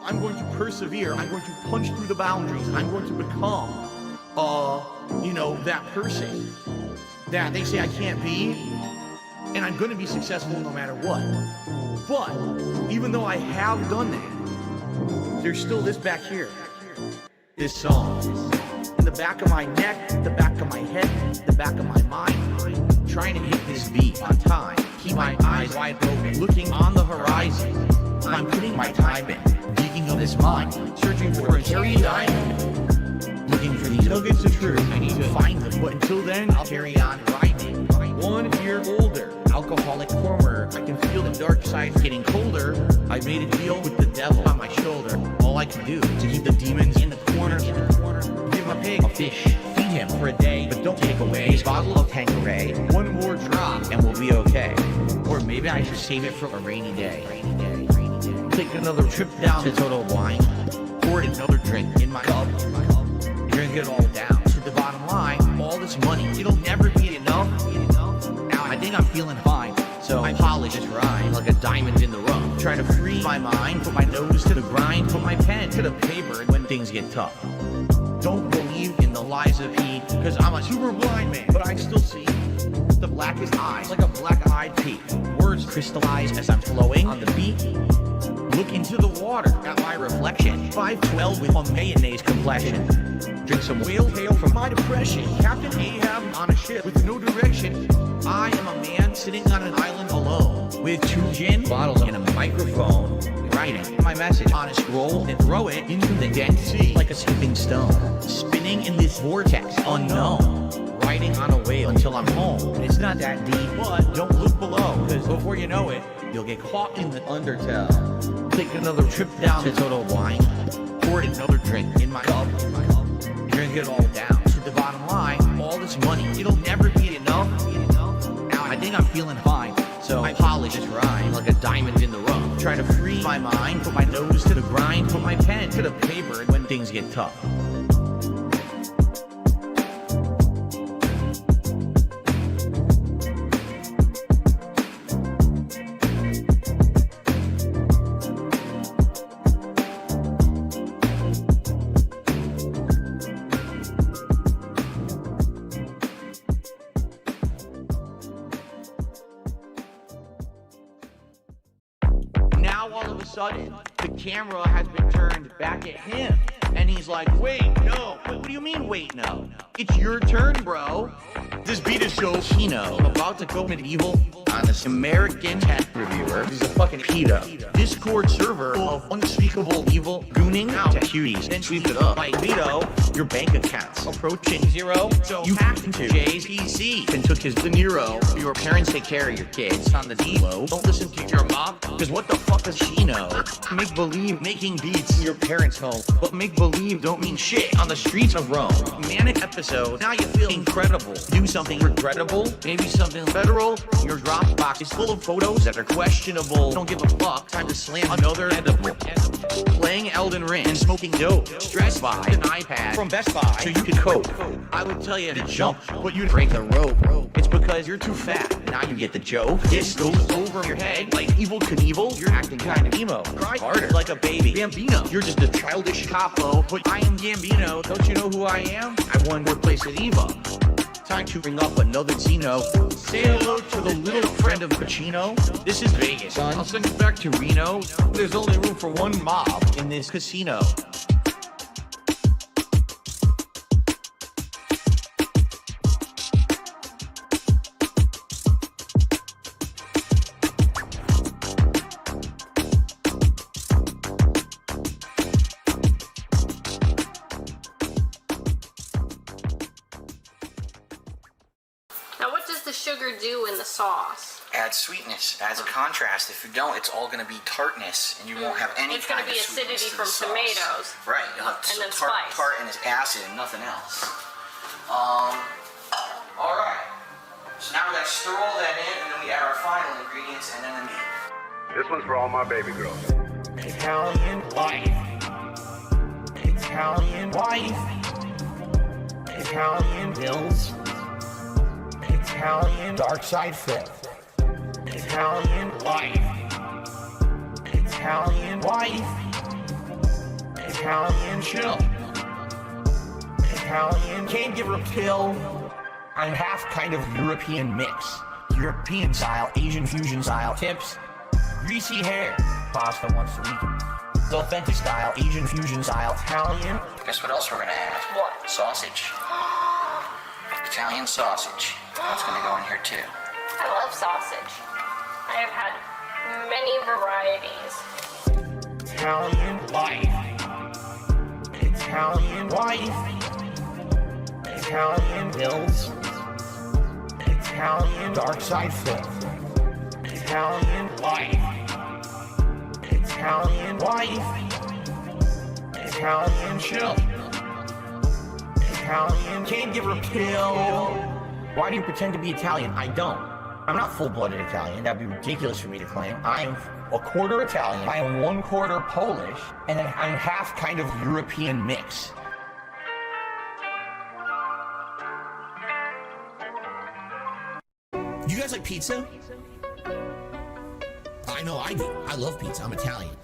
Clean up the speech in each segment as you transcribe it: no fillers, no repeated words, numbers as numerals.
I'm going to persevere. I'm going to punch through the boundaries. I'm going to become, that person that they say I can't be. And I'm going to be successful no matter what. But even though I have done that, there's still this back here. This song. In the back of my neck, the back of my head, the back of my mind. Trying to hit this beat on time. Keep my eyes wide open, looking on the horizon. I'm putting my time in, digging on this mine, searching for a cherry diamond. Looking for these nuggets of truth. I need to find them. But until then, I'll carry on grinding. 1 year older, alcoholic former. I can feel the dark side getting colder. I made a deal with the devil on my shoulder. All I can do to keep the demons in the corner. Give my pig a fish, feed him for a day, but don't take away his bottle of Tanqueray. 1 more drop and we'll be okay. Or maybe I should save it for a rainy day. Take another trip down to Total Wine. Pour another drink in my cup. Drink it all down to the bottom line. All this money, it'll never be enough. Now I think I'm feeling fine, so I polish this rhyme like a diamond in the rough. Try to free my mind, put my nose to the grind, put my pen to the paper when things get tough. Don't believe in the lies of Pete, cause I'm a super blind man, but I still see the blackest eyes like a black-eyed pea. Words crystallize as I'm flowing on the beat. Look into the water at my reflection. 5'12" with a mayonnaise complexion. Drink some whale tail from my depression. Captain Ahab on a ship with no direction. I am a man sitting on an island alone with 2 gin bottles and a microphone. Writing my message on a scroll and throw it into the Dead Sea like a skipping stone. Spinning in this vortex unknown. Riding on a whale until I'm home. It's not that deep, but don't look below, cause before you know it, you'll get caught in the undertow. Take another trip down to Total Wine. Pour another drink in my cup. Drink it all down to the bottom line. All this money, it'll never be enough. Now I think I'm feeling fine, so I polish this rhyme like a diamond in the rough. Try to free my mind, put my nose to the grind, put my pen to the paper when things get tough. Now all of a sudden, the camera has been turned back at him. And he's like, wait, no. What do you mean, wait, no? It's your turn, bro. This beat is so Chino. I'm about to go medieval on this American tech reviewer. He's a fucking pedo. Discord server of unspeakable evil gooning out to cuties. Then sweep it up like Vito. Your bank accounts approaching zero. So you hacked into Jay's PC and took his De Niro. Your parents take care of your kids on the D-Lo. Don't listen to your mom, cause what the fuck does she know? Make believe making beats in your parents' home. But make believe don't mean shit on the streets of Rome. Manic episode, now you feel incredible. Do something regrettable, maybe something federal. Your Dropbox is full of photos that are questionable. Don't give a fuck, time to slam another edible. Playing Elden Ring and smoking dope. Stressed by an iPad from Best Buy so you can cope. I would tell you to jump, but you'd break the rope. It's because you're too fat, now you get the joke. This goes over your head like Evil Knievel. You're acting kind of emo. Cry harder like a baby. Bambino, you're just a childish capo. But I am Gambino, don't you know who I am? I won your place at Eva. Time to bring up another Zeno. Say hello to the little friend of Pacino. This is Vegas, son. I'll send you back to Reno. There's only room for one mob in this casino. Now what does the sugar do in the sauce? Adds sweetness, adds a contrast. If you don't, it's all going to be tartness, and you won't have any kind of sweetness. It's going to be acidity to from the sauce. tomatoes. Right, you'll have and then tart and it's acid and nothing else. Alright. So now we got to stir all that in, and then we add our final ingredients, and then the meat. This one's for all my baby girls. Italian wife. Italian wife. Italian bills. Italian dark side flip. Italian wife. Italian wife. Italian chill. Italian can't give her a pill. I'm half kind of European mix. European style, Asian fusion style. Tips, greasy hair. Pasta once a week. The authentic style, Asian fusion style. Italian. Guess what else we're gonna add? What? Sausage. Italian sausage. That's gonna go in here too. I love sausage. I have had many varieties. Italian wife. Italian wife. Italian bills. Italian dark side flip. Italian wife. Italian wife. Italian chill. Italian can't give her a pill. Why do you pretend to be Italian? I don't. I'm not full-blooded Italian. That'd be ridiculous for me to claim. I am a quarter Italian. I am 1/4 Polish, and then I'm half kind of European mix. You guys like pizza? I know I do. I love pizza. I'm Italian.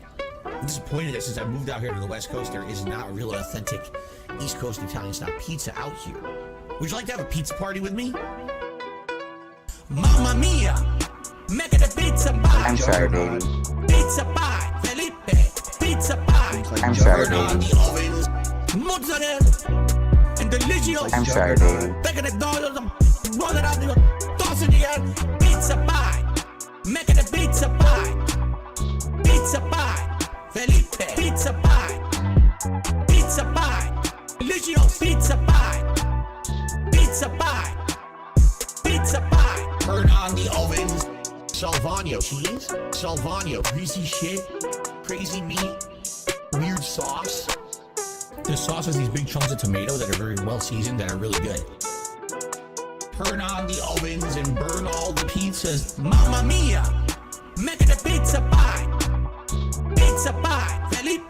I'm disappointed that since I moved out here to the West Coast, there is not a real authentic East Coast Italian style pizza out here. Would you like to have a pizza party with me? Mamma mia! Make it a pizza pie! I'm sorry, baby. Pizza pie! Felipe! Pizza pie! I'm sorry, baby. Mozzarella! And delicious! I'm sorry, baby. Bacon and dollars, roll it out, toss it again. Pizza pie! Make it a pizza pie! Pizza pie! Felipe! Pizza pie! Pizza pie! Delicious! Pizza pie! Pizza pie! Pizza pie! Turn on the oven. Salvano cheese. Salvano greasy shit. Crazy meat. Weird sauce. The sauce has these big chunks of tomato that are very well seasoned, that are really good. Turn on the ovens and burn all the pizzas. Mamma mia! Make it a pizza pie! Pizza pie! Felipe!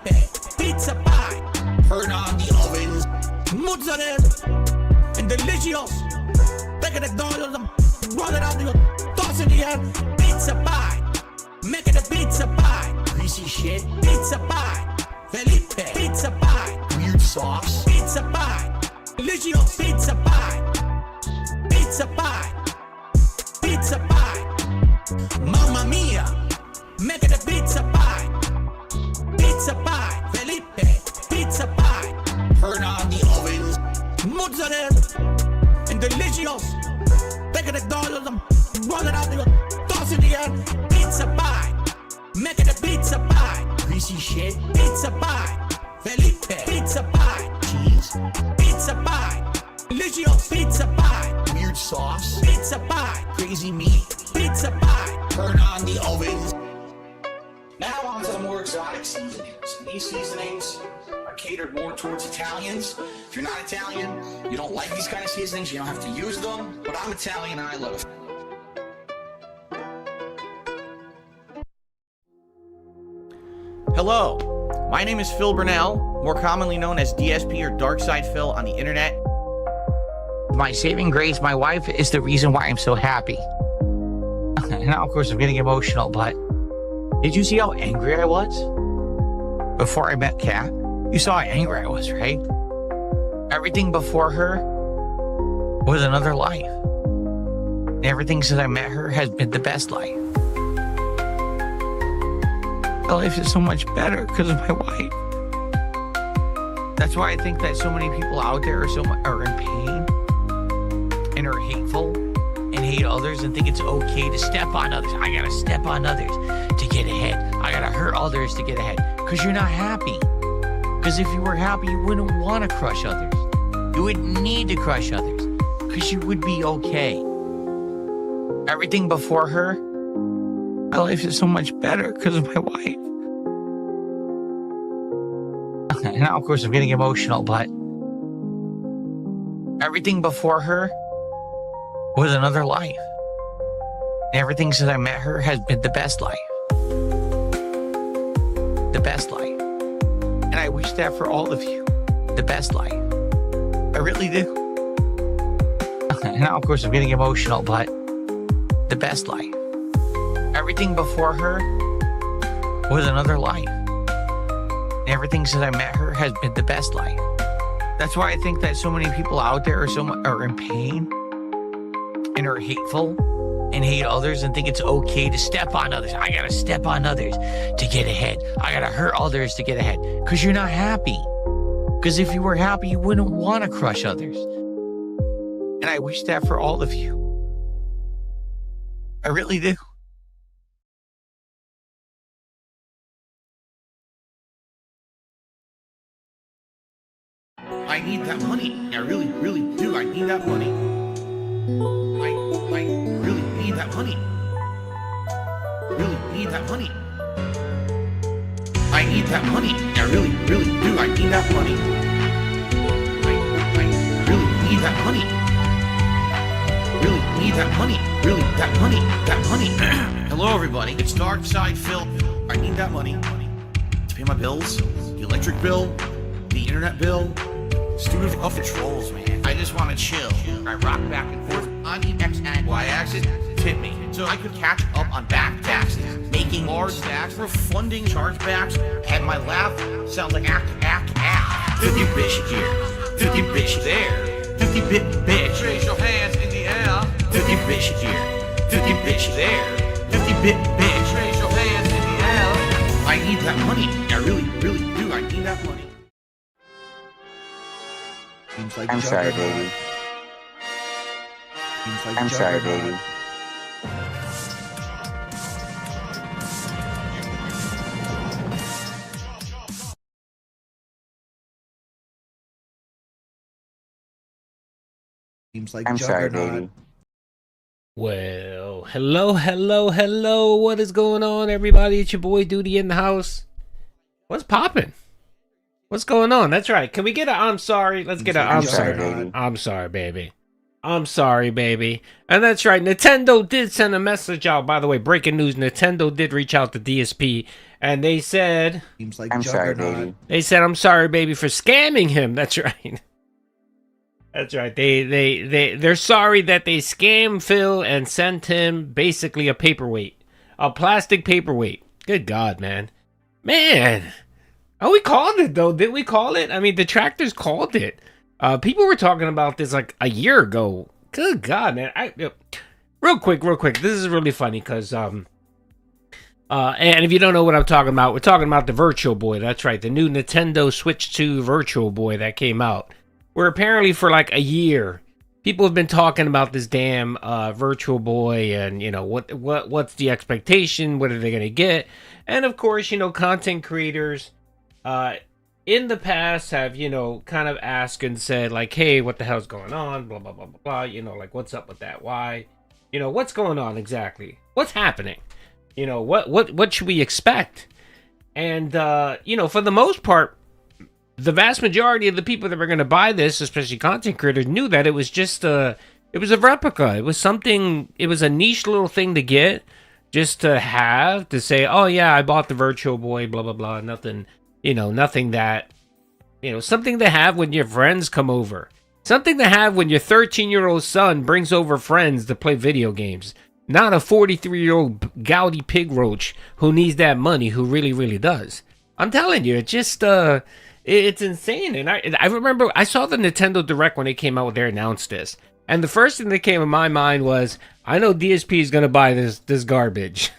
Pizza pie! Turn on the ovens. Mozzarella! And delicious! Bacon and dollars, roll it out, toss it again. Pizza pie! Make it a pizza pie! Greasy shit. Pizza pie! Felipe! Pizza pie! Weird sauce. Pizza pie! Delicious! Pizza pie! Pizza pie! Pizza pie! Mamma mia! Make it a pizza pie! Pizza pie! Felipe! Pizza pie! Turn on the ovens. Mozzarella! And delicious! Bacon and dollars, roll it out, toss it again. Pizza pie! Make it a pizza pie! Greasy shit. Pizza pie! Felipe! Pizza pie! Cheese. Pizza pie! Delicious! Pizza pie! Weird sauce. Pizza pie! Crazy meat. Pizza pie! Turn on the ovens. Now on to the more exotic seasonings. And these seasonings are catered more towards Italians. If you're not Italian, you don't like these kind of seasonings, you don't have to use them. But I'm Italian and I love it. Hello, my name is Phil Burnell, more commonly known as DSP or Dark Side Phil on the internet. My saving grace, my wife, is the reason why I'm so happy. Now, of course, I'm getting emotional, but did you see how angry I was before I met Kat? You saw how angry I was, right? Everything before her was another life. Everything since I met her has been the best life. My life is so much better because of my wife. That's why I think that so many people out there are in pain and are hateful and hate others and think it's okay to step on others. I gotta step on others to get ahead. I gotta hurt others to get ahead. Because you're not happy. Because if you were happy, you wouldn't want to crush others. You wouldn't need to crush others. Because you would be okay. Everything before her, my life is so much better because of my wife. Now, of course, I'm getting emotional, but everything before her was another life. Everything since I met her has been the best life. The best life. And I wish that for all of you. The best life. I really do. Now, of course, I'm getting emotional, but the best life. Everything before her was another life. Everything since I met her has been the best life. That's why I think that so many people out there are in pain and are hateful and hate others and think it's okay to step on others. I gotta step on others to get ahead. I gotta hurt others to get ahead. Because you're not happy. Because if you were happy, you wouldn't want to crush others. And I wish that for all of you. I really do. I need that money. I really, really do. I need that money. I really need that money. Really need that money. I need that money. I really, really do. I need that money. I really need that money. Really need that money. Really, that money. That money. Hello, everybody. It's Dark Side Phil. I need that money to pay my bills, the electric bill, the internet bill. Student off the trolls, man. I just want to chill. I rock back and forth on the X and Y axis. Tip me so I could catch up on back taxes, making large stacks, refunding chargebacks, and my laugh sounds like act. 50 bitch here, 50 bitch there, 50 bit bitch. Raise your hands in the air. 50 bitch here, 50 bitch there, 50 bit bitch. Raise your hands in the air. I need that money. I really, really do. I need that money. I'm sorry, baby. I'm sorry, baby. I'm sorry, baby. Well, hello. What is going on, everybody? It's your boy Duty in the house. What's poppin'? What's going on? That's right. Can we get a I'm sorry? Let's get a I'm sorry, baby. I'm sorry, baby. I'm sorry, baby. And that's right. Nintendo did send a message out. By the way, breaking news. Nintendo did reach out to DSP. And they said... I'm sorry, baby. They said, I'm sorry, baby, for scamming him. That's right. That's right. They're sorry that they scammed Phil and sent him basically a paperweight. A plastic paperweight. Good God, man. Man... Oh, we called it, though. Didn't we call it? I mean, detractors called it. People were talking about this like a year ago. Good God, man. Real quick. This is really funny because, and if you don't know what I'm talking about, we're talking about the Virtual Boy. That's right. The new Nintendo Switch 2 Virtual Boy that came out. Where apparently for like a year, people have been talking about this damn Virtual Boy and, you know, what's the expectation? What are they going to get? And, of course, you know, content creators... in the past have, you know, kind of asked and said like, hey, what the hell's going on? Blah, blah, blah, blah, blah. You know, like, what's up with that? Why? You know, what's going on exactly? What's happening? You know, what should we expect? And, you know, for the most part, the vast majority of the people that were going to buy this, especially content creators, knew that it was just it was a replica. It was something, it was a niche little thing to get, just to have, to say, oh yeah, I bought the Virtual Boy, blah, blah, blah, nothing... You know, nothing that, you know, something to have when your friends come over. Something to have when your 13-year-old son brings over friends to play video games. Not a 43-year-old gouty pig roach who needs that money, who really, really does. I'm telling you, it's just, it's insane. And I remember, I saw the Nintendo Direct when they came out, they announced this. And the first thing that came in my mind was, I know DSP is going to buy this garbage.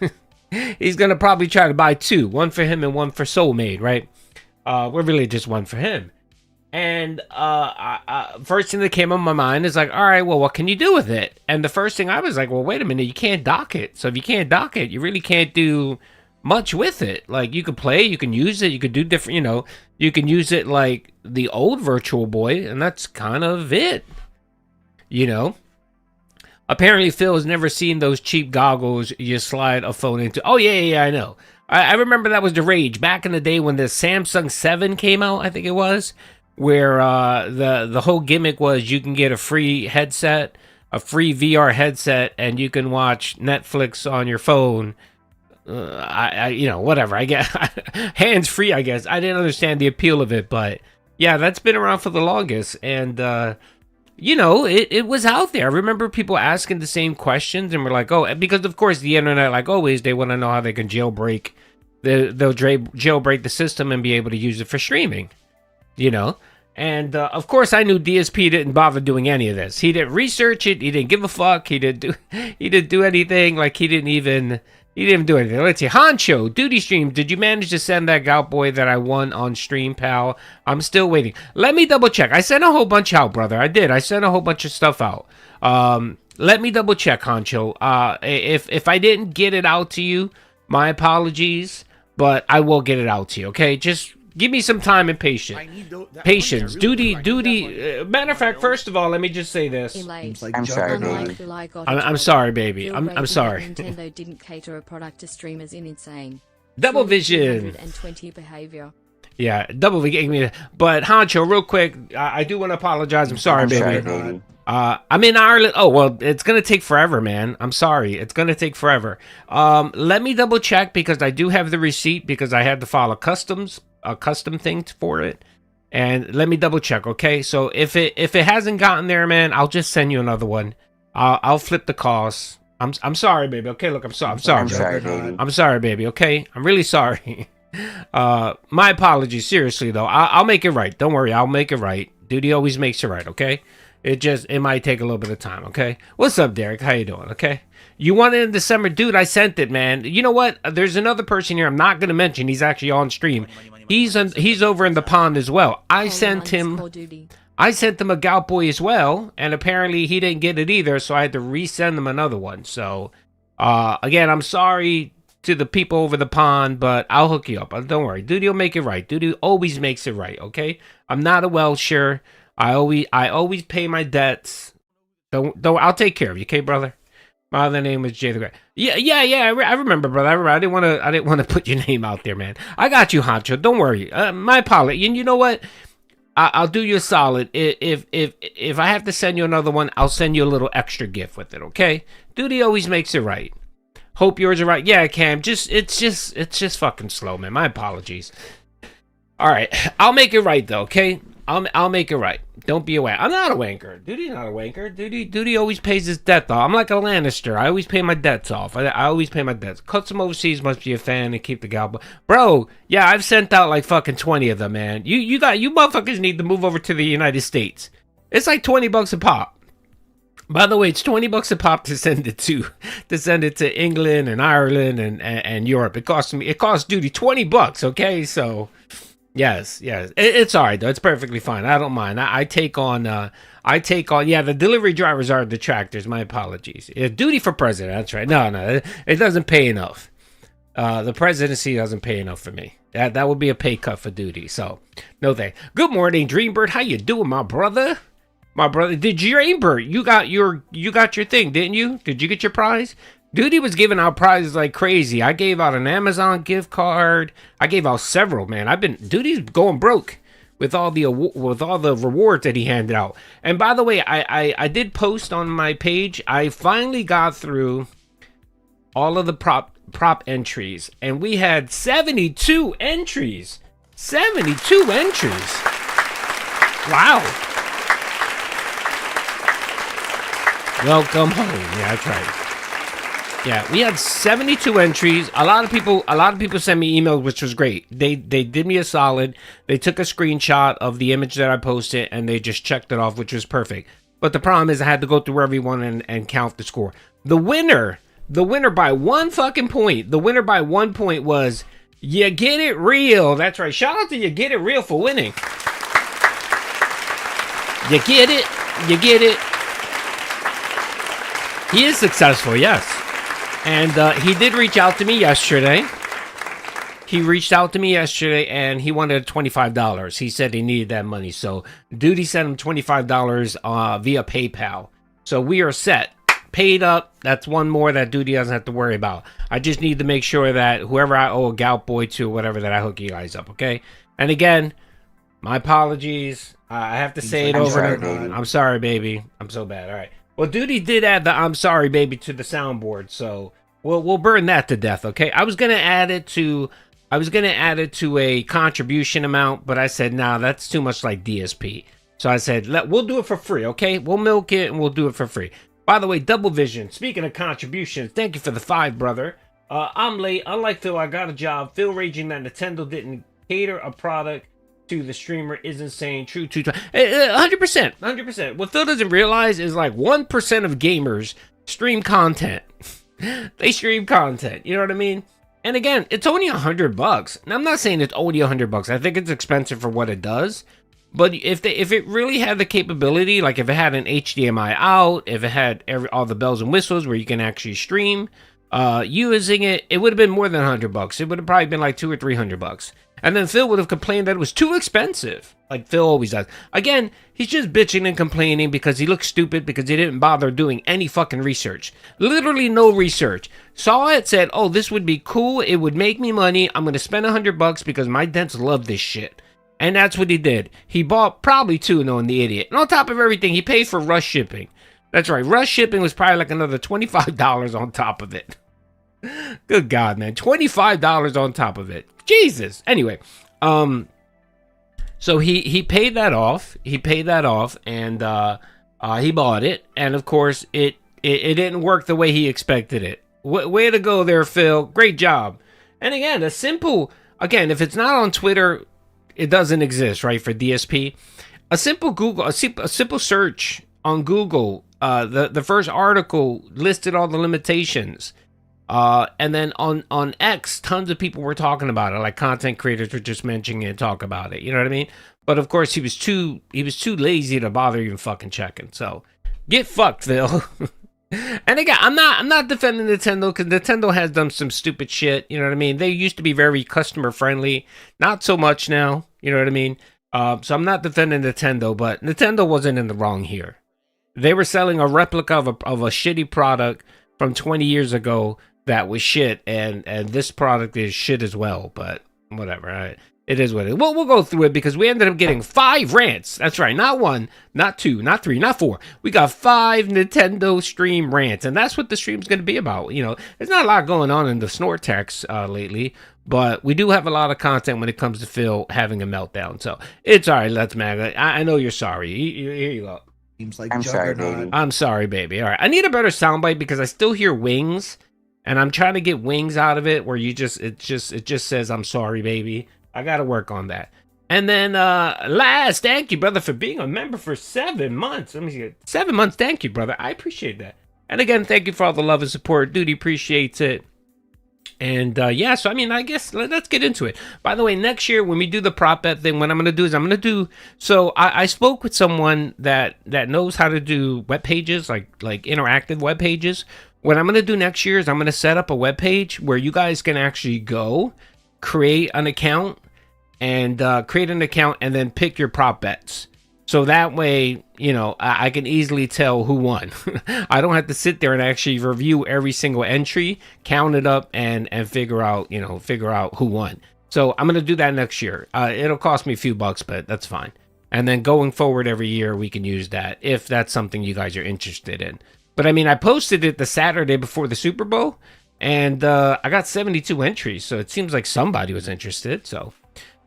He's going to probably try to buy two. One for him and one for Soulmate, right? We're really just one for him. And first thing that came on my mind is like, all right, well, what can you do with it? And the first thing I was like, well, wait a minute, you can't dock it. So if you can't dock it, you really can't do much with it. Like, you could play, you can use it, you could do different, you know, you can use it like the old Virtual Boy, and that's kind of it, you know? Apparently, Phil has never seen those cheap goggles you slide a phone into. Oh, yeah, I know. I remember that was the rage back in the day when the Samsung 7 came out, I think it was, where the whole gimmick was you can get a free headset, a free VR headset, and you can watch Netflix on your phone. You know, whatever. I guess hands free, I guess. I didn't understand the appeal of it, but yeah, that's been around for the longest. And, you know, it was out there. I remember people asking the same questions and we're like, oh, because of course the internet, like always, they want to know how they can jailbreak they'll jailbreak the system and be able to use it for streaming, you know. And of course, I knew DSP didn't bother doing any of this. He didn't research it. He didn't give a fuck. He didn't do anything. Like he didn't even do anything. Let's see. Honcho, Duty Stream. Did you manage to send that Gout Boy that I won on stream, pal? I'm still waiting. Let me double check. I sent a whole bunch out, brother. I did. I sent a whole bunch of stuff out. Let me double check, Honcho. If I didn't get it out to you, my apologies. But I will get it out to you. Okay, just give me some time and patience. Patience. Duty. Matter of fact, first of all, let me just say this. I'm sorry, baby. I'm sorry, baby. I'm sorry. Nintendo didn't cater a product to streamers in insane. Double vision. 120 behavior. Yeah, double vision. But Honcho, real quick, I do want to apologize. I'm sorry, baby. I'm in Ireland. Oh, well, it's going to take forever, man. I'm sorry. It's going to take forever. Let me double check because I do have the receipt because I had to file a custom thing for it. And let me double check, okay? So if it hasn't gotten there, man, I'll just send you another one. I'll flip the cost. I'm sorry, baby. Okay, look, I'm sorry, baby. I'm sorry, baby. Okay, I'm really sorry. My apologies. Seriously, though, I'll make it right. Don't worry, I'll make it right. Duty always makes it right, okay? It might take a little bit of time, okay? What's up, Derek? How you doing, okay? You want it in December? Dude, I sent it, man. You know what? There's another person here I'm not going to mention. He's actually on stream. He's over in the pond as well. I sent him a Gout Boy as well, and apparently he didn't get it either, so I had to resend him another one. So, again, I'm sorry to the people over the pond, but I'll hook you up. Don't worry. Duty will make it right. Duty always makes it right, okay? I'm not a Welsher. I always pay my debts. Don't. I'll take care of you, okay, brother? My other name was Jay the Great. Yeah. I remember, brother. I didn't want to put your name out there, man. I got you, Honcho. Don't worry. My apology. And you know what? I'll do you a solid. If I have to send you another one, I'll send you a little extra gift with it. Okay? Duty always makes it right. Hope yours are right. Yeah, Cam. It's just fucking slow, man. My apologies. All right, I'll make it right though. Okay? I'll make it right. Don't be a wanker. I'm not a wanker. Duty's not a wanker. Duty always pays his debt off. I'm like a Lannister. I always pay my debts off. I always pay my debts. Custom Overseas must be a fan and keep the gal. Bro, yeah, I've sent out like fucking 20 of them, man. You motherfuckers need to move over to the United States. It's like $20 a pop. By the way, it's $20 a pop to send it to England and Ireland and Europe. It costs Duty $20. Okay, so. Yes. It's all right though. It's perfectly fine. I don't mind. I take on. Yeah, the delivery drivers are detractors. My apologies. Duty for president. That's right. No, it doesn't pay enough. The presidency doesn't pay enough for me. That would be a pay cut for Duty. So no thanks. Good morning, Dreambird. How you doing, my brother? Dreambird, you got your thing, didn't you? Did you get your prize? Duty was giving out prizes like crazy. I gave out an Amazon gift card. I gave out several, man. Duty's going broke with all the rewards that he handed out. And by the way, I did post on my page. I finally got through all of the prop entries, and we had 72 entries. 72 entries. Wow. Welcome home. Yeah, that's right. Yeah, we had 72 entries. A lot of people sent me emails, which was great. They did me a solid. They took a screenshot of the image that I posted and they just checked it off, which was perfect. But the problem is I had to go through everyone and count the score. The winner by one fucking point. The winner by 1 point was You Get It Real. That's right. Shout out to You Get It Real for winning. You get it. You get it. He is successful, yes. And he did reach out to me yesterday. He reached out to me yesterday, and he wanted $25. He said he needed that money. So Duty sent him $25 via PayPal. So we are set. Paid up. That's one more that Duty doesn't have to worry about. I just need to make sure that whoever I owe a Gout Boy to, whatever, that I hook you guys up, okay? And again, my apologies. I have to say it over and over. I'm sorry, baby. I'm so bad. All right. Well, Duty did add the "I'm sorry, baby" to the soundboard, so we'll burn that to death, okay? I was gonna add it to a contribution amount, but I said, nah, that's too much like DSP. So I said, we'll do it for free, okay? We'll milk it and we'll do it for free. By the way, Double Vision, speaking of contributions, thank you for the 5, brother. I'm late. Unlike Phil, I got a job. Phil raging that Nintendo didn't cater a product to the streamer is insane. True, 100%. 100%. What Phil doesn't realize is like 1% of gamers stream content. They stream content. You know what I mean? And again, it's only $100. Now, I'm not saying it's only $100. I think it's expensive for what it does. But if it really had the capability, like if it had an HDMI out, if it had all the bells and whistles where you can actually stream using it, it would have been more than $100. It would have probably been like $200 or $300. And then Phil would have complained that it was too expensive, like Phil always does. Again, he's just bitching and complaining because he looks stupid because he didn't bother doing any fucking research. Literally no research. Saw it, said, oh, this would be cool. It would make me money. I'm going to spend $100 because my dents love this shit. And that's what he did. He bought probably two, knowing the idiot. And on top of everything, he paid for rush shipping. That's right. Rush shipping was probably like another $25 on top of it. Good God, man. $25 on top of it. Jesus. Anyway, so he paid that off. He paid that off, and he bought it. And of course, it didn't work the way he expected it. Way to go there, Phil. Great job. And again, if it's not on Twitter, it doesn't exist, right? For DSP, a simple search on Google, the first article listed all the limitations. And then on X, tons of people were talking about it, like content creators were just mentioning it and talk about it. You know what I mean? But of course, he was too lazy to bother even fucking checking. So get fucked, Phil. And again, I'm not defending Nintendo because Nintendo has done some stupid shit. You know what I mean? They used to be very customer friendly, not so much now. You know what I mean? So I'm not defending Nintendo, but Nintendo wasn't in the wrong here. They were selling a replica of a shitty product from 20 years ago that was shit, and this product is shit as well. But whatever, right? It is what it is. We'll go through it because we ended up getting 5 rants. That's right. Not 1, not 2, not 3, not 4. We got 5 Nintendo stream rants. And that's what the stream's going to be about. You know, there's not a lot going on in the Snortex lately. But we do have a lot of content when it comes to Phil having a meltdown. So it's all right. Let's Mag. I know you're sorry. Here you go. Seems like I'm sorry, baby. I'm sorry, baby. All right. I need a better soundbite because I still hear wings. And I'm trying to get wings out of it where it just says, I'm sorry, baby. I got to work on that. And then last, thank you, brother, for being a member for 7 months. Let me see. 7 months. Thank you, brother. I appreciate that. And again, thank you for all the love and support. Dude, appreciates it. And yeah, so I mean, I guess let's get into it. By the way, next year when we do the prop bet thing, what I'm going to do is so I spoke with someone that knows how to do web pages, like interactive web pages. What I'm going to do next year is I'm going to set up a web page where you guys can actually go create an account and then pick your prop bets. So that way, you know, I can easily tell who won. I don't have to sit there and actually review every single entry, count it up, and figure out who won. So I'm going to do that next year. It'll cost me a few bucks, but that's fine. And then going forward every year, we can use that if that's something you guys are interested in. But I mean, I posted it the Saturday before the Super Bowl, and I got 72 entries. So it seems like somebody was interested. So.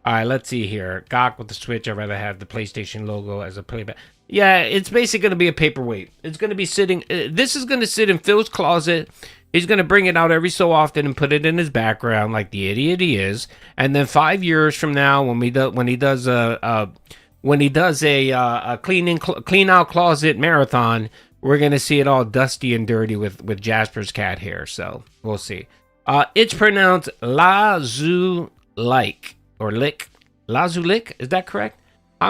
All right, let's see here. Gawk with the Switch. I'd rather have the PlayStation logo as a playback. Yeah, it's basically going to be a paperweight. It's going to be sitting. This is going to sit in Phil's closet. He's going to bring it out every so often and put it in his background like the idiot he is. And then 5 years from now, when he does a clean out closet marathon, we're going to see it all dusty and dirty with Jasper's cat hair. So we'll see. It's pronounced Lazulik. Or lick, Lazulik, is that correct? How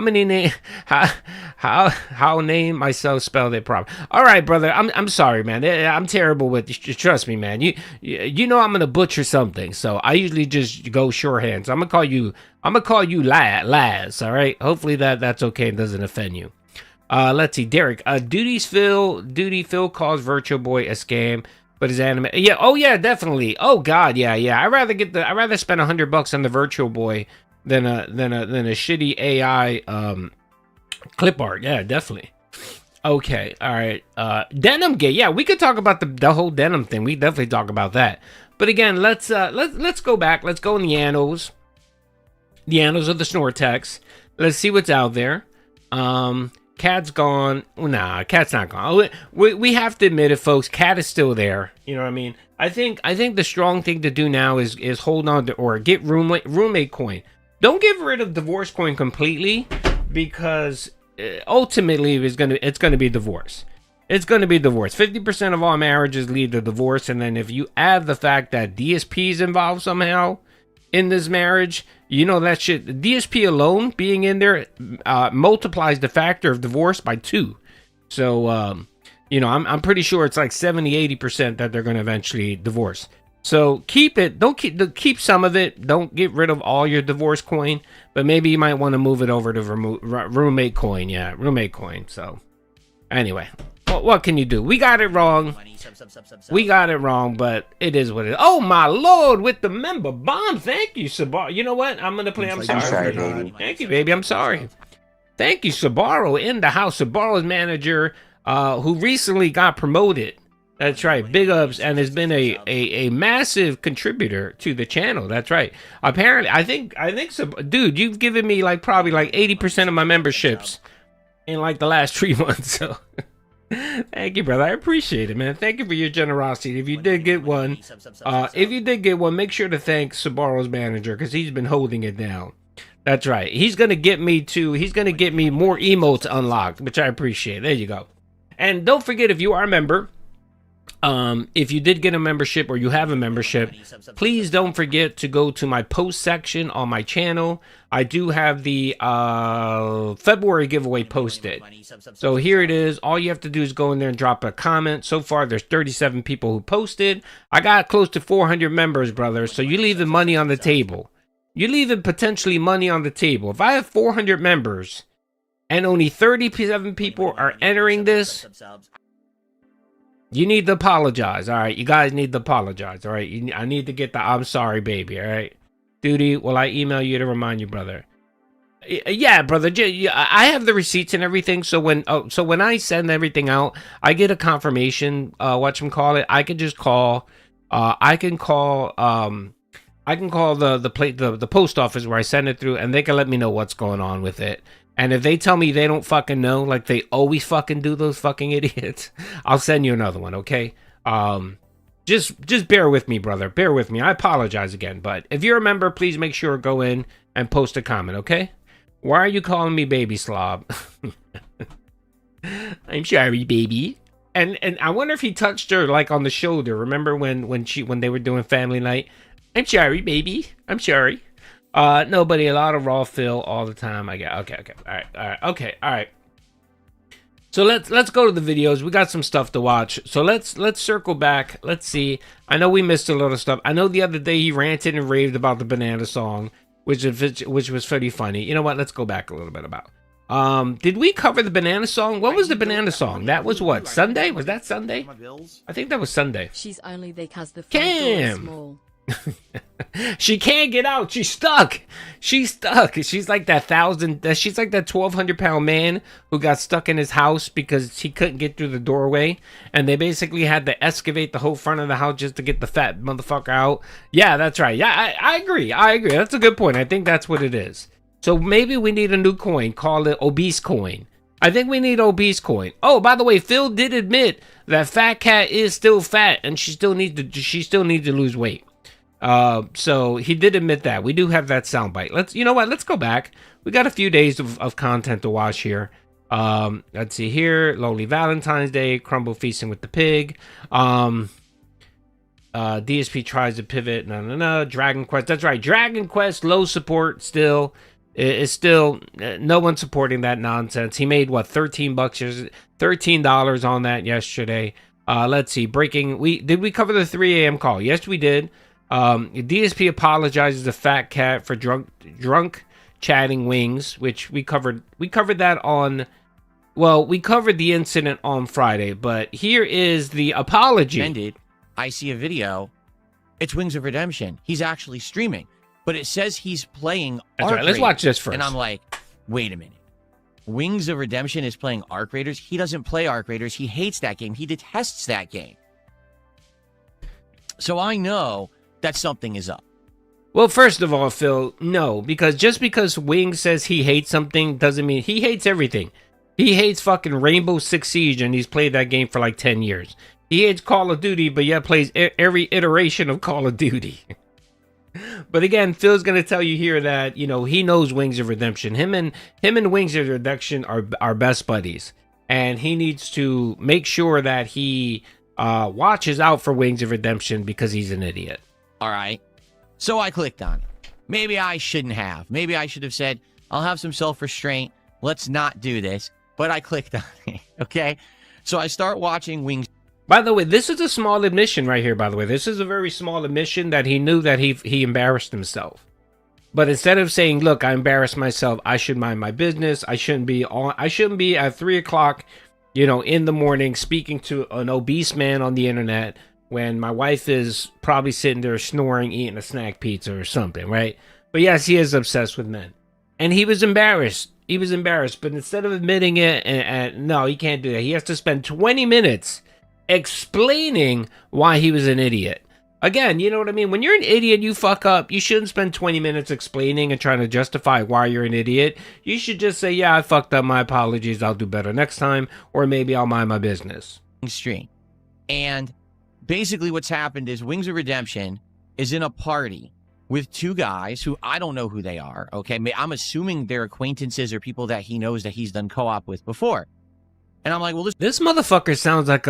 name myself spelled it proper? All right, brother. I'm sorry, man. I'm terrible with. Trust me, man. You know I'm gonna butcher something, so I usually just go shorthand. So I'm gonna call you Laz. All right. Hopefully that's okay and doesn't offend you. Let's see, Derek. Duty Phil calls Virtual Boy a scam. But his anime, yeah, oh yeah, definitely. Oh god, yeah. I'd rather spend $100 on the Virtual Boy than a shitty AI clip art. Yeah, definitely. Okay, all right. Denim Gate. Yeah, we could talk about the whole denim thing. We definitely talk about that. But again, let's go back. Let's go in the annals of the Snortex. Let's see what's out there. Cat's gone. Nah, Cat's not gone. We have to admit it, folks. Cat is still there. You know what I mean? I think the strong thing to do now is hold on to or get roommate coin. Don't get rid of divorce coin completely, because ultimately it's gonna be divorce. It's gonna be divorce. 50% of all marriages lead to divorce, and then if you add the fact that DSP is involved somehow in this marriage, you know that shit. DSP alone being in there multiplies the factor of divorce by 2. So you know, I'm pretty sure it's like 70-80% that they're going to eventually divorce. So keep it. Don't keep some of it. Don't get rid of all your divorce coin, but maybe you might want to move it over to roommate coin. Yeah, roommate coin. So anyway, what can you do? We got it wrong. We got it wrong, but it is what it is. Oh my lord, with the member bond. Thank you, Sabaro. You know what? I'm gonna play. I'm sorry, baby. Thank you, baby. I'm sorry. Thank you, Sabaro in the house. Sabaro's manager, who recently got promoted. That's right, big ups, and has been a massive contributor to the channel. That's right. Apparently, I think, dude, you've given me like probably like 80% of my memberships in like the last 3 months. So, thank you, brother. I appreciate it, man. Thank you for your generosity. If you did get one, make sure to thank Sabaro's manager, because he's been holding it down. That's right. He's gonna get me more emotes unlocked, which I appreciate. There you go. And don't forget, if you are a member. If you did get a membership or you have a membership, please don't forget to go to my post section on my channel. I do have the February giveaway posted. So here it is. All you have to do is go in there and drop a comment. So far, there's 37 people who posted. I got close to 400 members, brother. So you're leaving money on the table. You're leaving potentially money on the table. If I have 400 members and only 37 people are entering this, you need to apologize, all right? You guys need to apologize, all right? I need to get the I'm sorry, baby, all right? Duty, will I email you to remind you, brother? Yeah, brother. I have the receipts and everything, so when I send everything out, I get a confirmation. Whatchamacallit? I can just call. I can call the post office where I send it through, and they can let me know what's going on with it. And if they tell me they don't fucking know, like they always fucking do, those fucking idiots, I'll send you another one, okay? Just bear with me, brother. Bear with me. I apologize again, but if you're a member, please make sure to go in and post a comment, okay? Why are you calling me baby slob? I'm sorry, baby. And I wonder if he touched her like on the shoulder. Remember when they were doing family night? I'm sorry, baby. I'm sorry. No, buddy, a lot of raw fill all the time. I get okay. All right. So let's go to the videos. We got some stuff to watch. So let's circle back. Let's see. I know we missed a lot of stuff. I know the other day he ranted and raved about the banana song, which was pretty funny. You know what? Let's go back a little bit about. Did we cover the banana song? What was the banana song? That was what? Sunday? Was that Sunday? I think that was Sunday. She's only there 'cause the front door is small. She can't get out. She's stuck. She's like that 1,200-pound man who got stuck in his house because he couldn't get through the doorway, and they basically had to excavate the whole front of the house just to get the fat motherfucker out. Yeah, that's right. Yeah, I agree. That's a good point. I think that's what it is. So maybe we need a new coin. Call it obese coin. I think we need obese coin. Oh, by the way, Phil did admit that Fat Cat is still fat and she still needs to lose weight. So he did admit that. We do have that soundbite. You know what? Let's go back. We got a few days of content to watch here. Let's see here. Lonely Valentine's Day, Crumble Feasting with the Pig. DSP tries to pivot. No. Dragon Quest. That's right. Dragon Quest, low support still. It's still no one supporting that nonsense. He made what, $13 on that yesterday. Let's see. Did we cover the 3 a.m. call? Yes, we did. DSP apologizes to Fat Cat for drunk chatting wings, which we covered that on. Well, we covered the incident on Friday, but here is the apology. I see a video. It's Wings of Redemption. He's actually streaming, but it says he's playing. That's right. Let's watch this first. And I'm like, wait a minute. Wings of Redemption is playing Arc Raiders. He doesn't play Arc Raiders. He hates that game. He detests that game. So I know that something is up. Well, first of all, Phil, no, because just because Wing says he hates something doesn't mean he hates everything. He hates fucking Rainbow Six Siege, and he's played that game for like 10 years. He hates Call of Duty, but yet plays every iteration of Call of Duty. But again, Phil's gonna tell you here that, you know, he knows Wings of Redemption. Him and Wings of Redemption are best buddies, and he needs to make sure that he watches out for Wings of Redemption because he's an idiot. All right. So I clicked on it. Maybe I shouldn't have. Maybe I should have said, I'll have some self-restraint. Let's not do this. But I clicked on it. Okay. So I start watching Wings. By the way, this is a small admission right here, by the way. This is a very small admission that he knew that he embarrassed himself. But instead of saying, look, I embarrassed myself, I should mind my business. I shouldn't be at 3 o'clock, you know, in the morning speaking to an obese man on the internet when my wife is probably sitting there snoring, eating a snack pizza or something, right? But yes, he is obsessed with men. And he was embarrassed. He was embarrassed. But instead of admitting it, and no, he can't do that. He has to spend 20 minutes explaining why he was an idiot. Again, you know what I mean? When you're an idiot, you fuck up. You shouldn't spend 20 minutes explaining and trying to justify why you're an idiot. You should just say, yeah, I fucked up. My apologies. I'll do better next time. Or maybe I'll mind my business. Stream. And basically what's happened is Wings of Redemption is in a party with two guys who I don't know who they are. Okay. I'm assuming they're acquaintances or people that he knows that he's done co-op with before. And I'm like, well, this motherfucker sounds like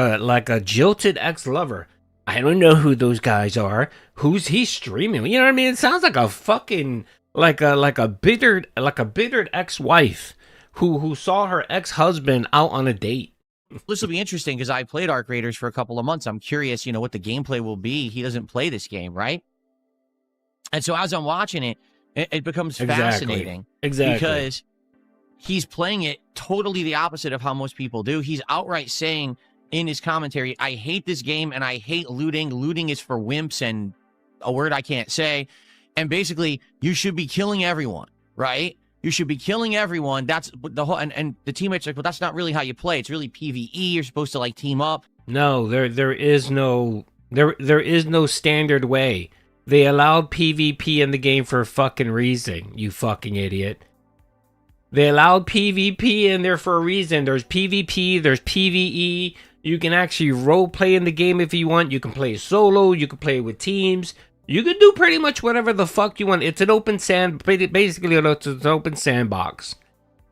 a jilted ex-lover. I don't know who those guys are. Who's he streaming? You know what I mean? It sounds like a fucking like a bittered ex-wife who saw her ex-husband out on a date. This will be interesting because I played Arc Raiders for a couple of months. I'm curious, you know, what the gameplay will be. He doesn't play this game, right? And so as I'm watching it, it becomes fascinating. Exactly. Because he's playing it totally the opposite of how most people do. He's outright saying in his commentary, I hate this game and I hate looting. Looting is for wimps and a word I can't say. And basically, you should be killing everyone, right? You should be killing everyone. That's the whole, and the teammates are like, well, that's not really how you play. It's really PvE. You're supposed to like team up. No, there is no standard way. They allowed PvP in the game for a fucking reason, you fucking idiot. They allowed PvP in there for a reason. There's PvP, there's PvE. You can actually role play in the game if you want. You can play solo, you can play with teams. You can do pretty much whatever the fuck you want. It's an open basically it's an open sandbox.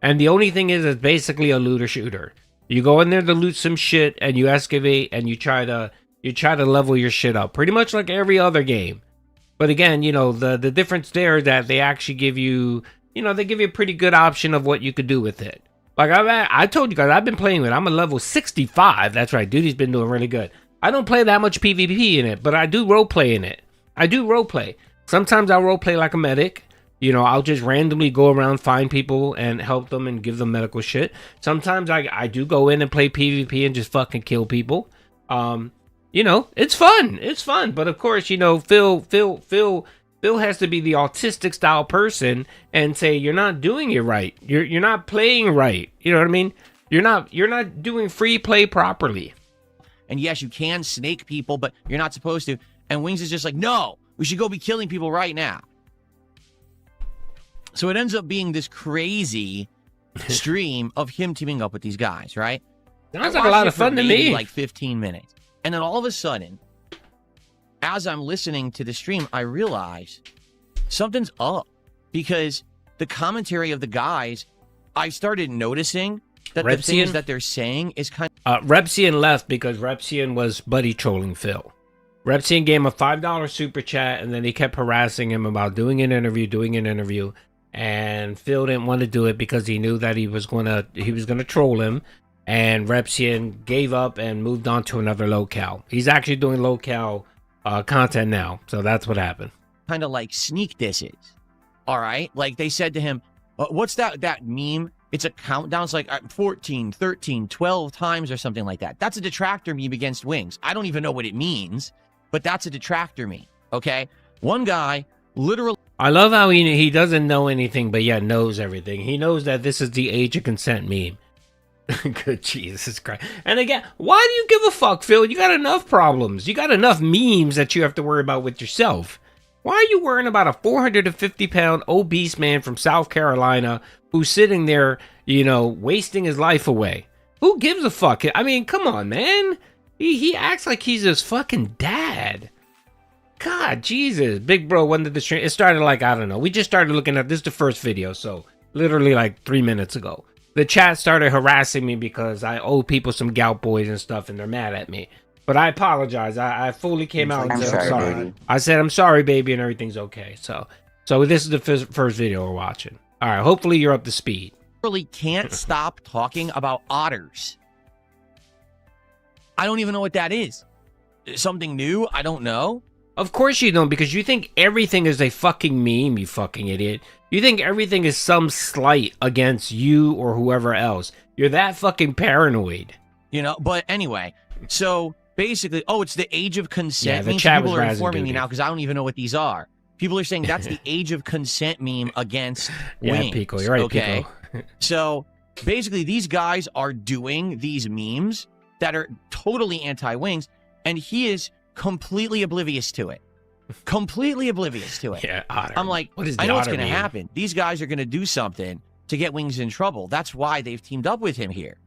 And the only thing is it's basically a looter shooter. You go in there to loot some shit and you excavate and you try to level your shit up. Pretty much like every other game. But again, you know, the difference there is that they actually give you, you know, they give you a pretty good option of what you could do with it. Like I told you guys, I've been playing with it. I'm a level 65. That's right. Duty's been doing really good. I don't play that much PvP in it, but I do roleplay in it. I do roleplay. Sometimes I'll roleplay like a medic. You know, I'll just randomly go around, find people and help them and give them medical shit. Sometimes I do go in and play PvP and just fucking kill people. You know, it's fun. It's fun. But of course, you know, Phil has to be the autistic style person and say, you're not doing it right. You're not playing right. You know what I mean? You're not doing free play properly. And yes, you can snake people, but you're not supposed to. And Wings is just like, no, we should go be killing people right now. So it ends up being this crazy stream of him teaming up with these guys, right? Sounds like a lot of fun to me. Like 15 minutes. And then all of a sudden, as I'm listening to the stream, I realize something's up. Because the commentary of the guys, I started noticing that the things that they're saying is kind of... Repsian left because Repsian was buddy trolling Phil. Repsian gave him a $5 super chat, and then he kept harassing him about doing an interview. And Phil didn't want to do it because he knew that he was gonna troll him. And Repsian gave up and moved on to another locale. He's actually doing locale content now, so that's what happened. Kind of like sneak disses, all right? Like they said to him, what's that meme? It's a countdown. It's like 14, 13, 12 times or something like that. That's a detractor meme against Wings. I don't even know what it means, but that's a detractor meme, okay? One guy literally... I love how he doesn't know anything, but yet knows everything. He knows that this is the age of consent meme. Good Jesus Christ. And again, why do you give a fuck, Phil? You got enough problems. You got enough memes that you have to worry about with yourself. Why are you worrying about a 450-pound obese man from South Carolina who's sitting there wasting his life away. Who gives a fuck? I mean, come on, man. He acts like he's his fucking dad. God, Jesus. Big bro, when did the stream? It started like, I don't know. We just started looking at this, the first video. So literally like 3 minutes ago. The chat started harassing me because I owe people some gout boys and stuff, and they're mad at me. But I apologize. I fully came out and said I'm sorry. Baby. I said I'm sorry, baby, and everything's okay. So this is the first video we're watching. All right, hopefully you're up to speed. Really can't stop talking about otters. I don't even know what that is. Something new? I don't know. Of course you don't, because you think everything is a fucking meme, you fucking idiot. You think everything is some slight against you or whoever else. You're that fucking paranoid. But anyway, so basically, it's the age of consent. Yeah, the meme. chat was People are razzing informing me duty. now because I don't even know what these are. People are saying that's the age of consent meme against wings. Yeah, Pico, you're right, okay? Pico. So basically, these guys are doing these memes that are totally anti-wings, and he is completely oblivious to it. Completely oblivious to it. Yeah, otter. I'm like, what is the I know what's otter going to meme? happen. These guys are going to do something to get Wings in trouble. That's why they've teamed up with him here.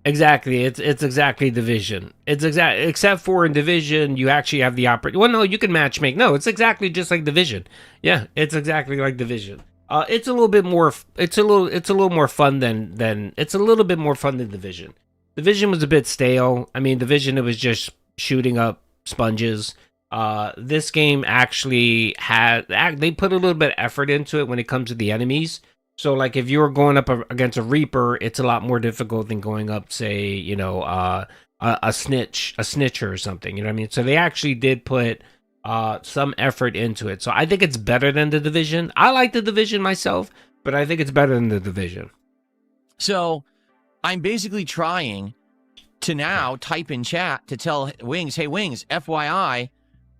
Exactly. It's exactly Division. Except for in Division, you actually have the Well, no, you can matchmake. No, it's exactly just like Division. Yeah, it's exactly like Division. It's a little bit more. It's a little more fun than. It's a little bit more fun than Division. Division was a bit stale. I mean, Division, it was just shooting up sponges. This game actually they put a little bit of effort into it when it comes to the enemies. So, like, if you're going up against a Reaper, it's a lot more difficult than going up, say, a snitcher or something. You know what I mean? So they actually did put some effort into it. So I think it's better than the Division. I like the Division myself, but I think it's better than the Division. So I'm basically trying to now type in chat to tell Wings, hey, Wings, FYI,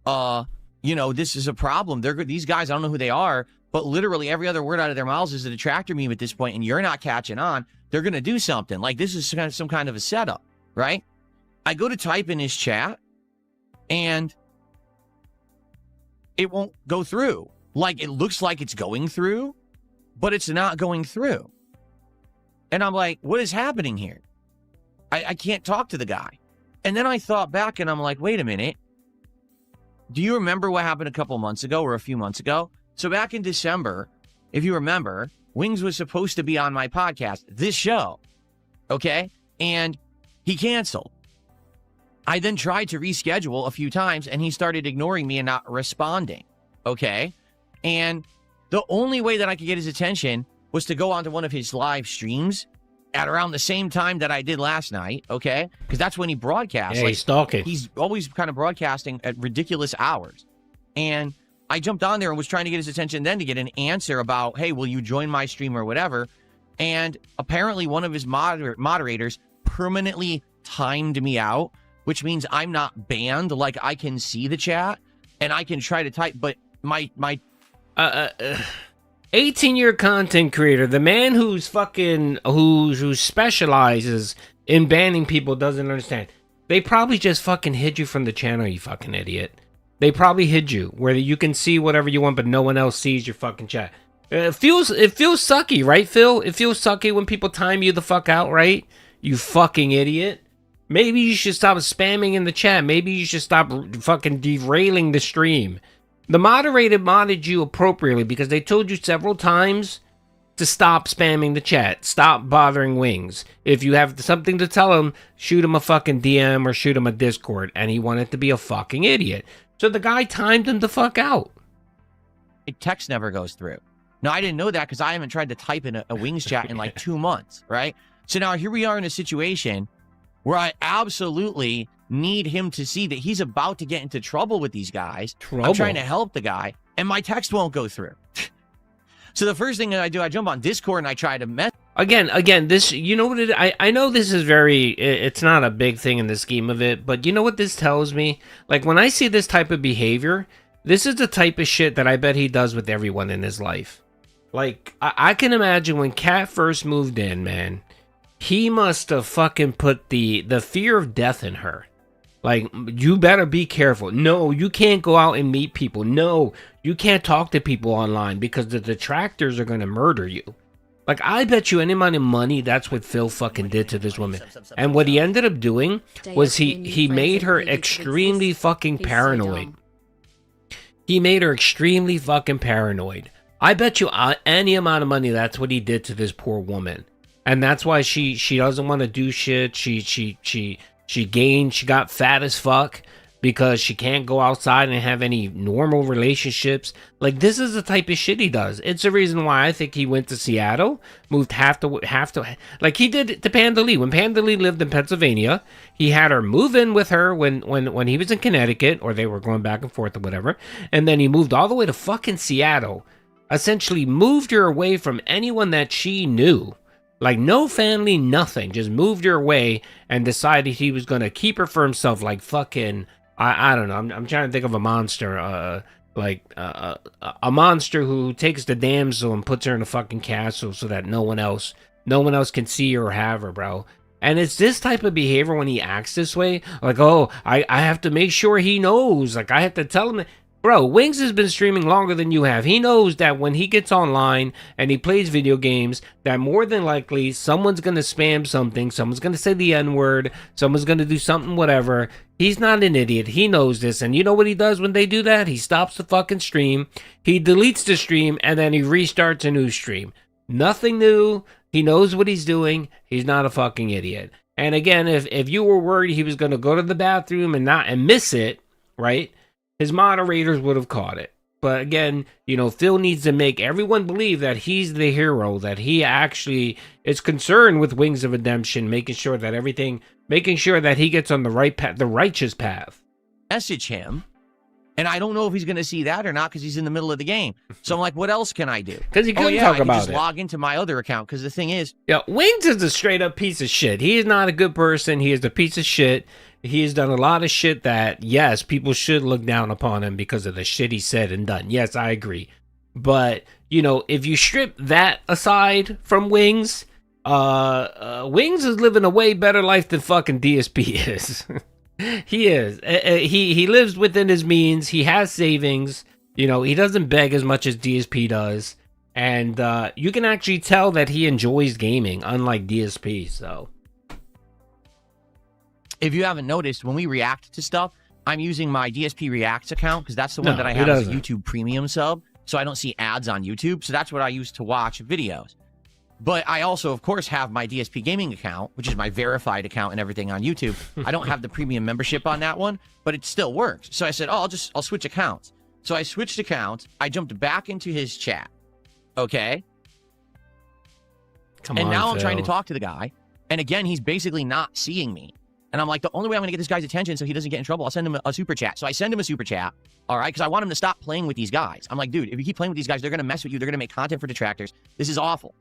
this is a problem. These guys, I don't know who they are, but literally every other word out of their mouths is a detractor meme at this point, and you're not catching on. They're going to do something. Like, this is some kind of a setup, right? I go to type in his chat, and it won't go through. Like, it looks like it's going through, but it's not going through. And I'm like, what is happening here? I can't talk to the guy. And then I thought back, and I'm like, wait a minute. Do you remember what happened a couple months ago or a few months ago? So back in December, if you remember, Wings was supposed to be on my podcast, this show, okay? And he canceled. I then tried to reschedule a few times, and he started ignoring me and not responding, okay? And the only way that I could get his attention was to go onto one of his live streams at around the same time that I did last night, okay? Because that's when he broadcasts. Yeah, he's stalking. He's always kind of broadcasting at ridiculous hours. And I jumped on there and was trying to get his attention then to get an answer about, hey, will you join my stream or whatever? And apparently one of his moderators permanently timed me out, which means I'm not banned. Like, I can see the chat and I can try to type, but my 18-year content creator, the man who specializes in banning people doesn't understand. They probably just fucking hid you from the channel, you fucking idiot. They probably hid you where you can see whatever you want, but no one else sees your fucking chat. It feels sucky, right, Phil? It feels sucky when people time you the fuck out, right? You fucking idiot. Maybe you should stop spamming in the chat. Maybe you should stop fucking derailing the stream. The moderator modded you appropriately because they told you several times to stop spamming the chat. Stop bothering Wings. If you have something to tell him, shoot him a fucking DM or shoot him a Discord. And he wanted to be a fucking idiot. So the guy timed him the fuck out. Text never goes through. Now, I didn't know that because I haven't tried to type in a Wings chat in like 2 months, right? So now here we are in a situation where I absolutely need him to see that he's about to get into trouble with these guys. I'm trying to help the guy, and my text won't go through. So the first thing that I do, I jump on Discord and I try to mess. Again, this, you know what it is? I know this is it's not a big thing in the scheme of it, but you know what this tells me? Like, when I see this type of behavior, this is the type of shit that I bet he does with everyone in his life. Like, I can imagine when Kat first moved in, man, he must have fucking put the fear of death in her. Like, you better be careful. No, you can't go out and meet people. No, you can't talk to people online because the detractors are going to murder you. Like, I bet you any amount of money that's what Phil fucking did to this woman. And what he ended up doing was he made her extremely fucking paranoid. He made her extremely fucking paranoid. I bet you any amount of money that's what he did to this poor woman. And that's why she doesn't want to do shit. She got fat as fuck because she can't go outside and have any normal relationships. Like, this is the type of shit he does. It's the reason why I think he went to Seattle, moved half to like he did to Panda Lee. When Panda Lee lived in Pennsylvania, he had her move in with her when he was in Connecticut, or they were going back and forth or whatever. And then he moved all the way to fucking Seattle, essentially moved her away from anyone that she knew. Like, no family, nothing. Just moved her away and decided he was going to keep her for himself. Like, fucking, I don't know. I'm trying to think of a monster. A monster who takes the damsel and puts her in a fucking castle so that no one else can see her or have her, bro. And it's this type of behavior when he acts this way. Like, oh, I have to make sure he knows. Like, I have to tell him. Bro, Wings has been streaming longer than you have. He knows that when he gets online and he plays video games, that more than likely someone's going to spam something, someone's going to say the N-word, someone's going to do something, whatever. He's not an idiot. He knows this. And you know what he does when they do that? He stops the fucking stream, he deletes the stream, and then he restarts a new stream. Nothing new. He knows what he's doing. He's not a fucking idiot. And again, if you were worried he was going to go to the bathroom and miss it, right? His moderators would have caught it. But again, you know, Phil needs to make everyone believe that he's the hero, that he actually is concerned with Wings of Redemption, making sure that he gets on the right path, the righteous path. Message him, and I don't know if he's going to see that or not because he's in the middle of the game. So I'm like, what else can I do? Because he couldn't talk about it. Just log into my other account because the thing is, yeah, Wings is a straight up piece of shit. He is not a good person. He is a piece of shit. He has done a lot of shit that, yes, people should look down upon him because of the shit he said and done. Yes, I agree. But, you know, if you strip that aside from Wings, Wings is living a way better life than fucking DSP is. He is. He lives within his means. He has savings. You know, he doesn't beg as much as DSP does. And you can actually tell that he enjoys gaming, unlike DSP, so... If you haven't noticed, when we react to stuff, I'm using my DSP Reacts account because that's the one that I have as a YouTube Premium sub, so I don't see ads on YouTube. So that's what I use to watch videos. But I also, of course, have my DSP Gaming account, which is my verified account and everything on YouTube. I don't have the premium membership on that one, but it still works. So I said, oh, I'll switch accounts. So I switched accounts. I jumped back into his chat. Okay. Come on, now I'm Phil. trying to talk to the guy. And again, he's basically not seeing me. And I'm like, the only way I'm going to get this guy's attention so he doesn't get in trouble, I'll send him a super chat. So I send him a super chat, all right, because I want him to stop playing with these guys. I'm like, dude, if you keep playing with these guys, they're going to mess with you. They're going to make content for detractors. This is awful.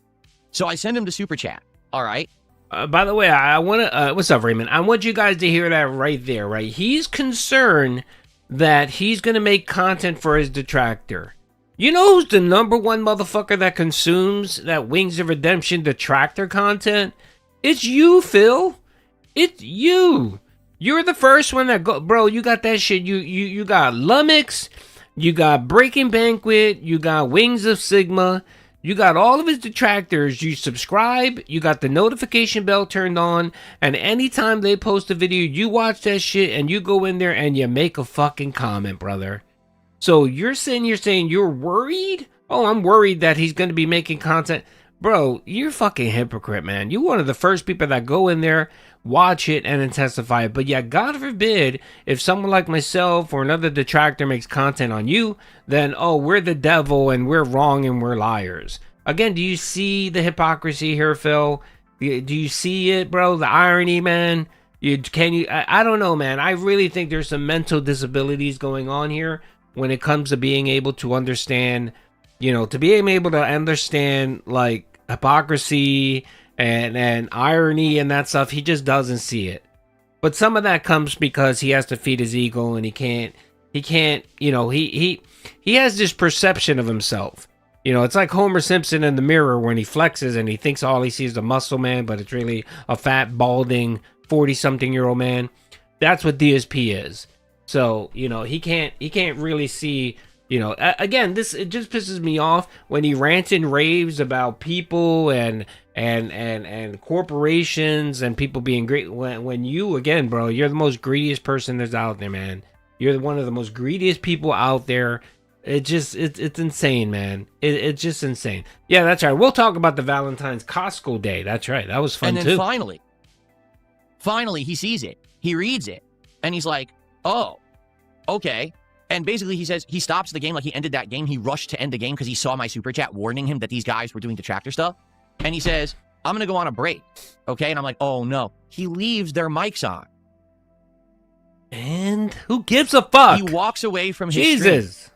So I send him the super chat, all right? By the way, I want to, what's up, Raymond? I want you guys to hear that right there, right? He's concerned that he's going to make content for his detractor. You know who's the number one motherfucker that consumes that Wings of Redemption detractor content? It's you, Phil. It's you. You're the first one that go, bro. You got that shit. You got Lummox, you got Breaking Banquet, you got Wings of Sigma, you got all of his detractors. You subscribe, you got the notification bell turned on, and anytime they post a video, you watch that shit and you go in there and you make a fucking comment, brother. So you're saying you're worried? Oh, I'm worried that he's going to be making content. Bro, you're a fucking hypocrite, man. You're one of the first people that go in there, watch it, and then testify it. But yeah, God forbid, if someone like myself or another detractor makes content on you, then, oh, we're the devil and we're wrong and we're liars. Again, do you see the hypocrisy here, Phil? Do you see it, bro? The irony, man? I don't know, man. I really think there's some mental disabilities going on here when it comes to being able to understand, you know, to being able to understand, like, hypocrisy and irony and that stuff. He just doesn't see it. But some of that comes because he has to feed his ego and he can't, you know, he has this perception of himself. You know, it's like Homer Simpson in the mirror when he flexes and he thinks all he sees is a muscle man, but it's really a fat, balding, 40-something-year-old man. That's what DSP is. So, you know, he can't really see You know, again, it just pisses me off when he rants and raves about people and corporations and people being great. When you, again, bro, you're the most greediest person there's out there, man. You're one of the most greediest people out there. It's insane, man. It's just insane. Yeah, that's right. We'll talk about the Valentine's Costco day. That's right. That was fun, and then finally, he sees it. He reads it. And he's like, oh, okay. And basically he says he stops the game like he ended that game. He rushed to end the game because he saw my super chat warning him that these guys were doing detractor stuff. And he says, I'm going to go on a break. Okay. And I'm like, oh, no. He leaves their mics on. And who gives a fuck? He walks away from his Jesus. stream,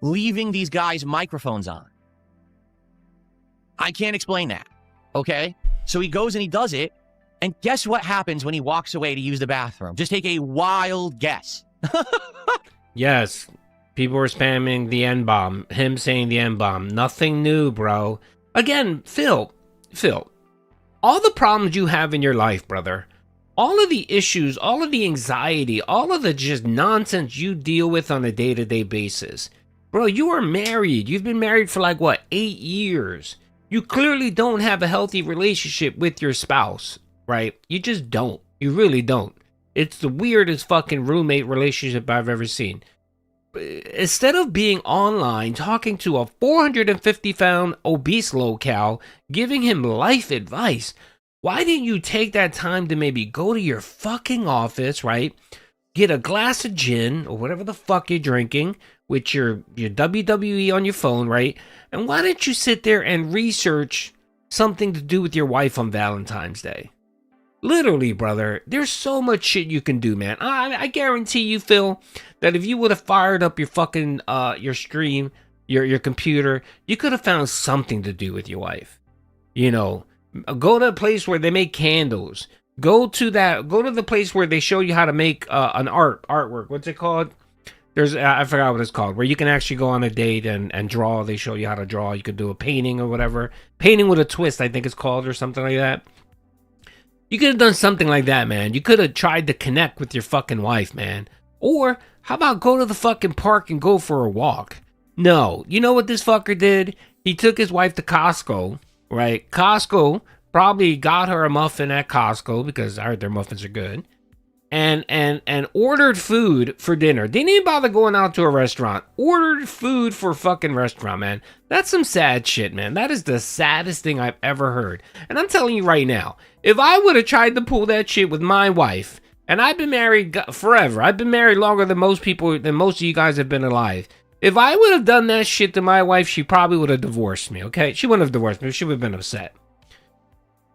leaving these guys' microphones on. I can't explain that. Okay. So he goes and he does it. And guess what happens when he walks away to use the bathroom? Just take a wild guess. Yes. People were spamming the N-bomb. Him saying the N-bomb. Nothing new, bro. Again, Phil, all the problems you have in your life, brother, all of the issues, all of the anxiety, all of the just nonsense you deal with on a day-to-day basis. Bro, you are married. You've been married for like, what, 8 years. You clearly don't have a healthy relationship with your spouse. Right? You just don't. You really don't. It's the weirdest fucking roommate relationship I've ever seen. Instead of being online, talking to a 450-pound obese locale, giving him life advice, why didn't you take that time to maybe go to your fucking office, right? Get a glass of gin or whatever the fuck you're drinking with your WWE on your phone, right? And why didn't you sit there and research something to do with your wife on Valentine's Day? Literally, brother, there's so much shit you can do, man. I guarantee you, Phil, that if you would have fired up your fucking, your stream, your computer, you could have found something to do with your wife. You know, go to a place where they make candles. Go to the place where they show you how to make an artwork. What's it called? I forgot what it's called, where you can actually go on a date and draw. They show you how to draw. You could do a painting or whatever. Painting with a twist, I think it's called, or something like that. You could have done something like that, man. You could have tried to connect with your fucking wife, man. Or, how about go to the fucking park and go for a walk? No. You know what this fucker did? He took his wife to Costco, right? Costco probably got her a muffin at Costco, because I heard their muffins are good. And ordered food for dinner. Didn't even bother going out to a restaurant. Ordered food for a fucking restaurant, man. That's some sad shit, man. That is the saddest thing I've ever heard. And I'm telling you right now, if I would have tried to pull that shit with my wife, and I've been married forever. I've been married longer than most of you guys have been alive. If I would have done that shit to my wife, she probably would have divorced me, okay? She wouldn't have divorced me. She would have been upset.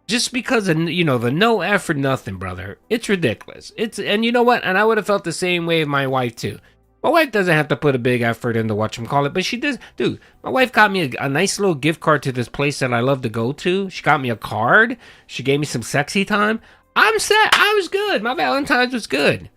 Just because of, you know, the no effort, nothing, brother. It's ridiculous. And you know what? And I would have felt the same way of my wife, too. My wife doesn't have to put a big effort into whatchamacallit, but she does. Dude, my wife got me a nice little gift card to this place that I love to go to. She got me a card. She gave me some sexy time. I'm set. I was good. My Valentine's was good.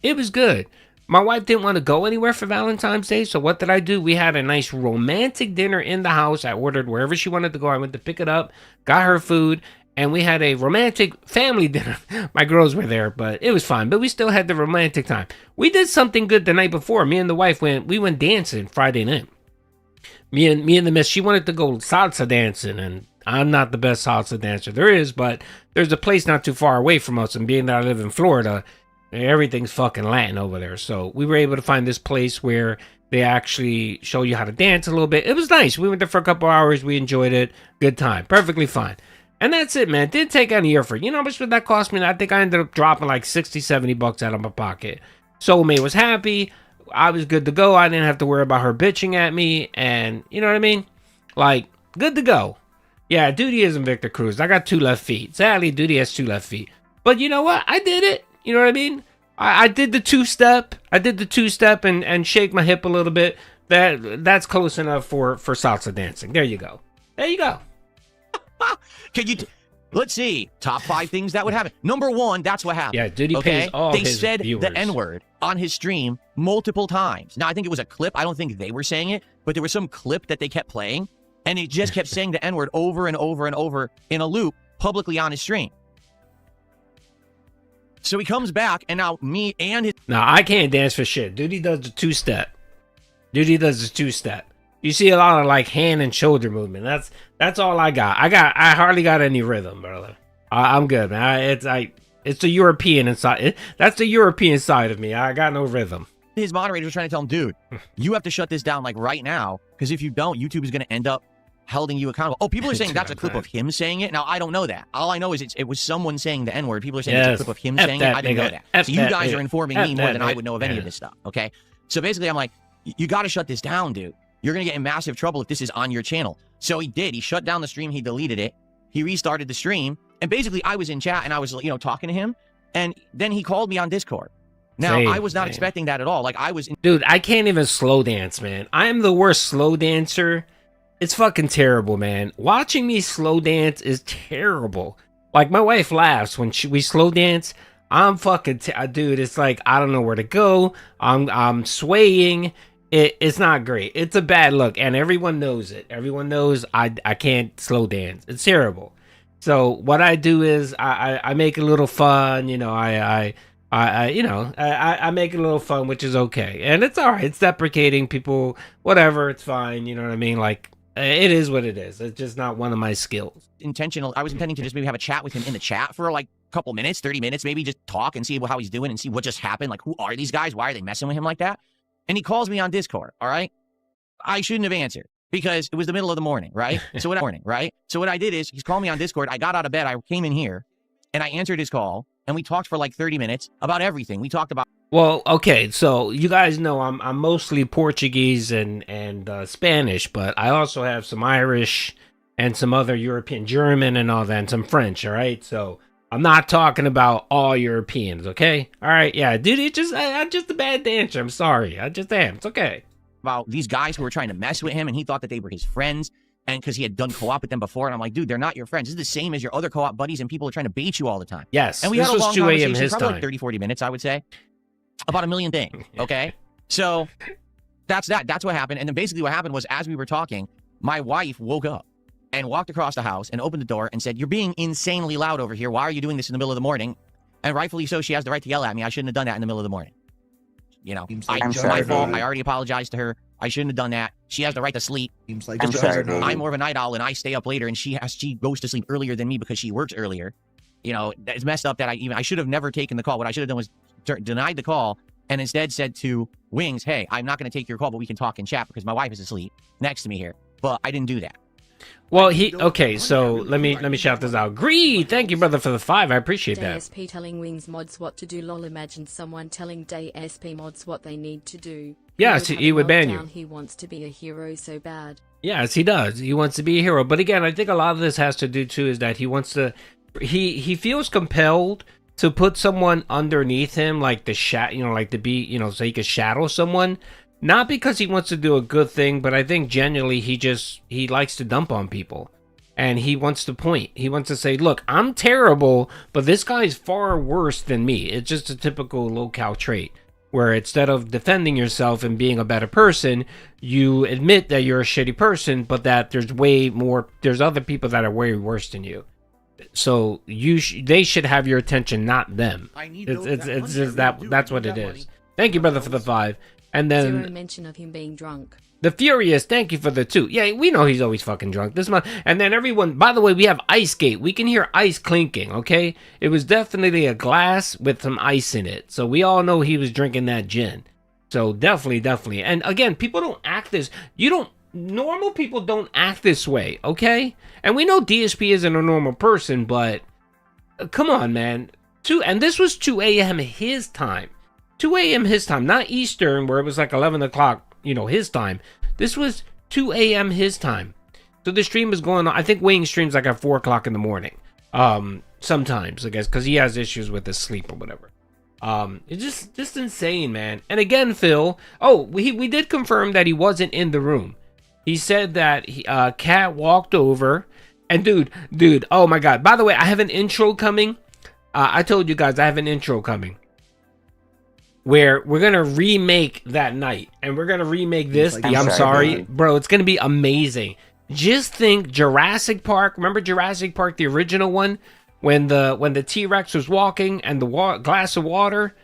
It was good. My wife didn't want to go anywhere for Valentine's Day, so what did I do? We had a nice romantic dinner in the house. I ordered wherever she wanted to go. I went to pick it up, got her food, and we had a romantic family dinner. My girls were there, but it was fine. But we still had the romantic time. We did something good the night before. Me and the wife went dancing Friday night. Me and the miss, she wanted to go salsa dancing, and I'm not the best salsa dancer there is, but there's a place not too far away from us, and being that I live in Florida, everything's fucking Latin over there. So we were able to find this place where they actually show you how to dance a little bit. It was nice. We went there for a couple hours. We enjoyed it. Good time. Perfectly fine. And that's it, man. Didn't take any effort. You know how much would that cost me? I think I ended up dropping like 60, 70 bucks out of my pocket. Soulmate was happy. I was good to go. I didn't have to worry about her bitching at me. And you know what I mean? Like, good to go. Yeah, Duty isn't Victor Cruz. I got 2 left feet. Sadly, Duty has 2 left feet. But you know what? I did it. You know what I mean? I did the 2-step. I did the 2-step and shake my hip a little bit. That's close enough for salsa dancing. There you go. There you go. Can you? Let's see. Top 5 things that would happen. Number 1, that's what happened. Yeah, Duty pays all his They said viewers. the N-word on his stream multiple times. Now, I think it was a clip. I don't think they were saying it, but there was some clip that they kept playing, and he just kept saying the N-word over and over and over in a loop publicly on his stream. So he comes back, and now me and his... Now, I can't dance for shit. Duty does the 2-step. Dude, he does his two-step. You see a lot of like hand and shoulder movement. That's all I got. I hardly got any rhythm, brother. I'm good, man. It's the European inside. That's the European side of me. I got no rhythm. His moderator was trying to tell him, dude, you have to shut this down like right now, because if you don't, YouTube is going to end up holding you accountable. Oh, people are saying that's a clip of him saying it. Now, I don't know that. All I know is it was someone saying the N-word. People are saying it's a clip of him saying it. I didn't know that. So you guys are informing me more than I would know of any of this stuff, okay? So basically, I'm like, you got to shut this down, dude. You're going to get in massive trouble if this is on your channel. So he did. He shut down the stream. He deleted it. He restarted the stream. And basically, I was in chat and I was, talking to him. And then he called me on Discord. Now, I was not expecting that at all. Like, I was... Dude, I can't even slow dance, man. I am the worst slow dancer. It's fucking terrible, man. Watching me slow dance is terrible. Like, my wife laughs when we slow dance. I'm fucking... dude, it's like, I don't know where to go. I'm swaying. It's not great. It's a bad look, and everyone knows it. Everyone knows I can't slow dance. It's terrible. So what I do is I make a little fun. I make it a little fun, which is okay, and it's all right. It's deprecating people, whatever. It's fine. You know what I mean? Like, it is what it is. It's just not one of my skills. Intentional. I was intending to just maybe have a chat with him in the chat for like a couple minutes, 30 minutes, maybe just talk and see how he's doing and see what just happened. Like, who are these guys? Why are they messing with him like that? And he calls me on Discord. All right, I shouldn't have answered because it was the middle of the morning, right? So what I did is he's calling me on Discord. I got out of bed. I came in here, and I answered his call. And we talked for like 30 minutes about everything. We talked about... Well, okay, so you guys know I'm mostly Portuguese and Spanish, but I also have some Irish and some other European, German and all that, and some French, all right? So I'm not talking about all Europeans, okay? All right, yeah, dude, I'm just a bad dancer. I'm sorry. I just am. It's okay. About these guys who were trying to mess with him, and he thought that they were his friends. And because he had done co-op with them before, and I'm like, dude, they're not your friends. This is the same as your other co-op buddies, and people are trying to bait you all the time. Yes, and we had a long 2 a.m. conversation, his probably time. like 30, 40 minutes, I would say, about a million things, okay? So that's that. That's what happened. And then basically what happened was, as we were talking, my wife woke up and walked across the house and opened the door and said, you're being insanely loud over here. Why are you doing this in the middle of the morning? And rightfully so, she has the right to yell at me. I shouldn't have done that in the middle of the morning. It's my fault. I already apologized to her. I shouldn't have done that. She has the right to sleep. I'm sorry, dude. I'm more of a night owl and I stay up later, and she goes to sleep earlier than me because she works earlier. It's messed up that I should have never taken the call. What I should have done was denied the call and instead said to Wings, hey, I'm not going to take your call, but we can talk and chat because my wife is asleep next to me here. But I didn't do that. Well, okay, so let me shout this out. Greed, thank you, brother, for the 5. I appreciate that. DSP telling Wings mods what to do. Lol, imagine someone telling DSP mods what they need to do. Yes, he would ban you. He wants to be a hero so bad. Yes, he does. He wants to be a hero. But again, I think a lot of this has to do too is that he wants to. He feels compelled to put someone underneath him, like like to be, so he could shadow someone. Not because he wants to do a good thing, but I think genuinely he likes to dump on people. And he wants to point. He wants to say, look, I'm terrible, but this guy's far worse than me. It's just a typical low-cal trait, where instead of defending yourself and being a better person, you admit that you're a shitty person, but that there's other people that are way worse than you. So they should have your attention, not them. It's just that's what it is. Thank you, brother, for the 5. And then 0 mention of him being drunk. The Furious, thank you for the 2. Yeah, we know he's always fucking drunk this month. And then everyone, by the way, we have Ice Gate. We can hear ice clinking, okay? It was definitely a glass with some ice in it. So we all know he was drinking that gin. So definitely. And again, people don't act this. Normal people don't act this way, okay? And we know DSP isn't a normal person, but come on, man. And this was 2 a.m. his time. 2 a.m. his time, not Eastern, where it was like 11 o'clock, his time. This was 2 a.m. his time. So the stream is going on. I think Wayne streams like at 4 o'clock in the morning. Sometimes, I guess, because he has issues with his sleep or whatever. It's just insane, man. And again, Phil, we did confirm that he wasn't in the room. He said that Cat walked over. And dude, oh my God. By the way, I have an intro coming. I told you guys I have an intro coming, where we're going to remake that night. And we're going to remake this. I'm sorry. Bro, it's going to be amazing. Just think Jurassic Park. Remember Jurassic Park, the original one? When the T-Rex was walking and the glass of water?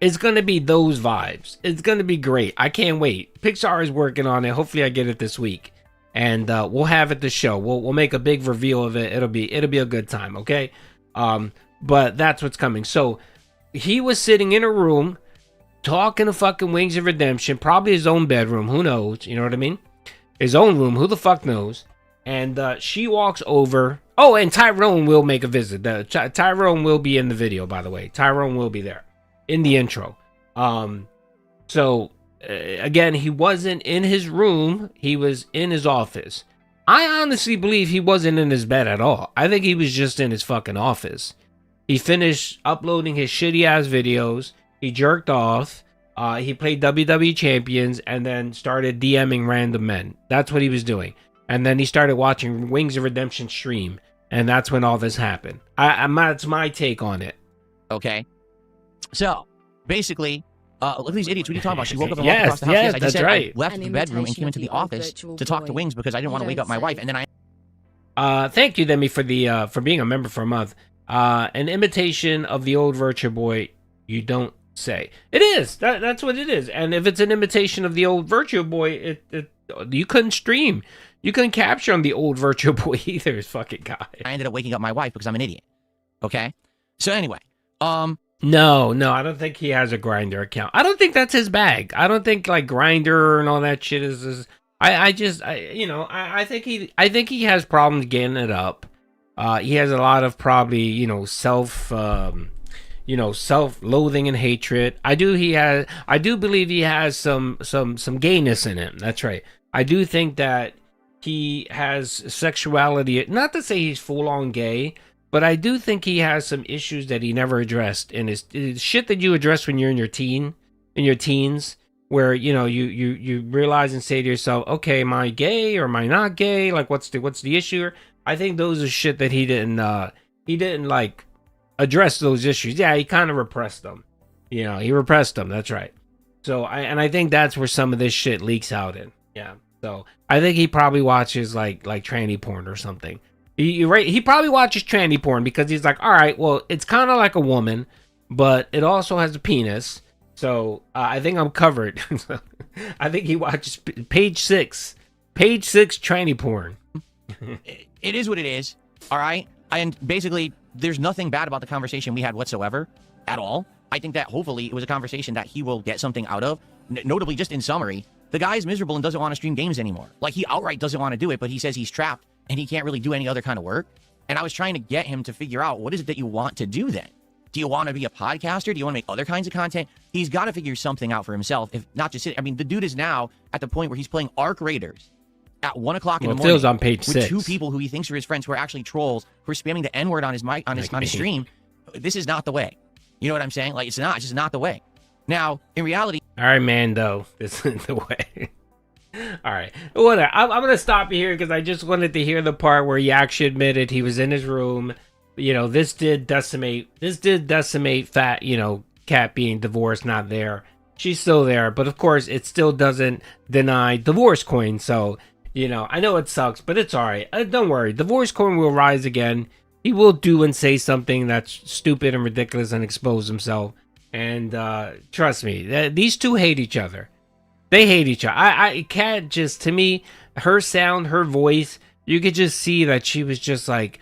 It's gonna be those vibes. It's gonna be great. I can't wait. Pixar is working on it. Hopefully, I get it this week, and we'll have it to show. We'll make a big reveal of it. It'll be a good time. Okay, but that's what's coming. So he was sitting in a room talking to fucking Wings of Redemption, probably his own bedroom. Who knows? You know what I mean? His own room. Who the fuck knows? And she walks over. Oh, and Tyrone will make a visit. Tyrone will be in the video, by the way. Tyrone will be there in the intro. So again, he wasn't in his room. He was in his office. I honestly believe he wasn't in his bed at all. I think he was just in his fucking office. He finished uploading his shitty ass videos. He jerked off. He played WWE Champions and then started DMing random men. That's what he was doing. And then he started watching Wings of Redemption stream. And that's when all this happened. That's my take on it. Okay. So, basically, look at these idiots. What are you talking about? She woke up and Yes, walked across the house. yes, Yes, I just that's said right. I left An the bedroom and imitation came of into the the old office virtual to talk to boy. Wings because I didn't You want to wake don't up my say. wife. And then I Thank you, Demi, for the for being a member for a month. An imitation of the old Virtual Boy, you don't say. It is. That's what it is. And if it's an imitation of the old Virtual Boy, you couldn't stream. You couldn't capture on the old Virtual Boy either, this fucking guy. I ended up waking up my wife because I'm an idiot. Okay. So anyway, No, I don't think he has a Grinder account. I don't think that's his bag. I don't think like Grinder and all that shit is. I think he has problems getting it up. He has a lot of probably self-loathing and hatred. I do believe he has some gayness in him. That's right. I do think that he has sexuality. Not to say he's full on gay, but I do think he has some issues that he never addressed in his shit that you address when you're in your teens, where you realize and say to yourself, okay, am I gay or am I not gay? Like, what's the issue? I think those are shit that he didn't like address those issues. Yeah, he kind of repressed them. He repressed them. That's right. So I think that's where some of this shit leaks out in. Yeah. So I think he probably watches like tranny porn or something. He probably watches tranny porn because he's like, all right, well, it's kind of like a woman, but it also has a penis. So I think I'm covered. I think he watches page 6 tranny porn. it is what it is. All right. And basically, there's nothing bad about the conversation we had whatsoever at all. I think that hopefully it was a conversation that he will get something out of. Notably, just in summary, the guy is miserable and doesn't want to stream games anymore. Like, he outright doesn't want to do it, but he says he's trapped and he can't really do any other kind of work. And I was trying to get him to figure out, what is it that you want to do then? Do you want to be a podcaster? Do you want to make other kinds of content? He's got to figure something out for himself. If not just sit. I mean, the dude is now at the point where he's playing Arc Raiders at 1 o'clock in the morning. Phil's on page with 6. 2 people who he thinks are his friends who are actually trolls, who are spamming the N-word on his mic, on his stream. This is not the way. You know what I'm saying? Like, it's just not the way. Now, in reality, all right, Mando, this isn't the way. All right, whatever. I'm gonna stop you here because I just wanted to hear the part where he actually admitted he was in his room. This did decimate Fat. Cat being divorced, not there. She's still there, but of course, it still doesn't deny divorce coin. So, I know it sucks, but it's all right. Don't worry, divorce coin will rise again. He will do and say something that's stupid and ridiculous and expose himself. And trust me, these two hate each other. They hate each other. I can't just, to me, her sound, her voice, you could just see that she was just like,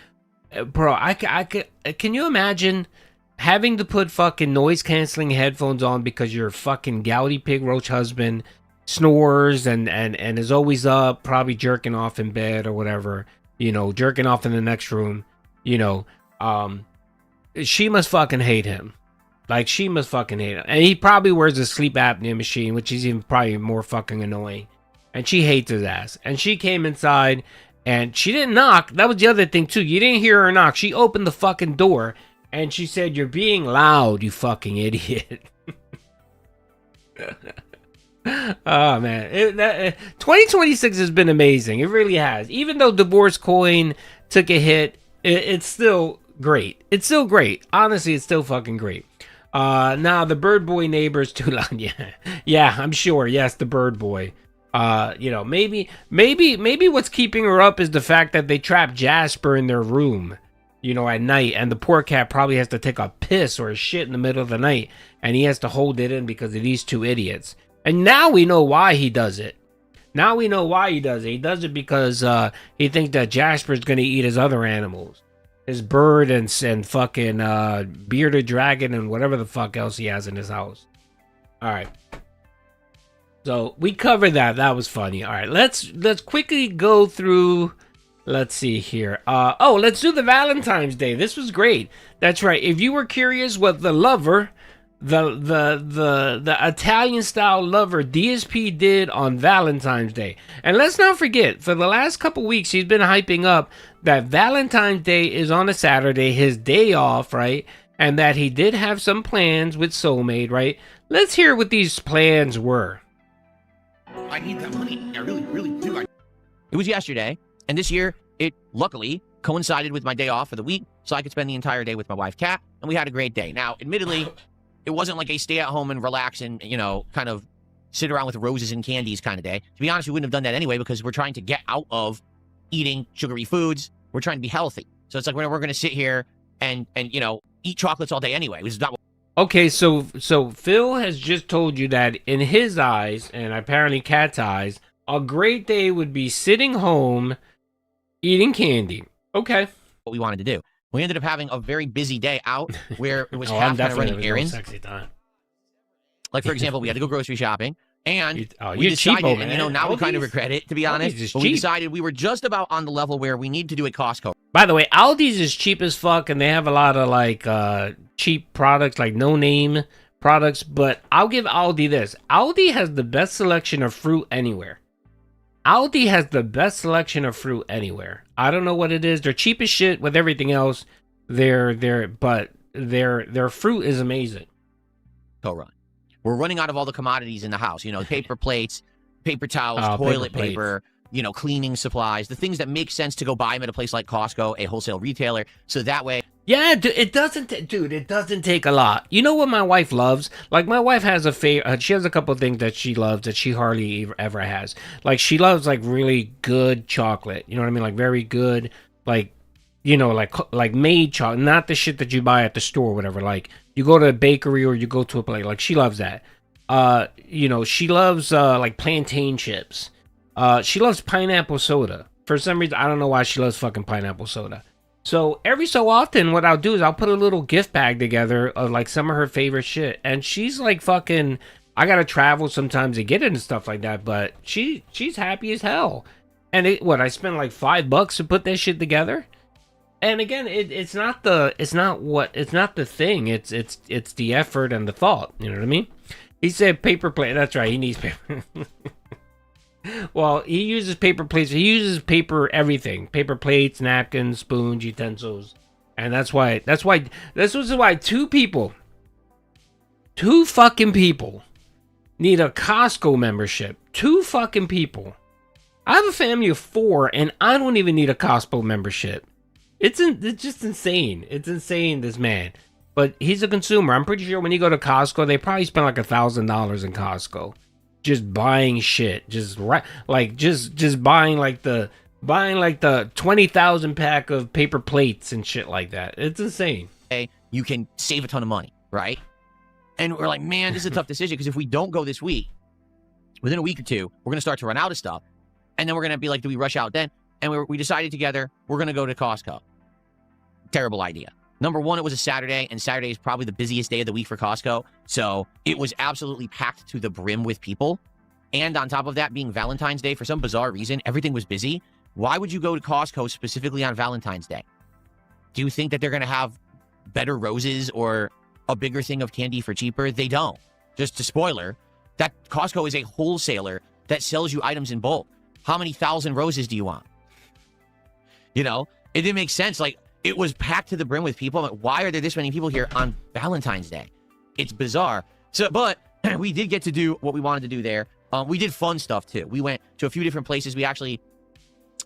bro, can you imagine having to put fucking noise canceling headphones on because your fucking gouty pig roach husband snores and is always up, probably jerking off in bed or whatever, jerking off in the next room, she must fucking hate him. Like, she must fucking hate him. And he probably wears a sleep apnea machine, which is even probably more fucking annoying. And she hates his ass. And she came inside, and she didn't knock. That was the other thing, too. You didn't hear her knock. She opened the fucking door, and she said, "You're being loud, you fucking idiot." Oh, man. 2026 has been amazing. It really has. Even though divorce coin took a hit, it's still great. It's still great. Honestly, it's still fucking great. Now the bird boy neighbors too loud. Yeah, I'm sure. Yes, the bird boy. Maybe what's keeping her up is the fact that they trapped Jasper in their room. you know, at night, and the poor cat probably has to take a piss or a shit in the middle of the night, and he has to hold it in because of these two idiots. And now we know why he does it. Now we know why he does it. He does it because he thinks that Jasper's gonna eat his other animals, his bird and fucking bearded dragon and whatever the fuck else he has in his house. All right. So we covered that. That was funny. All right, let's quickly go through. Let's see here. Let's do the Valentine's Day. This was great. That's right. If you were curious what the lover, the Italian style lover DSP did on Valentine's Day, and let's not forget, for the last couple weeks he's been hyping up that Valentine's Day is on a Saturday, his day off, right? And that he did have some plans with Soulmate, right? Let's hear what these plans were. I need that money. I really, really do. It was yesterday, and this year, it luckily coincided with my day off for the week, so I could spend the entire day with my wife, Kat, and we had a great day. Now, admittedly, it wasn't like a stay at home and relax and, you know, kind of sit around with roses and candies kind of day. To be honest, we wouldn't have done that anyway because we're trying to get out of eating sugary foods. We're trying to be healthy. So it's like we're going to sit here and, you know, eat chocolates all day anyway. Which is not what. Okay, so Phil has just told you that in his eyes, and apparently Kat's eyes, a great day would be sitting home eating candy. Okay. What we wanted to do. We ended up having a very busy day out where it was I'm half kind of definitely running errands. sexy time. Like, for example, we had to go grocery shopping. And we you're decided, cheapo, and man. you know, now we kind of regret it, to be honest. Aldi's is But we cheap. decided we were just about on the level where we need to do at Costco. By the way, Aldi's is cheap as fuck, and they have a lot of like cheap products, like no name products. But I'll give Aldi this: Aldi has the best selection of fruit anywhere. Aldi has the best selection of fruit anywhere. I don't know what it is. They're cheap as shit with everything else. But their fruit is amazing. Run. We're running out of all the commodities in the house. You know, paper plates, paper towels, Oh, toilet paper paper, you know, cleaning supplies, the things that make sense to go buy them at a place like Costco, a wholesale retailer. So that way. Yeah, it doesn't take a lot. You know what my wife loves? Like, my wife has she has a couple of things that she loves that she hardly ever has. Like, she loves, like, really good chocolate. You know what I mean? Like, very good, like, you know, like made chocolate, not the shit that you buy at the store or whatever. Like, you go to a bakery or you go to a place, like, she loves that. You know, she loves, like, plantain chips. She loves pineapple soda. For some reason, I don't know why she loves fucking pineapple soda. So every so often, what I'll do is I'll put a little gift bag together of like some of her favorite shit, and she's like fucking. I gotta travel sometimes to get it and stuff like that, but she's happy as hell. And I spent like $5 to put that shit together. And again, it's not the thing. It's the effort and the thought. You know what I mean? He said paper plate. That's right. He needs paper. Well, he uses paper plates. He uses paper everything. Paper plates, napkins, spoons, utensils. And that's why this was why two fucking people need a Costco membership. 2 fucking people. I have a family of 4 and I don't even need a Costco membership. It's just insane. It's insane, this man. But he's a consumer. I'm pretty sure when you go to Costco, they probably spend like $1,000 in Costco. Just buying shit, just buying like the 20,000 pack of paper plates and shit like that. It's insane. You can save a ton of money, right? And we're like, man, this is a tough decision because if we don't go this week, within a week or two, we're gonna start to run out of stuff, and then we're gonna be like, do we rush out then? And we decided together we're gonna go to Costco. Terrible idea. Number one, it was a Saturday, and Saturday is probably the busiest day of the week for Costco. So it was absolutely packed to the brim with people. And on top of that, being Valentine's Day, for some bizarre reason, everything was busy. Why would you go to Costco specifically on Valentine's Day? Do you think that they're going to have better roses or a bigger thing of candy for cheaper? They don't. Just a spoiler, that Costco is a wholesaler that sells you items in bulk. How many thousand roses do you want? You know, it didn't make sense. Like, it was packed to the brim with people. Like, why are there this many people here on Valentine's Day? It's bizarre. So, but we did get to do what we wanted to do there. We did fun stuff too. We went to a few different places. We actually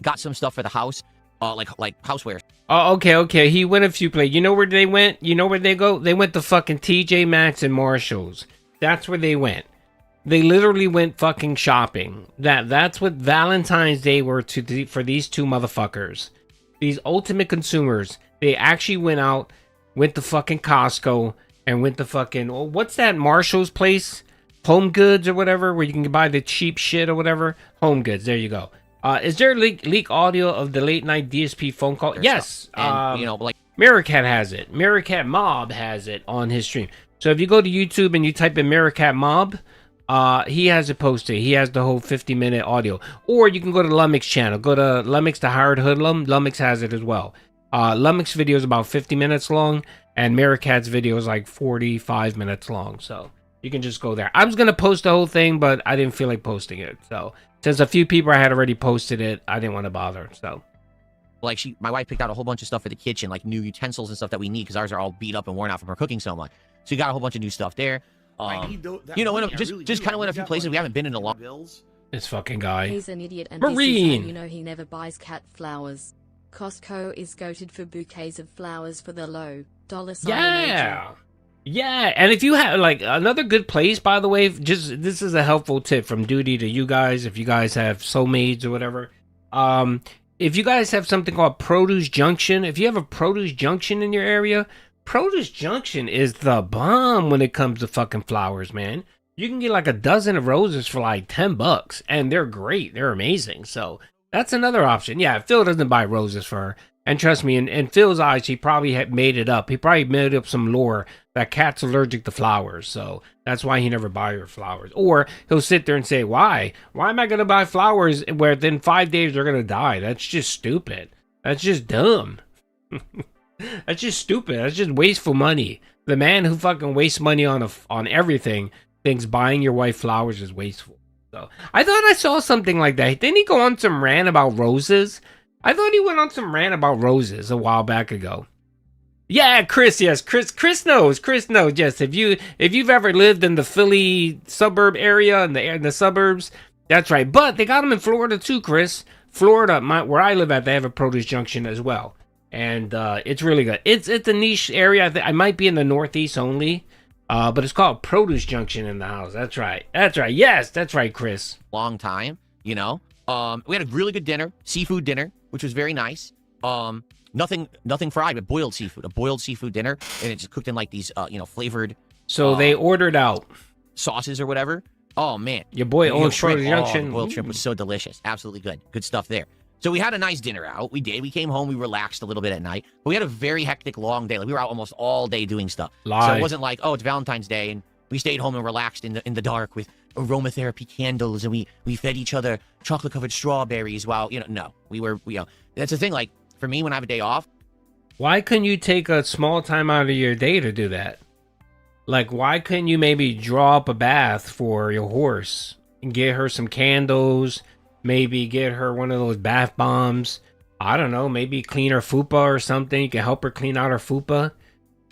got some stuff for the house, like housewares. Oh, okay. He went a few places. You know where they went? You know where they go? They went to fucking TJ Maxx and Marshalls. That's where they went. They literally went fucking shopping. That's what Valentine's Day were for these 2 motherfuckers. These ultimate consumers. They actually went to fucking Costco and went to fucking, what's that Marshall's place? Home Goods or whatever, where you can buy the cheap shit or whatever. Home Goods, there you go. Is there leak audio of the late night DSP phone call? Yes. And, you know, like Meerkat has it. Meerkat Mob has it on his stream. So if you go to YouTube and you type in Meerkat Mob, he has it posted. He has the whole 50-minute audio. Or you can go to Lumix channel. Go to Lumix the Hired Hoodlum. Lumix has it as well. Lumix video is about 50 minutes long, and Meerkat's video is like 45 minutes long. So you can just go there. I was going to post the whole thing, but I didn't feel like posting it. So since a few people had already posted it, I didn't want to bother. So like my wife picked out a whole bunch of stuff for the kitchen, like new utensils and stuff that we need because ours are all beat up and worn out from her cooking so much. So you got a whole bunch of new stuff there. You know, just kind of went a few places we haven't been in a long. This fucking guy. He's an idiot, and Marine. This is how you know he never buys cat flowers. Costco is goated for bouquets of flowers for the low dollar sign. Yeah. Yeah, and if you have, like, another good place, by the way, just, this is a helpful tip from Duty to you guys, if you guys have soulmates or whatever. If you guys have something called Produce Junction, if you have a Produce Junction in your area, Produce Junction is the bomb when it comes to fucking flowers, man. You can get like a dozen of roses for like $10, and they're great. They're amazing. So that's another option. Yeah, Phil doesn't buy roses for her. And trust me, in Phil's eyes, he probably had made it up. He probably made up some lore that cat's allergic to flowers. So that's why he never buys her flowers. Or he'll sit there and say, why? Why am I going to buy flowers where within 5 days they're going to die? That's just stupid. That's just dumb. That's just stupid. That's just wasteful money. The man who fucking wastes money on everything thinks buying your wife flowers is wasteful. So I thought I saw something like that. Didn't he go on some rant about roses? I thought he went on some rant about roses a while back ago. Yeah, Chris. Yes, Chris knows. Chris knows. Yes, if you've ever lived in the Philly suburb area in the suburbs, that's right. But they got them in Florida too, Chris. Florida, where I live at, they have a Produce Junction as well, and it's really good. It's a niche area. I might be in the Northeast only, but it's called Produce Junction in the house. That's right. That's right. Yes, that's right, Chris. Long time, you know. We had a really good dinner, seafood dinner, which was very nice. Nothing fried, but boiled seafood. A boiled seafood dinner, and it's cooked in like these, flavored. So they ordered out sauces or whatever. Oh man, your boy owns Produce Junction. The boiled shrimp was so delicious, absolutely good stuff there. So we had a nice dinner out. We did. We came home. We relaxed a little bit at night. But we had a very hectic, long day. Like we were out almost all day doing stuff. So it wasn't like, oh, it's Valentine's Day and we stayed home and relaxed in the dark with aromatherapy candles and we fed each other chocolate covered strawberries while no, that's the thing. Like for me, when I have a day off, why couldn't you take a small time out of your day to do that? Like, why couldn't you maybe draw up a bath for your horse and get her some candles? Maybe get her one of those bath bombs. I don't know. Maybe clean her fupa or something. You can help her clean out her fupa.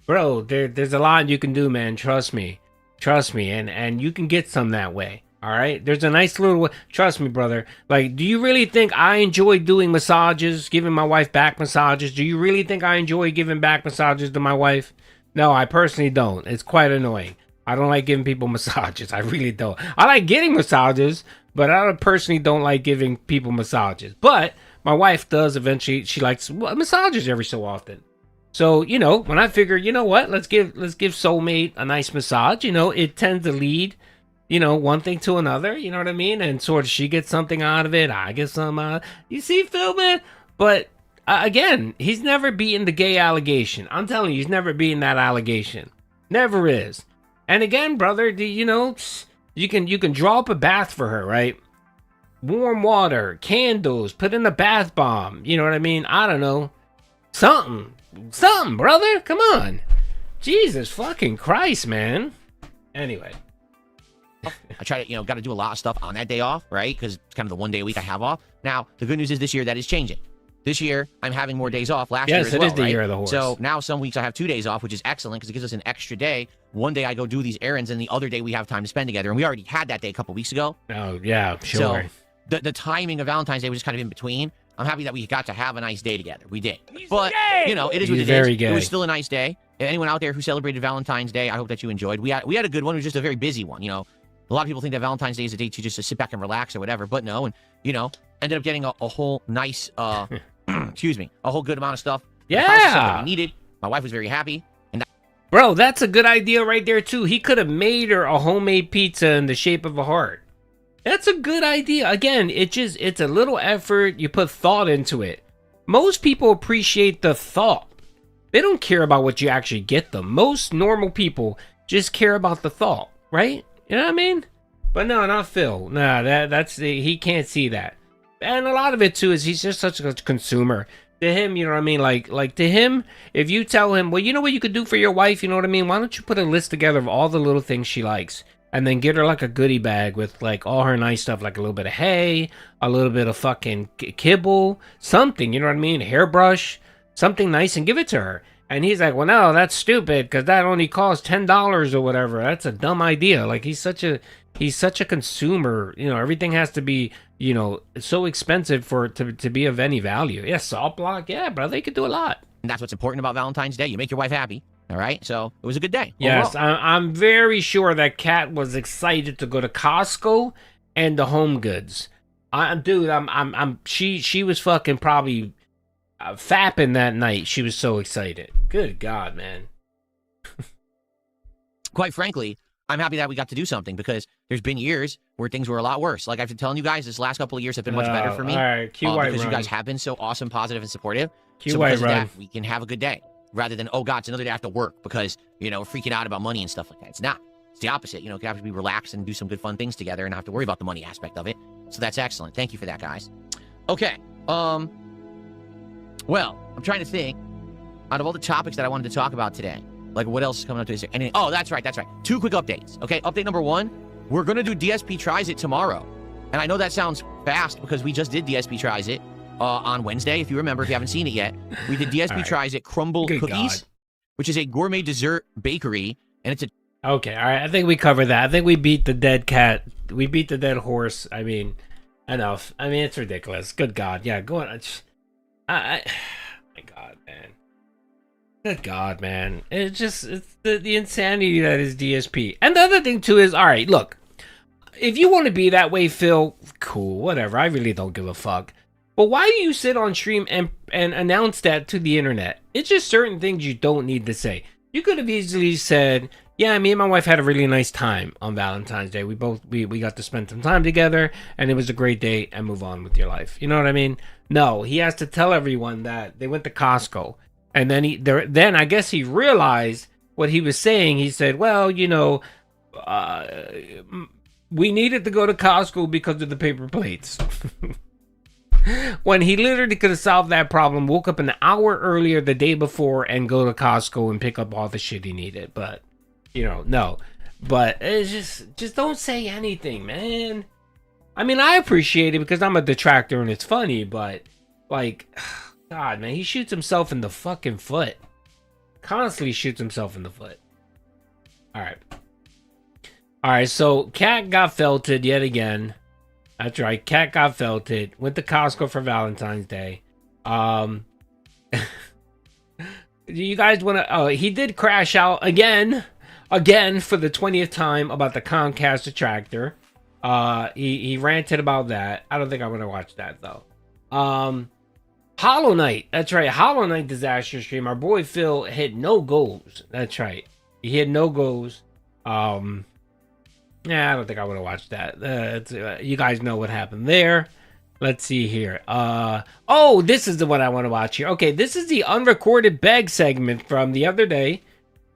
Bro, there's a lot you can do, man. Trust me. And you can get some that way. All right. There's a nice little way. Trust me, brother. Like, do you really think I enjoy doing massages, giving my wife back massages? Do you really think I enjoy giving back massages to my wife? No, I personally don't. It's quite annoying. I don't like giving people massages. I really don't. I like getting massages, but I personally don't like giving people massages. But my wife does eventually. She likes massages every so often. So, when I figure, you know what, let's give soulmate a nice massage, it tends to lead, one thing to another, you know what I mean? And sort of she gets something out of it, I get something out of it. You see, Phil, man? But, again, he's never beaten the gay allegation. I'm telling you, he's never beaten that allegation. Never is. And again, brother, you can draw up a bath for her, right? Warm water, candles, put in a bath bomb, you know what I mean? I don't know. Something, brother. Come on. Jesus fucking Christ, man. Anyway. I try to, got to do a lot of stuff on that day off, right? Because it's kind of the one day a week I have off. Now, the good news is this year that is changing. This year, I'm having more days off. Last year as well, it is the right? year of the horse. So now some weeks I have 2 days off, which is excellent because it gives us an extra day. One day I go do these errands, and the other day we have time to spend together. And we already had that day a couple weeks ago. Oh, yeah, sure. So the timing of Valentine's Day was just kind of in between. I'm happy that we got to have a nice day together. We did. But, it is what it is. It was still a nice day. Anyone out there who celebrated Valentine's Day, I hope that you enjoyed. We had a good one. It was just a very busy one. A lot of people think that Valentine's Day is a day to just sit back and relax or whatever. But no. And, ended up getting a whole nice, a whole good amount of stuff The house is something Yeah. we needed. My wife was very happy. And Bro, that's a good idea right there, too. He could have made her a homemade pizza in the shape of a heart. That's a good idea. Again, it's a little effort. You put thought into it. Most people appreciate the thought. They don't care about what you actually get them. Most normal people just care about the thought, right? You know what I mean? But no, not Phil. Nah, he can't see that. And a lot of it too is he's just such a consumer. To him, you know what I mean? Like to him, if you tell him, well, you know what you could do for your wife, you know what I mean? Why don't you put a list together of all the little things she likes? And then get her like a goodie bag with like all her nice stuff, like a little bit of hay, a little bit of fucking kibble, something, you know what I mean? Hairbrush, something nice, and give it to her. And he's like, well, no, that's stupid because that only costs $10 or whatever. That's a dumb idea. Like he's such a consumer. You know, everything has to be, you know, so expensive for it to be of any value. Yeah, salt block, yeah, brother, they could do a lot. that's what's important about Valentine's Day. You make your wife happy. All right. So it was a good day. Yes, overall. I'm very sure that Kat was excited to go to Costco and the Home Goods. She was fucking probably fapping that night. She was so excited. Good God, man. Quite frankly, I'm happy that we got to do something because there's been years where things were a lot worse. Like I've been telling you guys, this last couple of years have been much better for me. All right, because you guys have been so awesome, positive, and supportive. So because of that, we can have a good day rather than, oh God, it's another day I have to work because, you know, we're freaking out about money and stuff like that. It's not. It's the opposite. You know, you have to be relaxed and do some good fun things together and not have to worry about the money aspect of it. So that's excellent. Thank you for that, guys. Okay. Well, I'm trying to think out of all the topics that I wanted to talk about today, like what else is coming up to this? Anything? Oh, that's right. 2 quick updates. Okay. Update number 1, we're going to do DSP Tries It tomorrow. And I know that sounds fast because we just did DSP Tries It on Wednesday. If you remember, if you haven't seen it yet, we did DSP Right. Tries It Crumble Good Cookies, God. which is a gourmet dessert bakery. And it's a Okay, all right. I think we covered that. I think we beat the dead cat. We beat the dead horse. I mean, enough. I mean, it's ridiculous. Good God. Yeah, go on. My God, man. Good God, man. It's the insanity that is DSP. And the other thing, too, is, all right, look. If you want to be that way, Phil, cool, whatever. I really don't give a fuck. But why do you sit on stream and announce that to the internet? It's just certain things you don't need to say. You could have easily said, yeah, me and my wife had a really nice time on Valentine's Day. We got to spend some time together, and it was a great day, and move on with your life. You know what I mean? No, he has to tell everyone that they went to Costco. And then I guess he realized what he was saying. He said, well, you know, we needed to go to Costco because of the paper plates. When he literally could have solved that problem, woke up an hour earlier the day before and go to Costco and pick up all the shit he needed. But, you know, no. But it's just don't say anything, man. I mean, I appreciate it because I'm a detractor and it's funny, but, like, God, man, he shoots himself in the fucking foot. Constantly shoots himself in the foot. Alright, so Kat got felted yet again. That's right, Kat got felted. Went to Costco for Valentine's Day. You guys want to... Oh, he did crash out again for the 20th time about the Comcast attractor. He ranted about that. I don't think I'm going to watch that, though. Hollow Knight. That's right, Hollow Knight disaster stream. Our boy Phil hit no goals. That's right. He hit no goals. Yeah, I don't think I want to watch that. You guys know what happened there. Let's see here. Oh, this is the one I want to watch here. Okay, this is the unrecorded beg segment from the other day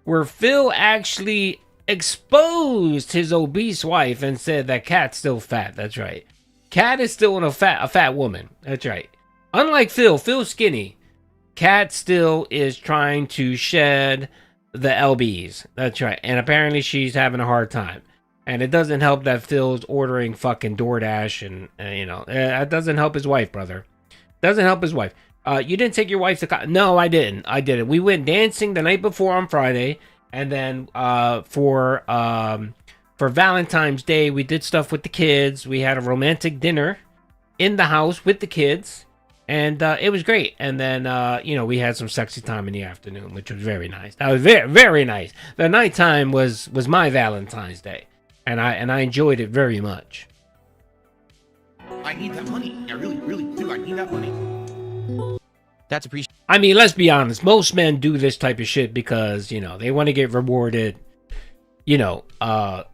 where Phil actually exposed his obese wife and said that Kat's still fat. That's right. Kat is still a fat woman. That's right. Unlike Phil's skinny. Kat still is trying to shed the LBs. That's right. And apparently she's having a hard time. And it doesn't help that Phil's ordering fucking DoorDash and you know, that doesn't help his wife, brother. Doesn't help his wife. You didn't take your wife to... No, I didn't. We went dancing the night before on Friday. And then for Valentine's Day, we did stuff with the kids. We had a romantic dinner in the house with the kids. And it was great. And then, you know, we had some sexy time in the afternoon, which was very nice. That was very, very nice. The nighttime was my Valentine's Day. And I enjoyed it very much. I need that money. I really, really do. I need that money. That's appreciated. I mean, let's be honest. Most men do this type of shit because, you know, they want to get rewarded. You know, how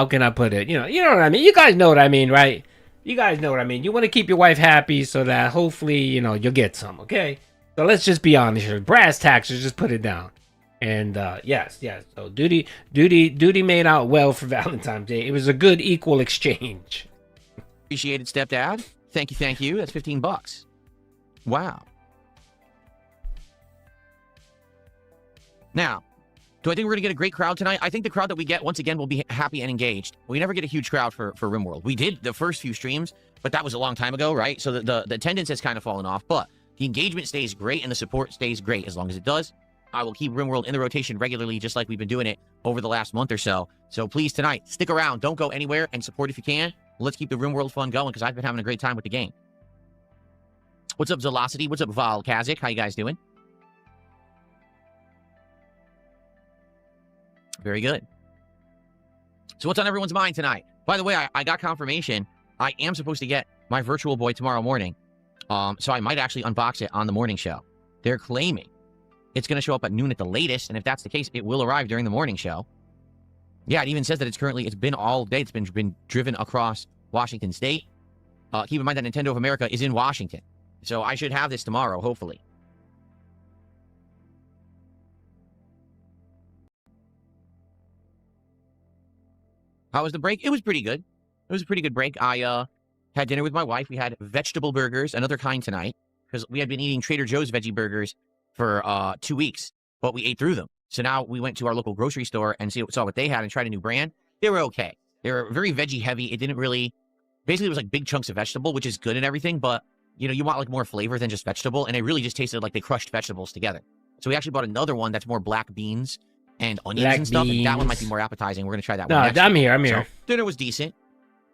can I put it? You know what I mean? You guys know what I mean, right? You guys know what I mean. You want to keep your wife happy so that hopefully, you know, you'll get some, okay? So let's just be honest here. Brass taxes, just put it down. And yes. So Duty made out well for Valentine's Day. It was a good equal exchange. Appreciated, stepdad. Thank you. That's $15. Wow. Now, do I think we're gonna get a great crowd tonight? I think the crowd that we get once again will be happy and engaged. We never get a huge crowd for RimWorld. We did the first few streams, but that was a long time ago, right? So the attendance has kind of fallen off, but the engagement stays great and the support stays great. As long as it does, I will keep RimWorld in the rotation regularly, just like we've been doing it over the last month or so. So please, tonight, stick around. Don't go anywhere and support if you can. Let's keep the RimWorld fun going because I've been having a great time with the game. What's up, Velocity? What's up, Val Kazik? How you guys doing? Very good. So what's on everyone's mind tonight? By the way, I got confirmation. I am supposed to get my Virtual Boy tomorrow morning. So I might actually unbox it on the morning show. They're claiming it's going to show up at noon at the latest, and if that's the case, it will arrive during the morning show. Yeah, it even says that it's been all day. It's been driven across Washington State. Keep in mind that Nintendo of America is in Washington. So I should have this tomorrow, hopefully. How was the break? It was pretty good. It was a pretty good break. I had dinner with my wife. We had vegetable burgers, another kind tonight, because we had been eating Trader Joe's veggie burgers for 2 weeks, but we ate through them. So now we went to our local grocery store and saw what they had and tried a new brand. They were okay. They were very veggie heavy. It didn't really, basically it was like big chunks of vegetable, which is good and everything, but you know, you want like more flavor than just vegetable, and it really just tasted like they crushed vegetables together. So we actually bought another one that's more black beans and onions and stuff, and that one might be more appetizing. We're going to try that one next. I'm here. So, dinner was decent.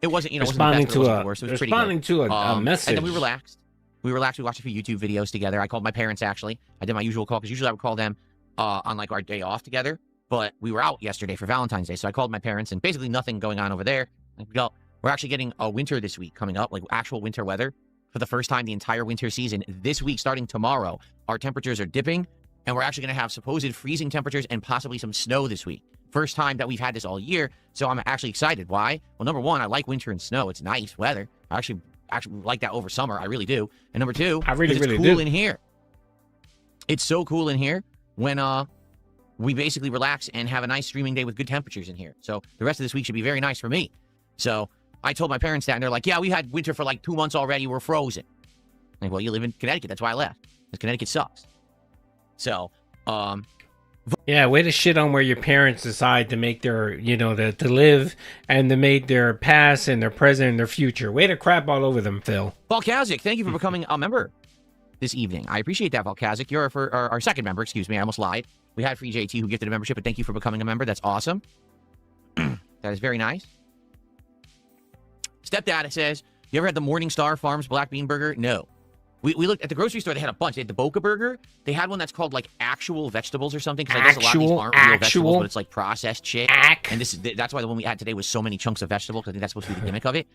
It wasn't, you know, responding wasn't the best, but it wasn't the worst. It was pretty good. Responding to a message. And then we relaxed. We watched a few YouTube videos together. I called my parents, actually. I did my usual call, because usually I would call them on like our day off together. But we were out yesterday for Valentine's Day, so I called my parents, and basically nothing going on over there. We're actually getting a winter this week coming up, like actual winter weather. For the first time the entire winter season, this week, starting tomorrow, our temperatures are dipping, and we're actually going to have supposed freezing temperatures and possibly some snow this week. First time that we've had this all year, so I'm actually excited. Why? Well, number one, I like winter and snow. It's nice weather. I actually like that over summer. I really do. And number two, it's cool in here. It's so cool in here when we basically relax and have a nice streaming day with good temperatures in here. So the rest of this week should be very nice for me. So I told my parents that, and they're like, yeah, we had winter for like 2 months already. We're frozen. I'm like, well, you live in Connecticut. That's why I left. Because Connecticut sucks. So, yeah, way to shit on where your parents decide to make their, you know, to live and to make their past and their present and their future. Way to crap all over them, Phil. Valkazik, thank you for becoming a member this evening. I appreciate that, Valkazik. You're our second member, excuse me. I almost lied. We had Free JT who gifted a membership, but thank you for becoming a member. That's awesome. That is very nice. Stepdad says, you ever had the Morningstar Farms Black Bean Burger? No. We looked at the grocery store. They had a bunch. They had the Boca Burger. They had one that's called like actual vegetables or something. Because I guess a lot of these aren't real vegetables, but it's like processed shit. And that's why the one we had today was so many chunks of vegetable, because I think that's supposed to be the gimmick of it.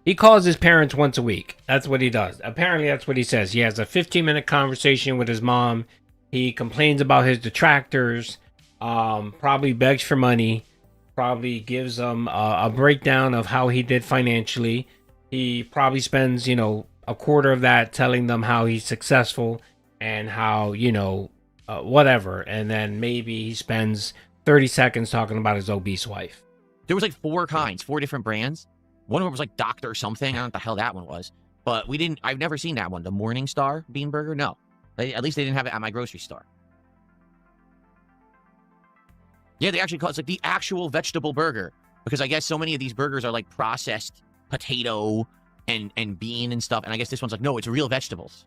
He calls his parents once a week. That's what he does. Apparently, that's what he says. He has a 15-minute conversation with his mom. He complains about his detractors. Probably begs for money. Probably gives them a breakdown of how he did financially. He probably spends, you know, a quarter of that telling them how he's successful and how, you know, whatever. And then maybe he spends 30 seconds talking about his obese wife. There was like 4 different brands. One of them was like Dr. something. I don't know what the hell that one was. But I've never seen that one. The Morningstar Bean Burger? No. At least they didn't have it at my grocery store. Yeah, they actually call it like the actual vegetable burger. Because I guess so many of these burgers are like processed potato and bean and stuff. And I guess this one's like, no, it's real vegetables.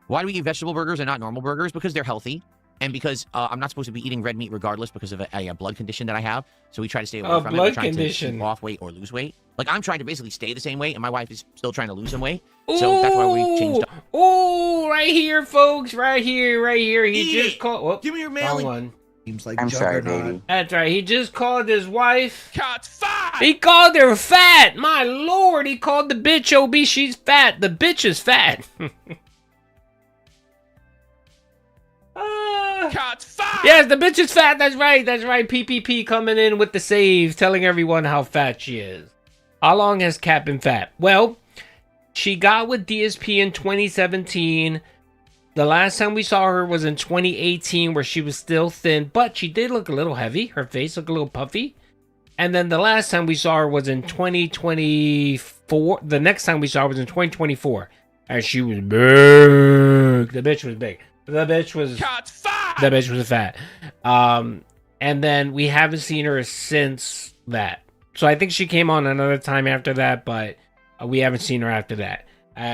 Why do we eat vegetable burgers and not normal burgers? Because they're healthy. And because I'm not supposed to be eating red meat regardless because of a blood condition that I have. So we try to stay away from it. We're trying to keep off weight or lose weight. Like, I'm trying to basically stay the same weight, and my wife is still trying to lose some weight. So that's why we changed up. Oh, right here, folks. Right here. He just called. Whoop, give me your mailing. One. I'm sorry, baby. That's right. He just called his wife. Cut 5! He called her fat. My lord, he called the bitch obese. She's fat. The bitch is fat. Cat's fat. Yes, the bitch is fat. That's right. That's right. PPP coming in with the save, telling everyone how fat she is. How long has Kat been fat? Well, she got with DSP in 2017. The last time we saw her was in 2018, where she was still thin, but she did look a little heavy. Her face looked a little puffy. And then the last time we saw her was in 2024. The next time we saw her was in 2024. And she was big. The bitch was big. The bitch was fat. The bitch was fat. And then we haven't seen her since that. So I think she came on another time after that, but we haven't seen her after that.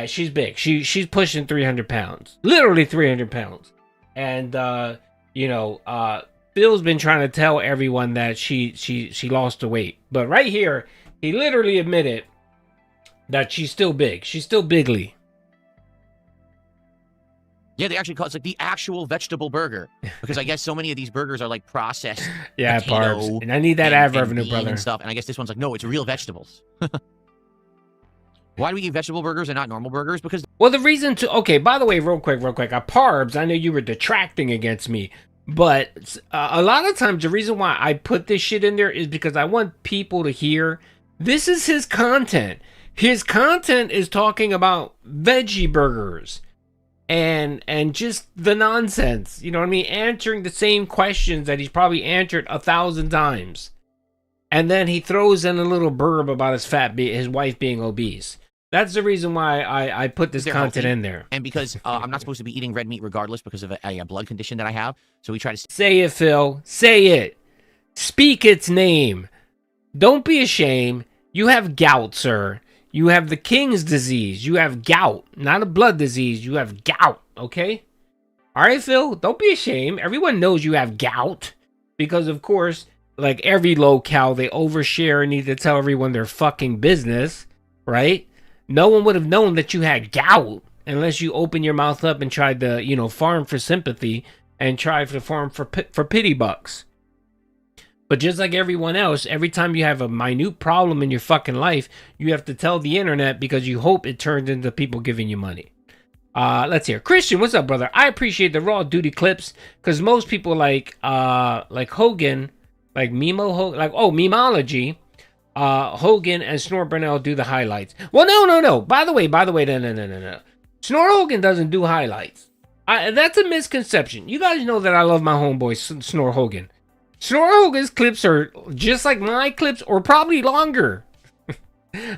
She's big. She's pushing 300 pounds. Literally 300 pounds. And, Phil's been trying to tell everyone that she lost the weight. But right here, he literally admitted that she's still big. She's still bigly. Yeah, they actually call it like the actual vegetable burger, because I guess so many of these burgers are like processed. Yeah, potato carbs. And I need that ad revenue, bean brother. And stuff. And I guess this one's like, no, it's real vegetables. Why do we eat vegetable burgers and not normal burgers? Because well, the reason to okay. By the way, real quick, Parbs. I know you were detracting against me, but a lot of times the reason why I put this shit in there is because I want people to hear this is his content. His content is talking about veggie burgers. And just the nonsense, you know what I mean? Answering the same questions that he's probably answered 1,000 times. And then he throws in a little burb about his wife being obese. That's the reason why I put this content in there. And because I'm not supposed to be eating red meat regardless because of a blood condition that I have. So we try to say it, Phil. Say it. Speak its name. Don't be ashamed. You have gout, sir. You have the king's disease. You have gout. Not a blood disease. You have gout. Okay? All right, Phil? Don't be ashamed. Everyone knows you have gout. Because, of course, like every locale, they overshare and need to tell everyone their fucking business. Right? No one would have known that you had gout unless you open your mouth up and tried to, farm for sympathy and try to farm for pity bucks. But just like everyone else, every time you have a minute problem in your fucking life, you have to tell the internet because you hope it turns into people giving you money. Let's hear. Christian, what's up, brother? I appreciate the raw duty clips because most people like Hogan, like Mimo Hogan, Memology, Hogan and Snort Burnell do the highlights. Well, no. By the way, no. Snort Hogan doesn't do highlights. That's a misconception. You guys know that I love my homeboy Snort Hogan. Snort Hogan's clips are just like my clips, or probably longer.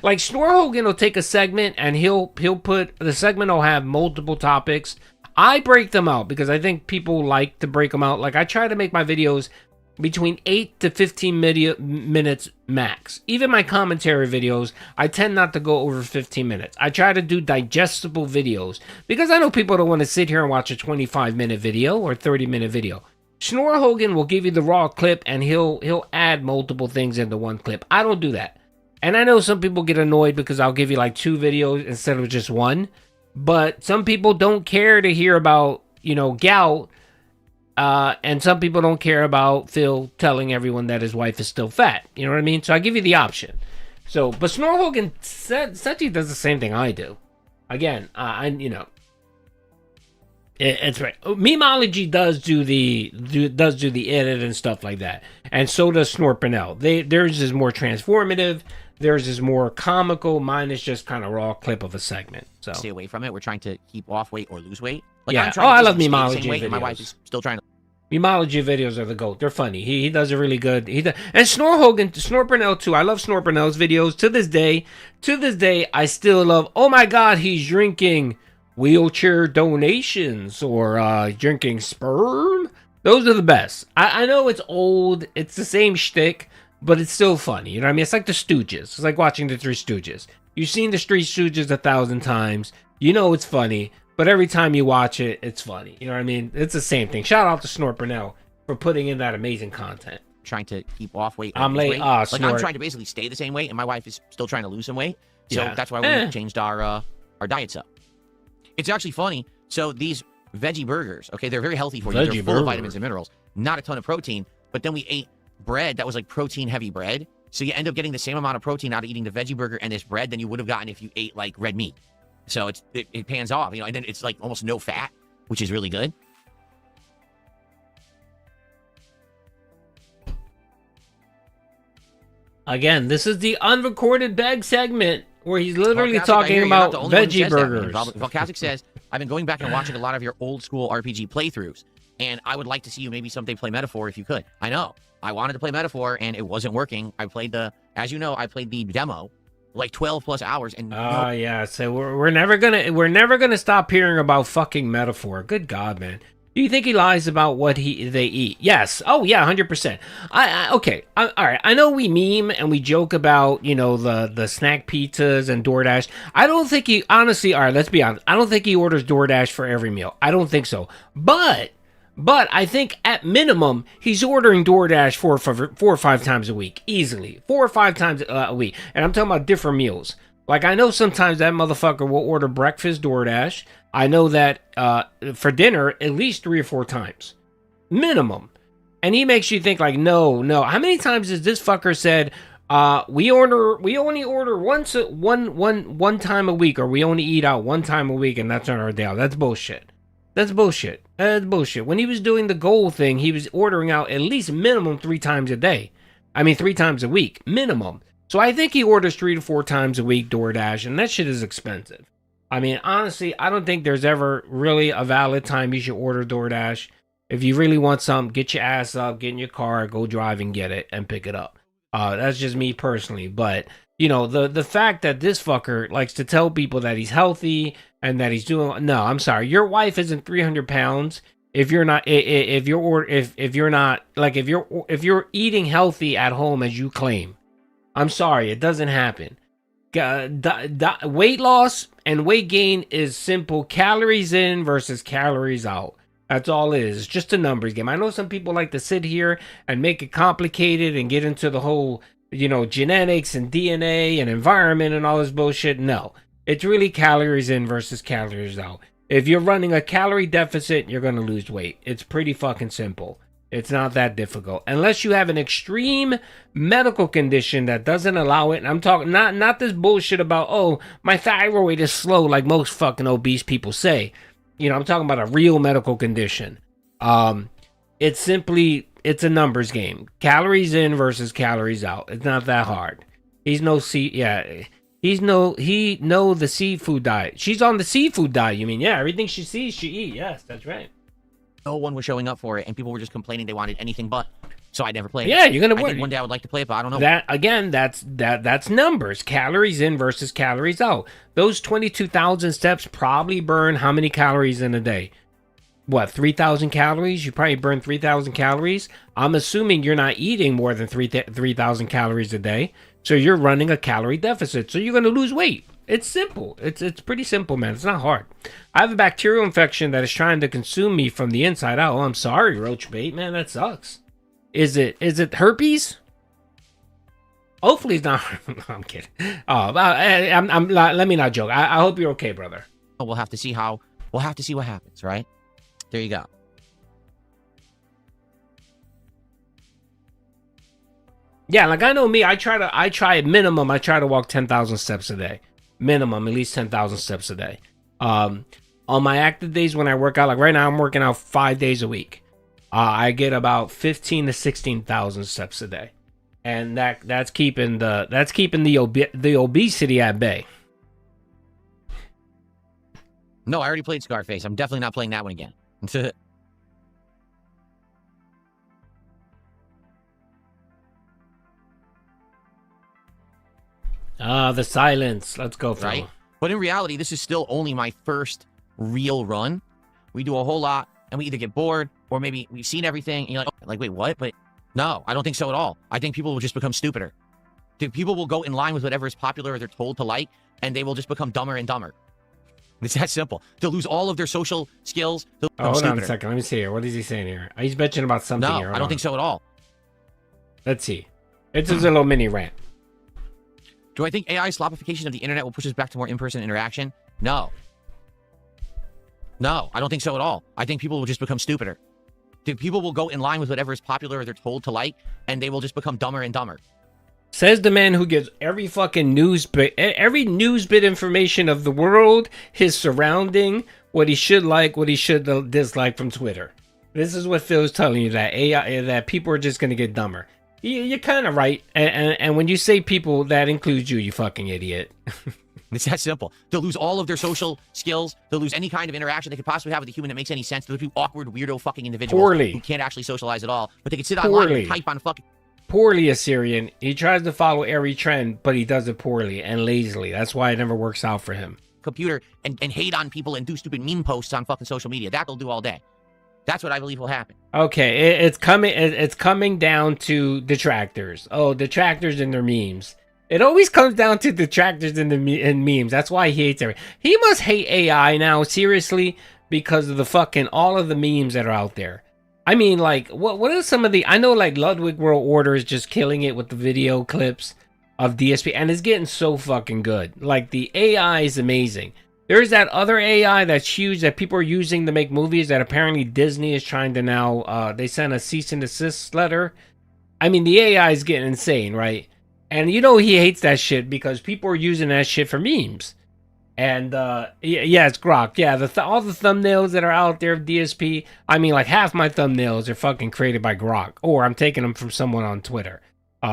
Like Snort Hogan will take a segment and he'll put the segment will have multiple topics. I break them out because I think people like to break them out. Like I try to make my videos between 8 to 15 minutes max. Even my commentary videos, I tend not to go over 15 minutes. I try to do digestible videos because I know people don't want to sit here and watch a 25-minute video or 30-minute video. Snort Hogan will give you the raw clip and he'll add multiple things into one clip. I don't do that. And I know some people get annoyed because I'll give you like 2 videos instead of just one. But some people don't care to hear about, gout. And some people don't care about Phil telling everyone that his wife is still fat. You know what I mean? So I give you the option. But Snort Hogan essentially does the same thing I do. Again, it's right. Memology does do the edit and stuff like that, and so does Snort Burnell. Theirs is more transformative. Theirs is more comical. Mine is just kind of raw clip of a segment. So stay away from it. We're trying to keep off weight or lose weight. Yeah. I love Memology videos. My wife is still trying to. Memology videos are the GOAT. They're funny. He does a really good. And Snort Burnell too. I love Snort Burnell's videos to this day. To this day, I still love. Oh my God, he's drinking wheelchair donations or drinking sperm. Those are the best. I know it's old. It's the same shtick, but it's still funny. You know what I mean? It's like the Stooges. It's like watching the Three Stooges. You've seen the Three Stooges 1,000 times. You know it's funny. But every time you watch it, it's funny. You know what I mean? It's the same thing. Shout out to Snort Burnell for putting in that amazing content. Trying to keep off weight. I'm late. I'm Snort. trying to basically stay the same weight, and my wife is still trying to lose some weight. So Yeah. that's why we changed our diets up. It's actually funny. So these veggie burgers, okay, they're very healthy for you. They're full of vitamins and minerals. Not a ton of protein. But then we ate bread that was like protein-heavy bread. So you end up getting the same amount of protein out of eating the veggie burger and this bread than you would have gotten if you ate like red meat. So it pans off, you know, and then it's like almost no fat, which is really good. Again, this is the unrecorded bag segment where he's literally Volkazic, talking about veggie burgers. burgers. Volkazic says, I've been going back and watching a lot of your old school RPG playthroughs, and I would like to see you maybe someday play Metaphor if you could. I know. I wanted to play Metaphor, and it wasn't working. I played as you know, I played the demo, like 12 plus hours, and yeah. So we're never gonna stop hearing about fucking Metaphor. Good God, man. Do you think he lies about what they eat? Yes. Oh yeah, 100%. Okay. All right. I know we meme and we joke about, you know, the snack pizzas and DoorDash. I don't think he honestly. All right. Let's be honest. I don't think he orders DoorDash for every meal. I don't think so. But I think at minimum he's ordering DoorDash 4 or 5 times a week, easily 4 or 5 times a week. And I'm talking about different meals. Like, I know sometimes that motherfucker will order breakfast DoorDash. I know that for dinner at least 3 or 4 times, minimum. And he makes you think like, no. How many times has this fucker said, we only order one time a week, or we only eat out 1 time a week, and that's on our day out? That's bullshit. That's bullshit. When he was doing the goal thing, he was ordering out at least minimum 3 times a day. I mean, 3 times a week, minimum. So I think he orders 3 to 4 times a week DoorDash, and that shit is expensive. I mean, honestly, I don't think there's ever really a valid time you should order DoorDash. If you really want something, get your ass up, get in your car, go drive and get it and pick it up. That's just me personally. But, you know, the fact that this fucker likes to tell people that he's healthy and that he's doing... No, I'm sorry. Your wife isn't 300 pounds if you're not... If you're not... Like, if you're eating healthy at home as you claim. I'm sorry. It doesn't happen. Weight loss and weight gain is simple. Calories in versus calories out. That's all it is. It's just a numbers game. I know some people like to sit here and make it complicated and get into the whole, you know, genetics and DNA and environment and all this bullshit. No, it's really calories in versus calories out. If you're running a calorie deficit, you're going to lose weight. It's pretty fucking simple. It's not that difficult. Unless you have an extreme medical condition that doesn't allow it. And I'm talking not this bullshit about, oh, my thyroid is slow like most fucking obese people say. You know, I'm talking about a real medical condition. It's a numbers game. Calories in versus calories out. It's not that hard. He know the seafood diet. She's on the seafood diet. You mean, yeah, everything she sees, she eat. Yes, that's right. No one was showing up for it, and people were just complaining they wanted anything but. So I never played. Yeah, you're gonna win. One day I would like to play it, but I don't know. That again, that's numbers. Calories in versus calories out. Those 22,000 steps probably burn how many calories in a day? What, 3,000 calories? You probably burn 3,000 calories. I'm assuming you're not eating more than 3,000 calories a day, so you're running a calorie deficit. So you're gonna lose weight. It's simple. It's pretty simple, man. It's not hard. I have a bacterial infection that is trying to consume me from the inside out. Oh, I'm sorry, Roach Bait, man. That sucks. Is it herpes? Hopefully it's not. No, I'm kidding. Oh, let me not joke. I hope you're okay, brother. We'll have to see what happens, right? There you go. Yeah, like I know me. I try at minimum. I try to walk 10,000 steps a day. Minimum, at least 10,000 steps a day. On my active days when I work out, like right now, I'm working out 5 days a week. I get about 15 to 16,000 steps a day, and that's keeping the obesity at bay. No, I already played Scarface. I'm definitely not playing that one again. The silence. Let's go, fella. Right? But in reality, this is still only my first real run. We do a whole lot, and we either get bored, or maybe we've seen everything, and you're like, wait, what? But no, I don't think so at all. I think people will just become stupider. People will go in line with whatever is popular or they're told to like, and they will just become dumber and dumber. It's that simple. They'll lose all of their social skills. Hold on a second. Let me see here. What is he saying here? He's bitching about something here. No, I don't think so at all. Let's see. It's just a little mini rant. Do I think AI slopification of the internet will push us back to more in-person interaction? No. No, I don't think so at all. I think people will just become stupider. People will go in line with whatever is popular or they're told to like, and they will just become dumber and dumber. Says the man who gets every fucking news bit information of the world, his surrounding, what he should like, what he should dislike from Twitter. This is what Phil's telling you, that AI, that people are just going to get dumber. You're kind of right. And when you say people, that includes you, you fucking idiot. It's that simple. They'll lose all of their social skills. They'll lose any kind of interaction they could possibly have with a human that makes any sense. They'll be awkward, weirdo fucking individuals who can't actually socialize at all. But they can sit online and type on fucking... Poorly, Assyrian. He tries to follow every trend, but he does it poorly and lazily. That's why it never works out for him. Computer and hate on people and do stupid meme posts on fucking social media. That they'll do all day. That's what I believe will happen. Okay, it's coming down to detractors. Oh, detractors and their memes. It always comes down to detractors and memes. That's why he hates everything. He must hate AI now, seriously, because of the fucking all of the memes that are out there. I mean, like, what are some of the... I know, like, Ludwig World Order is just killing it with the video clips of DSP, and it's getting so fucking good. Like, the AI is amazing. There's that other AI that's huge that people are using to make movies that apparently Disney is trying to now... they sent a cease and desist letter. I mean, the AI is getting insane, right? And you know he hates that shit because people are using that shit for memes. And, yeah, it's Grok. Yeah, all the thumbnails that are out there of DSP, I mean, like, half my thumbnails are fucking created by Grok. Or I'm taking them from someone on Twitter.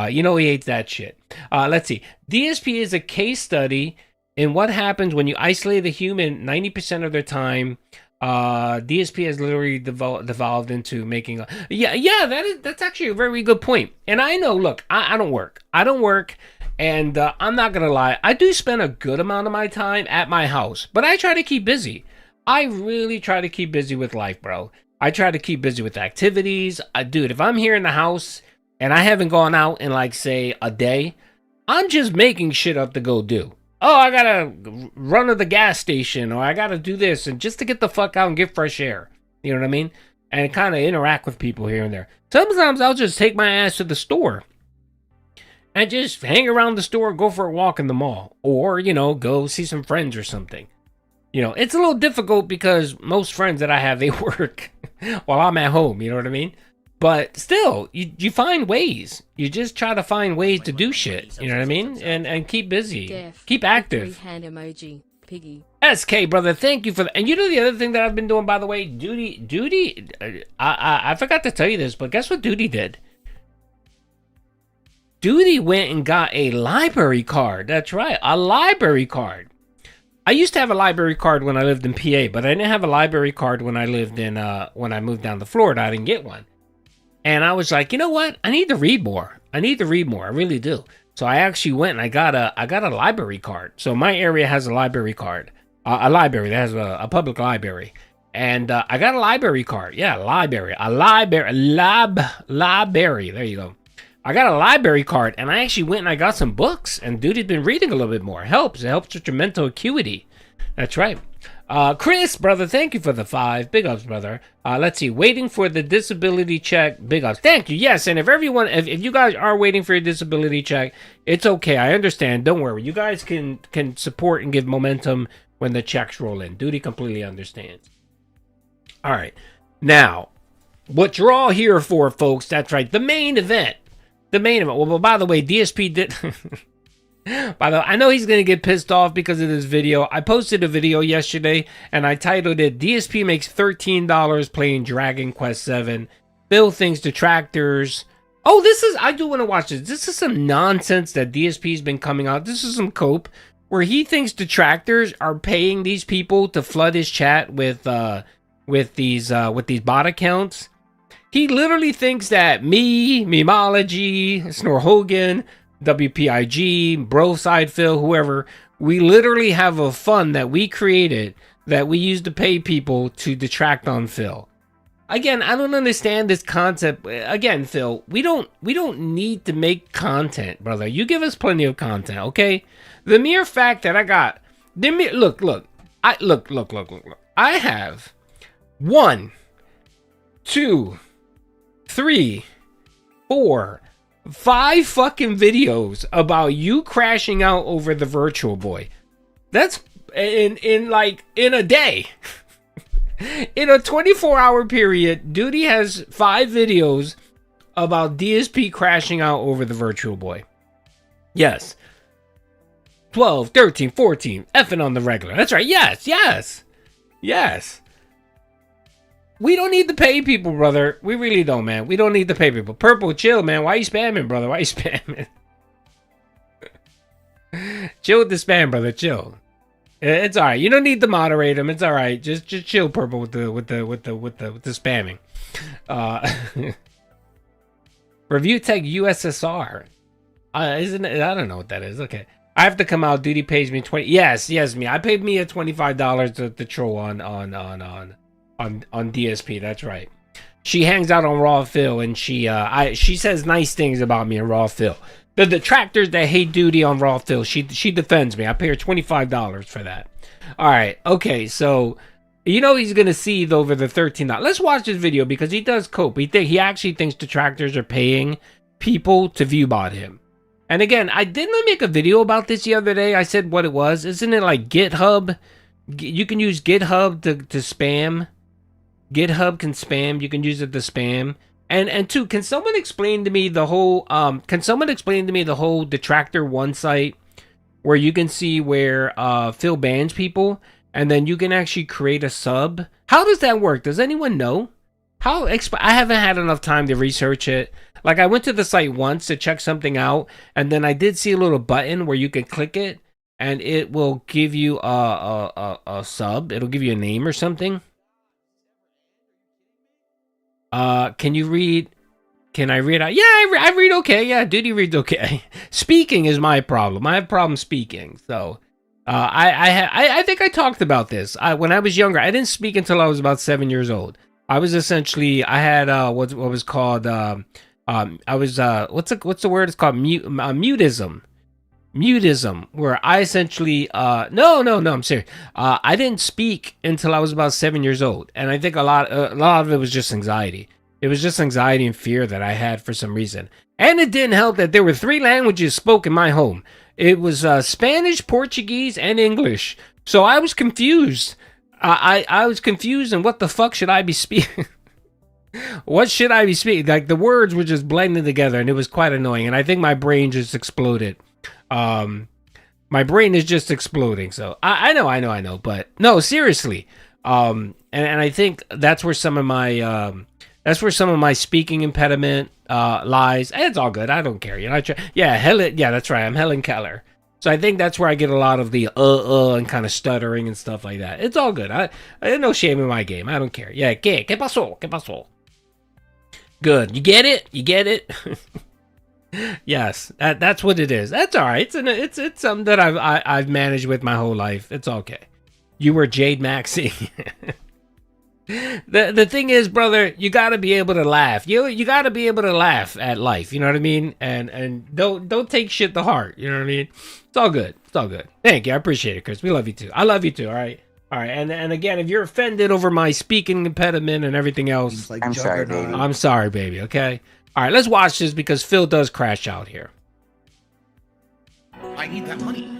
You know he hates that shit. Let's see. DSP is a case study in what happens when you isolate the human 90% of their time. DSP has literally devolved into making... that's actually a very good point. And I know, look, I don't work. And I'm not going to lie, I do spend a good amount of my time at my house, but I try to keep busy. I really try to keep busy with life, bro. I try to keep busy with activities. Dude, if I'm here in the house and I haven't gone out in, like, say, a day, I'm just making shit up to go do. Oh, I got to run to the gas station, or I got to do this, and just to get the fuck out and get fresh air. You know what I mean? And kind of interact with people here and there. Sometimes I'll just take my ass to the store and just hang around the store, go for a walk in the mall. Or, you know, go see some friends or something. You know, it's a little difficult because most friends that I have, they work while I'm at home. You know what I mean? But still, you find ways. You just try to find ways to do shit. You know what I mean? And keep busy. Keep active. Hand emoji. Piggy. SK, brother, thank you for that. And you know the other thing that I've been doing, by the way? Duty, I forgot to tell you this, but guess what Duty did? Duty went and got a library card. That's right, a library card. I used to have a library card when I lived in PA, but I didn't have a library card when I lived in when I moved down to Florida. I didn't get one. And I was like, you know what? I need to read more. I really do. So I actually went and I got a library card. So my area has a library card. A library that has a public library. And I got a library card. Yeah, library. Library. There you go. I got a library card, and I actually went and I got some books, and Dude's been reading a little bit more. It helps with your mental acuity. That's right. Chris, brother, thank you for the 5. Big ups, brother. Let's see. Waiting for the disability check. Big ups. Thank you. Yes, and if you guys are waiting for your disability check, it's okay. I understand. Don't worry. You guys can support and give momentum when the checks roll in. Duty completely understands. All right. Now, what you're all here for, folks, that's right. The main event. Well, by the way, DSP did... By the way, I know he's going to get pissed off because of this video. I posted a video yesterday, and I titled it, DSP makes $13 playing Dragon Quest 7. Phil thinks detractors... Oh, I do want to watch this. This is some nonsense that DSP's been coming out. This is some cope where he thinks detractors are paying these people to flood his chat with these bot accounts. He literally thinks that me, Memology, Snore Hogan, WPIG, Broside Phil, whoever, we literally have a fund that we created that we use to pay people to detract on Phil. Again, I don't understand this concept. Again, Phil, we don't need to make content, brother. You give us plenty of content, okay? The mere fact that I got look. I have 1, 2, 3, 4, 5 fucking videos about you crashing out over the Virtual Boy. That's in a day. In a 24-hour period, Duty has 5 videos about DSP crashing out over the Virtual Boy. Yes. 12, 13, 14, effing on the regular. That's right. Yes, yes, yes. We don't need to pay people, brother. We really don't, man. We don't need to pay people. Purple, chill, man. Why you spamming, brother? Why you spamming? Chill with the spam, brother. Chill. It's all right. You don't need to moderate them. It's all right. Just chill, Purple, with the spamming. Review Tech USSR. Isn't it? I don't know what that is. Okay. I have to come out. Duty pays me 20. Yes, me. I paid me a $25 to troll on DSP. That's right. She hangs out on Raw Phil, and she says nice things about me on Raw Phil. The detractors that hate Duty on Raw Phil, she defends me. I pay her $25 for that. All right. Okay. So you know he's gonna seethe over the $13. Let's watch this video because he does cope. He actually thinks detractors are paying people to viewbot him. And again, I didn't make a video about this the other day. I said what it was. Isn't it like GitHub? You can use GitHub to spam. GitHub can spam. You can use it to spam. And two, can someone explain to me the whole Detractor One site where you can see where Phil bans people and then you can actually create a sub? How does that work? Does anyone know? I haven't had enough time to research it. Like, I went to the site once to check something out, and then I did see a little button where you can click it, and it will give you a sub. It'll give you a name or something. Can you read? Can I read out? Yeah, I read okay. Yeah, Duty reads okay. Speaking is my problem. I have problems speaking. So, I think I talked about this. When I was younger, I didn't speak until I was about 7 years old. I was essentially, I had what was called I was what's the word? It's called mutism. Mutism, where I essentially no, I'm serious. I didn't speak until I was about 7 years old, and I think a lot of it was just anxiety. It was just anxiety and fear that I had for some reason, and it didn't help that there were 3 languages spoken in my home. It was Spanish, Portuguese, and English. So I was confused. I was confused, and what the fuck should I be speaking? What should I be speaking? Like, the words were just blending together, and it was quite annoying. And I think my brain just exploded. My brain is just exploding. So I know. But no, seriously. And I think that's where some of my speaking impediment lies. And it's all good. I don't care. You know. Yeah, that's right. I'm Helen Keller. So I think that's where I get a lot of the and kind of stuttering and stuff like that. It's all good. I no shame in my game. I don't care. Yeah, ¿qué pasó? ¿Qué pasó? Good. You get it? Yes, that's what it is. That's all right. It's something that I've managed with my whole life. It's okay. You were Jade Maxey. The thing is, brother, you got to be able to laugh. You got to be able to laugh at life. You know what I mean? And don't take shit to heart. You know what I mean? It's all good. It's all good. Thank you. I appreciate it, Chris. We love you too. I love you too. All right. All right. And again, if you're offended over my speaking impediment and everything else, I'm sorry, baby. I'm sorry, baby. Okay. All right. Let's watch this because Phil does crash out here. I need that money.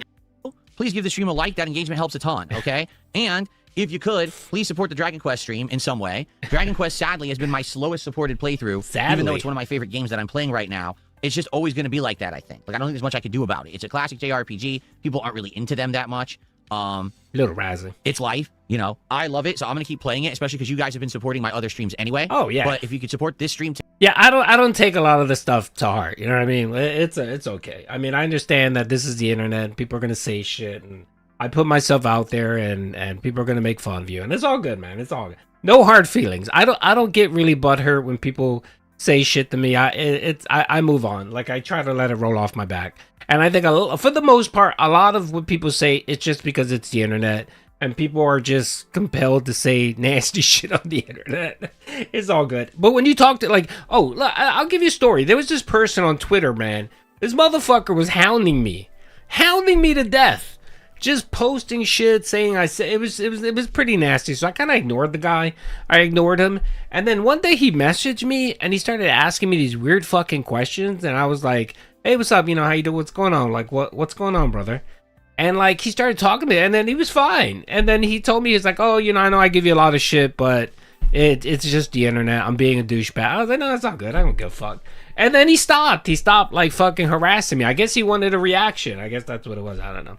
Please give the stream a like. That engagement helps a ton. Okay. And if you could, please support the Dragon Quest stream in some way. Dragon Quest, sadly, has been my slowest supported playthrough. Sadly. Even though it's one of my favorite games that I'm playing right now. It's just always going to be like that, I think. Like, I don't think there's much I could do about it. It's a classic JRPG. People aren't really into them that much. Little razzing. It's life, you know. I love it, so I'm going to keep playing it, especially because you guys have been supporting my other streams anyway. Oh, yeah. But if you could support this stream... Yeah, I don't take a lot of this stuff to heart. You know what I mean? It's okay. I mean, I understand that this is the internet. People are going to say shit, and I put myself out there, and people are going to make fun of you. And it's all good, man. It's all good. No hard feelings. I don't get really butthurt when people say shit to me. I move on. Like, I try to let it roll off my back. And I think for the most part, a lot of what people say, it's just because it's the internet. And people are just compelled to say nasty shit on the internet. It's all good. But when you talk to, like, oh, look, I'll give you a story. There was this person on Twitter, man. This motherfucker was hounding me to death. Just posting shit, saying it was pretty nasty. So I kind of ignored the guy. I ignored him. And then one day he messaged me and he started asking me these weird fucking questions. And I was like, hey, what's up? You know, how you doing? What's going on? Like, what's going on, brother? And like, he started talking to me and then he was fine. And then he told me, he's like, oh, you know, I know I give you a lot of shit, but it's just the internet. I'm being a douchebag. I was like, no, that's not good. I don't give a fuck. And then he stopped. He stopped like fucking harassing me. I guess he wanted a reaction. I guess that's what it was. I don't know.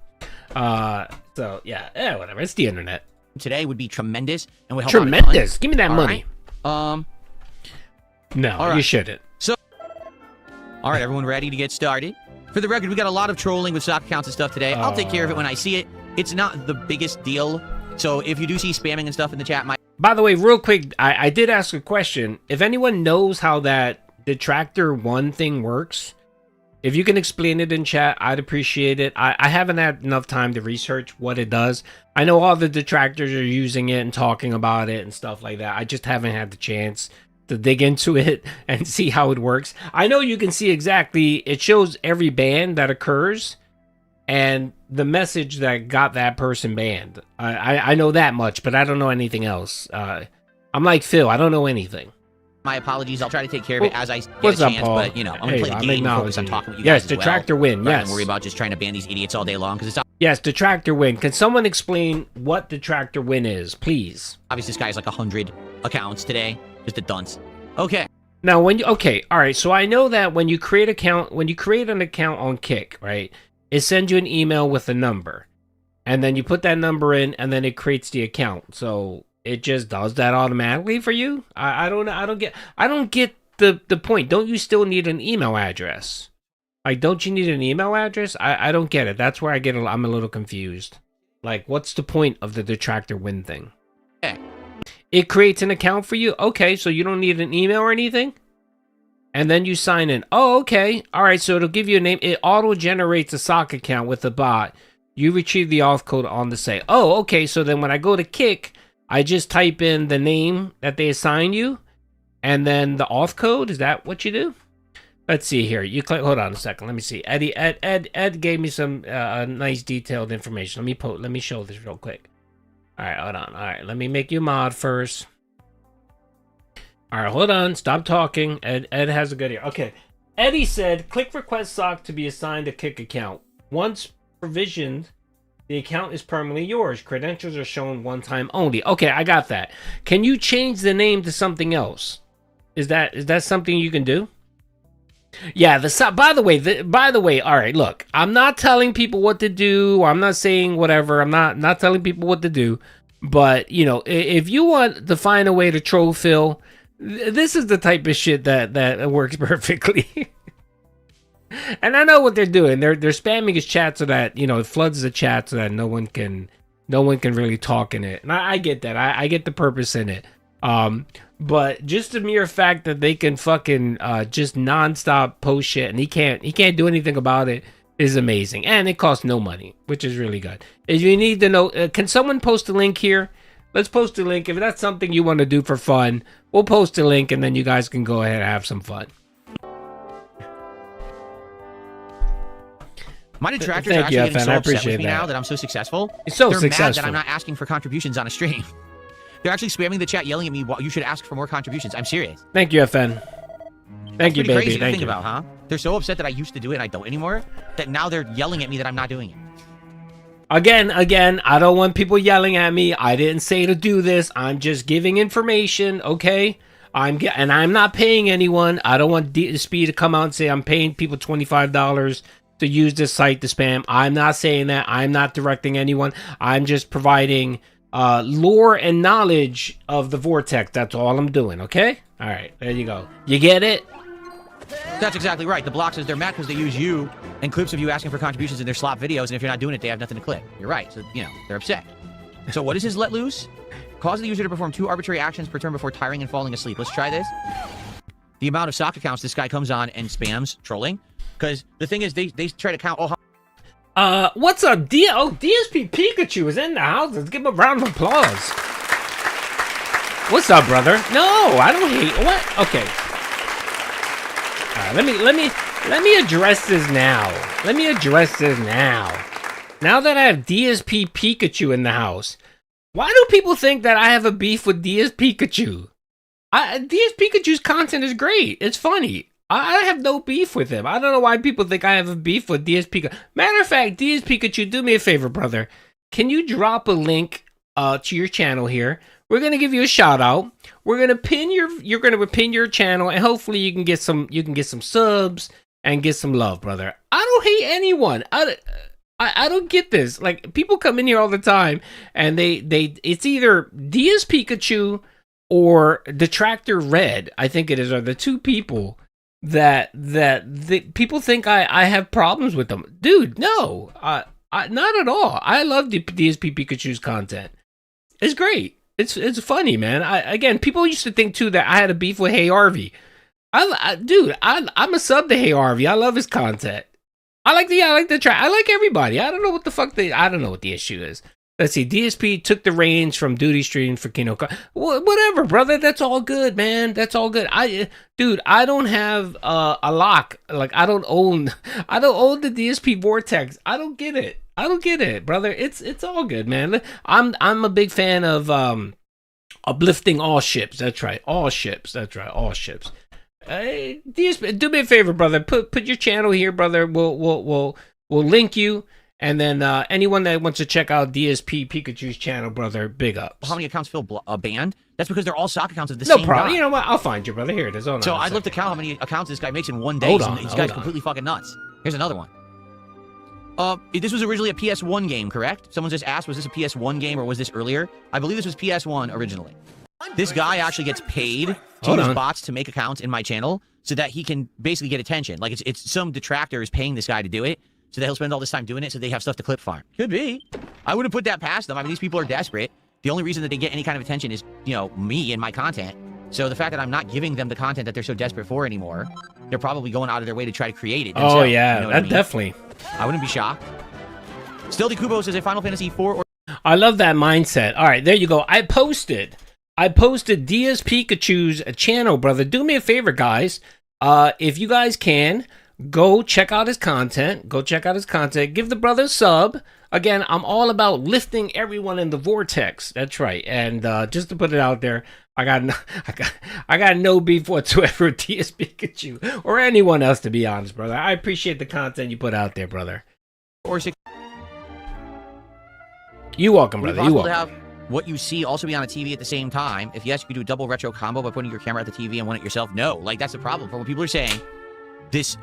So yeah, whatever. It's the internet. Today would be tremendous and would help Tremendous. Give me that money. Right. No, you shouldn't. All right, everyone ready to get started? For the record, we got a lot of trolling with stock accounts and stuff today. I'll take care of it when I see it. It's not the biggest deal. So if you do see spamming and stuff in the chat, By the way, real quick, I did ask a question. If anyone knows how that Detractor 1 thing works, if you can explain it in chat, I'd appreciate it. I haven't had enough time to research what it does. I know all the detractors are using it and talking about it and stuff like that. I just haven't had the chance to dig into it and see how it works. I know you can see exactly, it shows every ban that occurs and the message that got that person banned. I know that much, but I don't know anything else. I'm like Phil, I don't know anything. my apologies. I'll try to take care of it as I get What's a up, chance. Paul? But, you know, I'm going to play the game and focus on talking with you yes, guys as Detractor well, win, rather yes. than worry about just trying to ban these idiots all day long, because it's Yes, Detractor win. Can someone explain what Detractor win is, please? obvious this guy has like 100 accounts today. Just a dunce. Okay. Now, when you all right. So I know that when you create an account on Kick, right, it sends you an email with a number, and then you put that number in, and then it creates the account. So it just does that automatically for you. I don't get the point. Don't you still need an email address? Like, don't you need an email address? I don't get it. That's where I'm a little confused. Like, what's the point of the Detractor win thing? Okay. It creates an account for you? Okay, so you don't need an email or anything? And then you sign in. Oh, okay. All right, so it'll give you a name. It auto-generates a sock account with a bot. You retrieve the auth code on the site. Oh, okay, so then when I go to Kick, I just type in the name that they assign you, and then the auth code. Is that what you do? Let's see here. You click. Hold on a second. Let me see. Ed gave me some nice detailed information. Let me show this real quick. All right, hold on. All right, let me make you mod first. All right, hold on. Stop talking. Ed has a good ear. Okay. Eddie said, click request sock to be assigned a Kick account. Once provisioned, the account is permanently yours. Credentials are shown one time only. Okay, I got that. Can you change the name to something else? Is that something you can do? Yeah, by the way, all right, look, I'm not telling people what to do. I'm not saying whatever. I'm not telling people what to do. But, you know, if you want to find a way to troll Phil, this is the type of shit that works perfectly. And I know what they're doing. They're spamming his chat so that, you know, it floods the chat so that no one can really talk in it. And I get that. I get the purpose in it. But just the mere fact that they can fucking just nonstop post shit and he can't do anything about it is amazing. And it costs no money, which is really good. If you need to know, can someone post a link here? Let's post a link. If that's something you want to do for fun, we'll post a link and then you guys can go ahead and have some fun. My detractors are actually getting so upset with me now that I'm so successful. It's so They're successful. mad that I'm not asking for contributions on a stream. They're actually spamming the chat, yelling at me, well, you should ask for more contributions. I'm serious. Thank you, FN. Thank you, baby. Crazy to Thank think you. about, huh? They're so upset that I used to do it and I don't anymore, that now they're yelling at me that I'm not doing it. Again, I don't want people yelling at me. I didn't say to do this. I'm just giving information, okay? I'm not paying anyone. I don't want DSP to come out and say I'm paying people $25 to use this site to spam. I'm not saying that. I'm not directing anyone. I'm just providing lore and knowledge of the Vortex. That's all I'm doing, okay? All right, there you go. You get it? That's exactly right. The block says they're mad because they use you and clips of you asking for contributions in their slop videos, and if you're not doing it, they have nothing to clip. You're right. So, you know, they're upset. So what is his let loose? Cause the user to perform 2 arbitrary actions per turn before tiring and falling asleep. Let's try this. The amount of sock accounts this guy comes on and spams trolling. Because the thing is, they try to count... what's up? DSP Pikachu is in the house. Let's give him a round of applause. What's up, brother? No, I don't hate... What? Okay. All right, let me address this now. Now that I have DSP Pikachu in the house, why do people think that I have a beef with DS Pikachu? DS Pikachu's content is great. It's funny. I have no beef with him. I don't know why people think I have a beef with DS Pikachu. Matter of fact, DS Pikachu, do me a favor, brother. Can you drop a link to your channel here We're gonna give you a shout out. We're gonna pin you're gonna pin your channel, and hopefully you can get some subs and get some love, brother. I don't hate anyone. I don't get this. Like, people come in here all the time, and they it's either DS Pikachu or Detractor Red, I think it is, are the two people that people think I have problems with them. Dude, no, not at all. I love the DSP Pikachu's content. It's great. It's funny, man. Again, people used to think too that I had a beef with Hey Harvey. I'm a sub to Hey Harvey. I love his content. I like the track. I like everybody. I don't know what the fuck I don't know what the issue is. Let's see. DSP took the reins from Duty Stream for Kino. Whatever, brother. That's all good, man. That's all good. I don't have a lock. Like, I don't own the DSP Vortex. I don't get it, brother. It's all good, man. I'm a big fan of uplifting all ships. That's right. All ships. That's right. All ships. Hey, DSP, do me a favor, brother. Put your channel here, brother. We'll link you, and then anyone that wants to check out DSP Pikachu's channel, brother, big ups. How many accounts feel banned? That's because they're all sock accounts of the no same problem. guy. You know what? I'll find you, brother. Here it is. Hold on so I'd love to count how many accounts this guy makes in one day. Hold on, This guy's completely fucking nuts. Here's another one. This was originally a PS1 game, correct? Someone just asked, was this a PS1 game or was this earlier? I believe this was PS1 originally. This guy actually gets paid to use bots to make accounts in my channel so that he can basically get attention. Like, it's some detractor is paying this guy to do it so that he'll spend all this time doing it so they have stuff to clip farm. Could be. I wouldn't put that past them. I mean, these people are desperate. The only reason that they get any kind of attention is, me and my content. So the fact that I'm not giving them the content that they're so desperate for anymore, they're probably going out of their way to try to create it themselves. Oh, yeah. You know That I mean? definitely. I wouldn't be shocked. Still, the Kubo says a Final Fantasy 4 or... I love that mindset. All right, there you go. I posted DS Pikachu's channel, brother. Do me a favor, guys. If you guys can, go check out his content. Give the brother a sub. Again, I'm all about lifting everyone in the vortex. That's right. And just to put it out there, I got no beef whatsoever with DS Pikachu or anyone else, to be honest, brother. I appreciate the content you put out there, brother. Or 6. You welcome, brother. You welcome. To have what you see also be on a TV at the same time. If yes, you could do a double retro combo by putting your camera at the TV and one at yourself. No, like, that's the problem. For what people are saying, this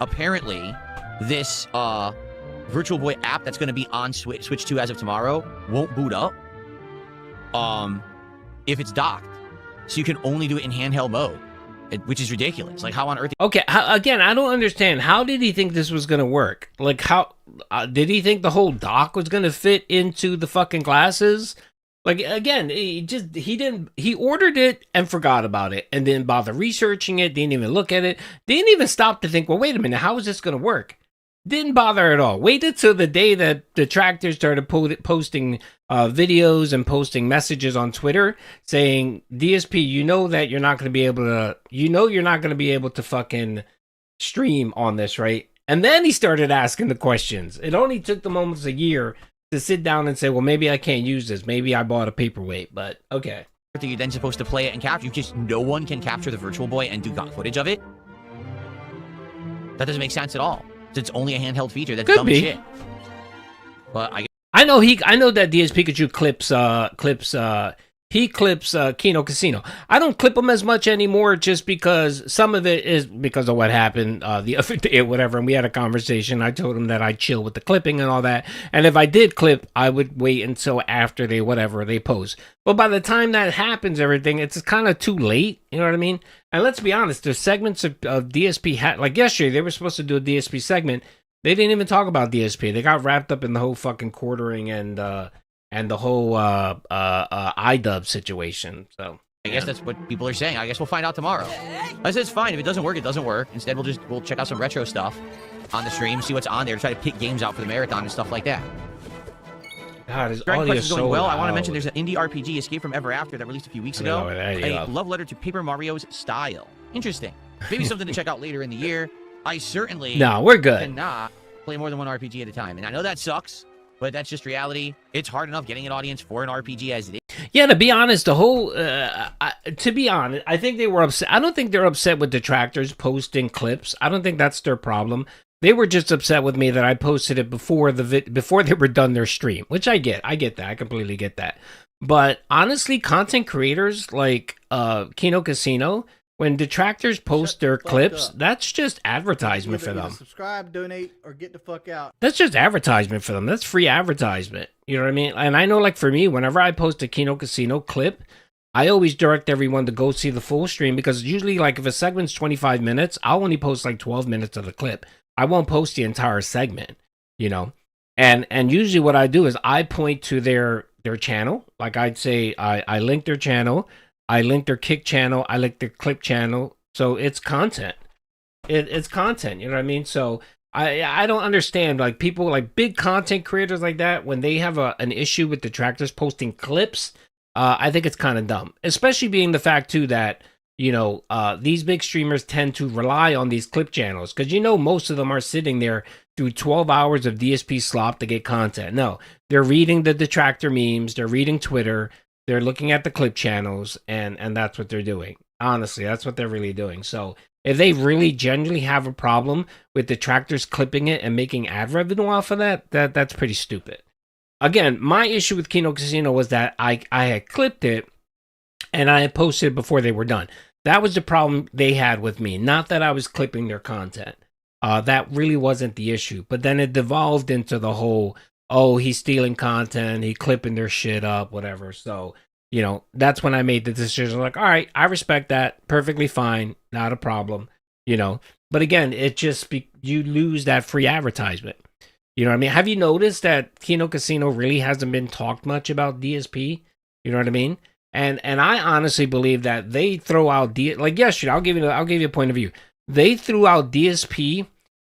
Virtual Boy app that's going to be on Switch 2 as of tomorrow won't boot up if it's docked. So you can only do it in handheld mode, which is ridiculous. Like, how on earth... Okay, again, I don't understand. How did he think this was going to work? Like, how... did he think the whole dock was going to fit into the fucking glasses? Like, again, he ordered it and forgot about it and didn't bother researching it, didn't even look at it, didn't even stop to think, well, wait a minute, how is this going to work? Didn't bother at all. Waited till the day that detractors started posting videos and posting messages on Twitter saying, DSP, you know you're not going to be able to fucking stream on this, right? And then he started asking the questions. It only took them almost a year to sit down and say, well, maybe I can't use this. Maybe I bought a paperweight, but okay. You're then supposed to play it and capture. No one can capture the Virtual Boy and do footage of it. That doesn't make sense at all. It's only a handheld feature. That's dumb as shit. But I know that DS Pikachu clips Kino Casino. I don't clip them as much anymore just because some of it is because of what happened the other day or whatever, and we had a conversation. I told him that I'd chill with the clipping and all that, and if I did clip, I would wait until after they post. But by the time that happens, everything, it's kind of too late, you know what I mean? And let's be honest, there's segments of DSP, like yesterday, they were supposed to do a DSP segment. They didn't even talk about DSP. They got wrapped up in the whole fucking quartering and the whole iDub situation. So I guess that's what people are saying. I guess we'll find out tomorrow. I said it's fine. If it doesn't work, it doesn't work. Instead, we'll check out some retro stuff on the stream, see what's on there, try to pick games out for the marathon and stuff like that. God, his Dragon audio Quest is is going so well. loud. I want to mention there's an indie RPG, Escape from Ever After, that released a few weeks ago. A love letter to Paper Mario's style. Interesting. Maybe something to check out later in the year. I certainly we're good. cannot play more than one RPG at a time. And I know that sucks, but that's just reality. It's hard enough getting an audience for an RPG as it is. Yeah, to be honest, the whole, to be honest, I think they were upset. I don't think they're upset with detractors posting clips. I don't think that's their problem. They were just upset with me that I posted it before they were done their stream, which I get. I get that. I completely get that. But honestly, content creators like Kino Casino, when detractors post their clips, that's just advertisement for them. Subscribe, donate, or get the fuck out. That's just advertisement for them. That's free advertisement. You know what I mean? And I know, like, for me, whenever I post a Kino Casino clip, I always direct everyone to go see the full stream, because usually, like, if a segment's 25 minutes, I'll only post like 12 minutes of the clip. I won't post the entire segment, you know? And usually what I do is I point to their channel. Like, I'd say I link their channel, I link their kick channel, I link their clip channel. So it's content. It's content, you know what I mean? So I don't understand, like, people, like big content creators like that, when they have an issue with detractors posting clips. I think it's kind of dumb, especially being the fact too that, you know, these big streamers tend to rely on these clip channels, because, you know, most of them are sitting there through 12 hours of DSP slop to get content. No, they're reading the detractor memes, they're reading Twitter, they're looking at the clip channels, and that's what they're doing. Honestly, that's what they're really doing. So if they really genuinely have a problem with detractors clipping it and making ad revenue off of that's pretty stupid. Again, my issue with Kino Casino was that I had clipped it and I had posted it before they were done. That was the problem they had with me, not that I was clipping their content. That really wasn't the issue. But then it devolved into the whole, oh, he's stealing content, he clipping their shit up, whatever. So, you know, that's when I made the decision, like, all right, I respect that, perfectly fine, not a problem, you know. But again, it just, you lose that free advertisement. You know what I mean? Have you noticed that Kino Casino really hasn't been talked much about DSP? You know what I mean? And I honestly believe that they throw out like yesterday. I'll give you a point of view. They threw out DSP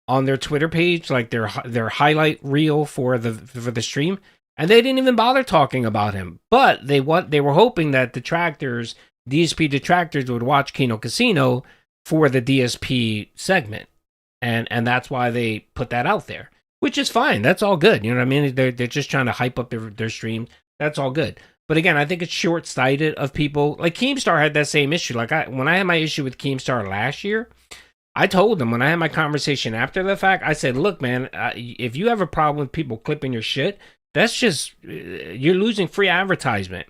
on their Twitter page, like their highlight reel for the stream, and they didn't even bother talking about him. But they were hoping that DSP detractors would watch Kino Casino for the DSP segment, and that's why they put that out there. Which is fine. That's all good. You know what I mean? They're just trying to hype up their stream. That's all good. But again, I think it's short-sighted of people. Like, Keemstar had that same issue. Like, when I had my issue with Keemstar last year, I told them, when I had my conversation after the fact, I said, look, man, if you have a problem with people clipping your shit, that's just, you're losing free advertisement.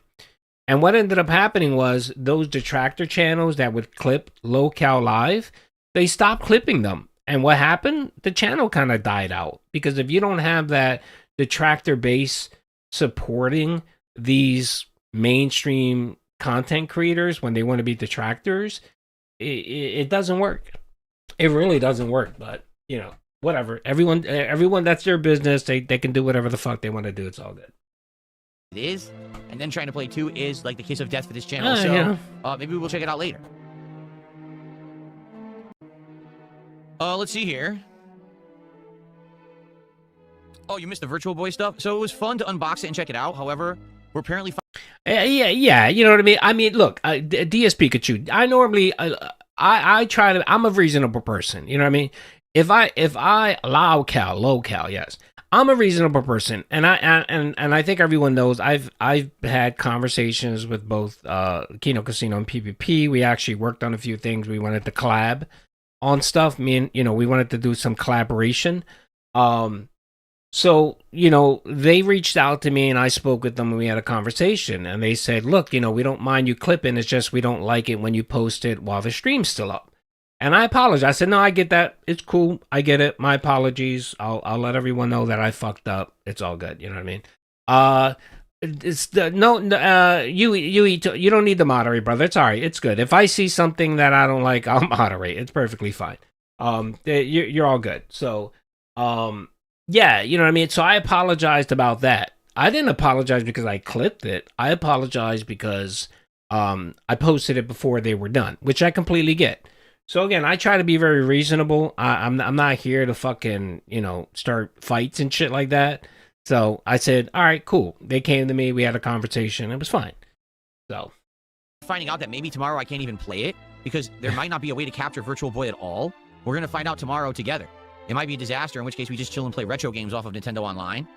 And what ended up happening was those detractor channels that would clip low-cal live, they stopped clipping them. And what happened? The channel kind of died out, because if you don't have that detractor base supporting these mainstream content creators when they want to be detractors, it doesn't work. It really doesn't work. But, you know, whatever. Everyone, that's their business. They can do whatever the fuck they want to do. It's all good. It is, and then trying to play 2 is like the kiss of death for this channel. So maybe we'll check it out later. Let's see here. Oh, you missed the Virtual Boy stuff? So it was fun to unbox it and check it out. However, we're apparently... Yeah, you know what I mean? I mean, look, DS Pikachu, I normally... I try to... I'm a reasonable person, you know what I mean? If I... Low cal, yes. I'm a reasonable person, and I think everyone knows I've had conversations with both Kino Casino and PvP. We actually worked on a few things. We wanted to collab on stuff. Me and, you know, we wanted to do some collaboration. So, you know, they reached out to me and I spoke with them and we had a conversation, and they said, look, you know, we don't mind you clipping. It's just we don't like it when you post it while the stream's still up. And I apologized. I said, no, I get that. It's cool. I get it. My apologies. I'll let everyone know that I fucked up. It's all good. You know what I mean? It's the you don't need the moderate, brother. It's all right. It's good. If I see something that I don't like, I'll moderate. It's perfectly fine. You're all good. So, yeah, you know what I mean? So I apologized about that. I didn't apologize because I clipped it. I apologized because I posted it before they were done, which I completely get. So again, I try to be very reasonable. I'm not here to fucking, you know, start fights and shit like that. So I said, all right, cool. They came to me. We had a conversation. It was fine. So finding out that maybe tomorrow I can't even play it because there might not be a way to capture Virtual Boy at all. We're going to find out tomorrow together. It might be a disaster, in which case we just chill and play retro games off of Nintendo Online.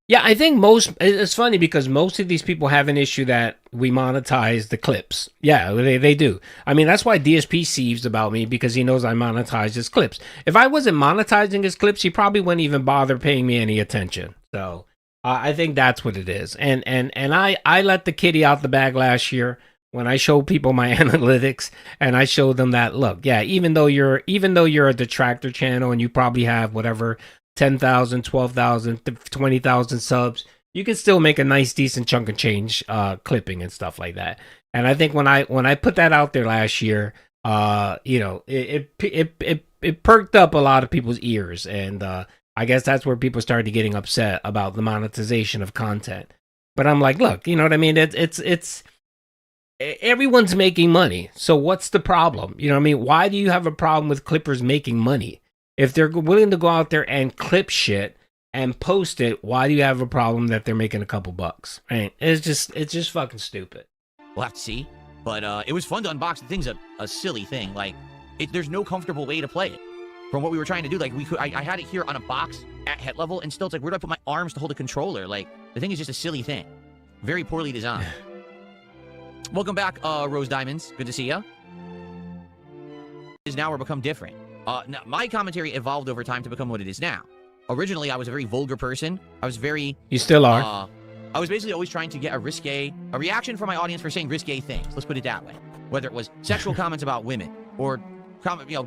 Yeah, I think it's funny because most of these people have an issue that we monetize the clips. Yeah, they do. I mean, that's why DSP sieves about me, because he knows I monetize his clips. If I wasn't monetizing his clips, he probably wouldn't even bother paying me any attention. So, I think that's what it is. And I let the kitty out the bag last year when I showed people my analytics, and I showed them that, look, yeah, even though you're a detractor channel and you probably have whatever 10,000, 12,000, 20,000 subs, you can still make a nice decent chunk of change clipping and stuff like that. And I think when I put that out there last year, you know, it perked up a lot of people's ears, and I guess that's where people started getting upset about the monetization of content. But I'm like, look, you know what I mean? It's everyone's making money, so what's the problem? You know what I mean? Why do you have a problem with clippers making money? If they're willing to go out there and clip shit and post it, why do you have a problem that they're making a couple bucks? Right? It's just fucking stupid. We'll have to see. But it was fun to unbox. The thing's a silly thing. Like, there's no comfortable way to play it. From what we were trying to do, like, I had it here on a box at head level, and still it's like, where do I put my arms to hold a controller? Like, the thing is just a silly thing. Very poorly designed. Welcome back, Rose Diamonds. Good to see ya. Is now or become different. Now, my commentary evolved over time to become what it is now. Originally, I was a very vulgar person. I was very... You still are. I was basically always trying to get a reaction from my audience for saying risque things. Let's put it that way. Whether it was sexual comments about women, or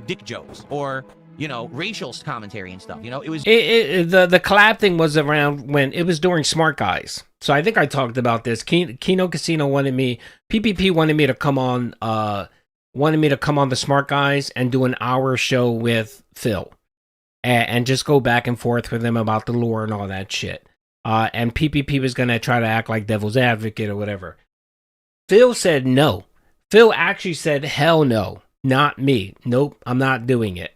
dick jokes, or racial commentary and stuff. It was the collab thing was around when it was during Smart Guys. So I think I talked about this. Kino Casino wanted me, PPP wanted me to come on, the Smart Guys and do an hour show with Phil, and just go back and forth with him about the lore and all that shit. And PPP was gonna try to act like devil's advocate or whatever. Phil said no. Phil actually said, hell no, not me. Nope, I'm not doing it.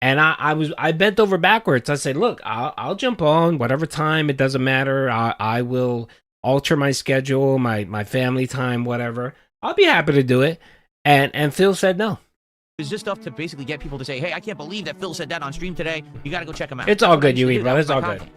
And I bent over backwards. I said, look, I'll jump on whatever time. It doesn't matter. I will alter my schedule, my family time, whatever. I'll be happy to do it. And Phil said no. It's just stuff to basically get people to say, hey, I can't believe that Phil said that on stream today. You got to go check him out. It's all good, you brother. It's all good.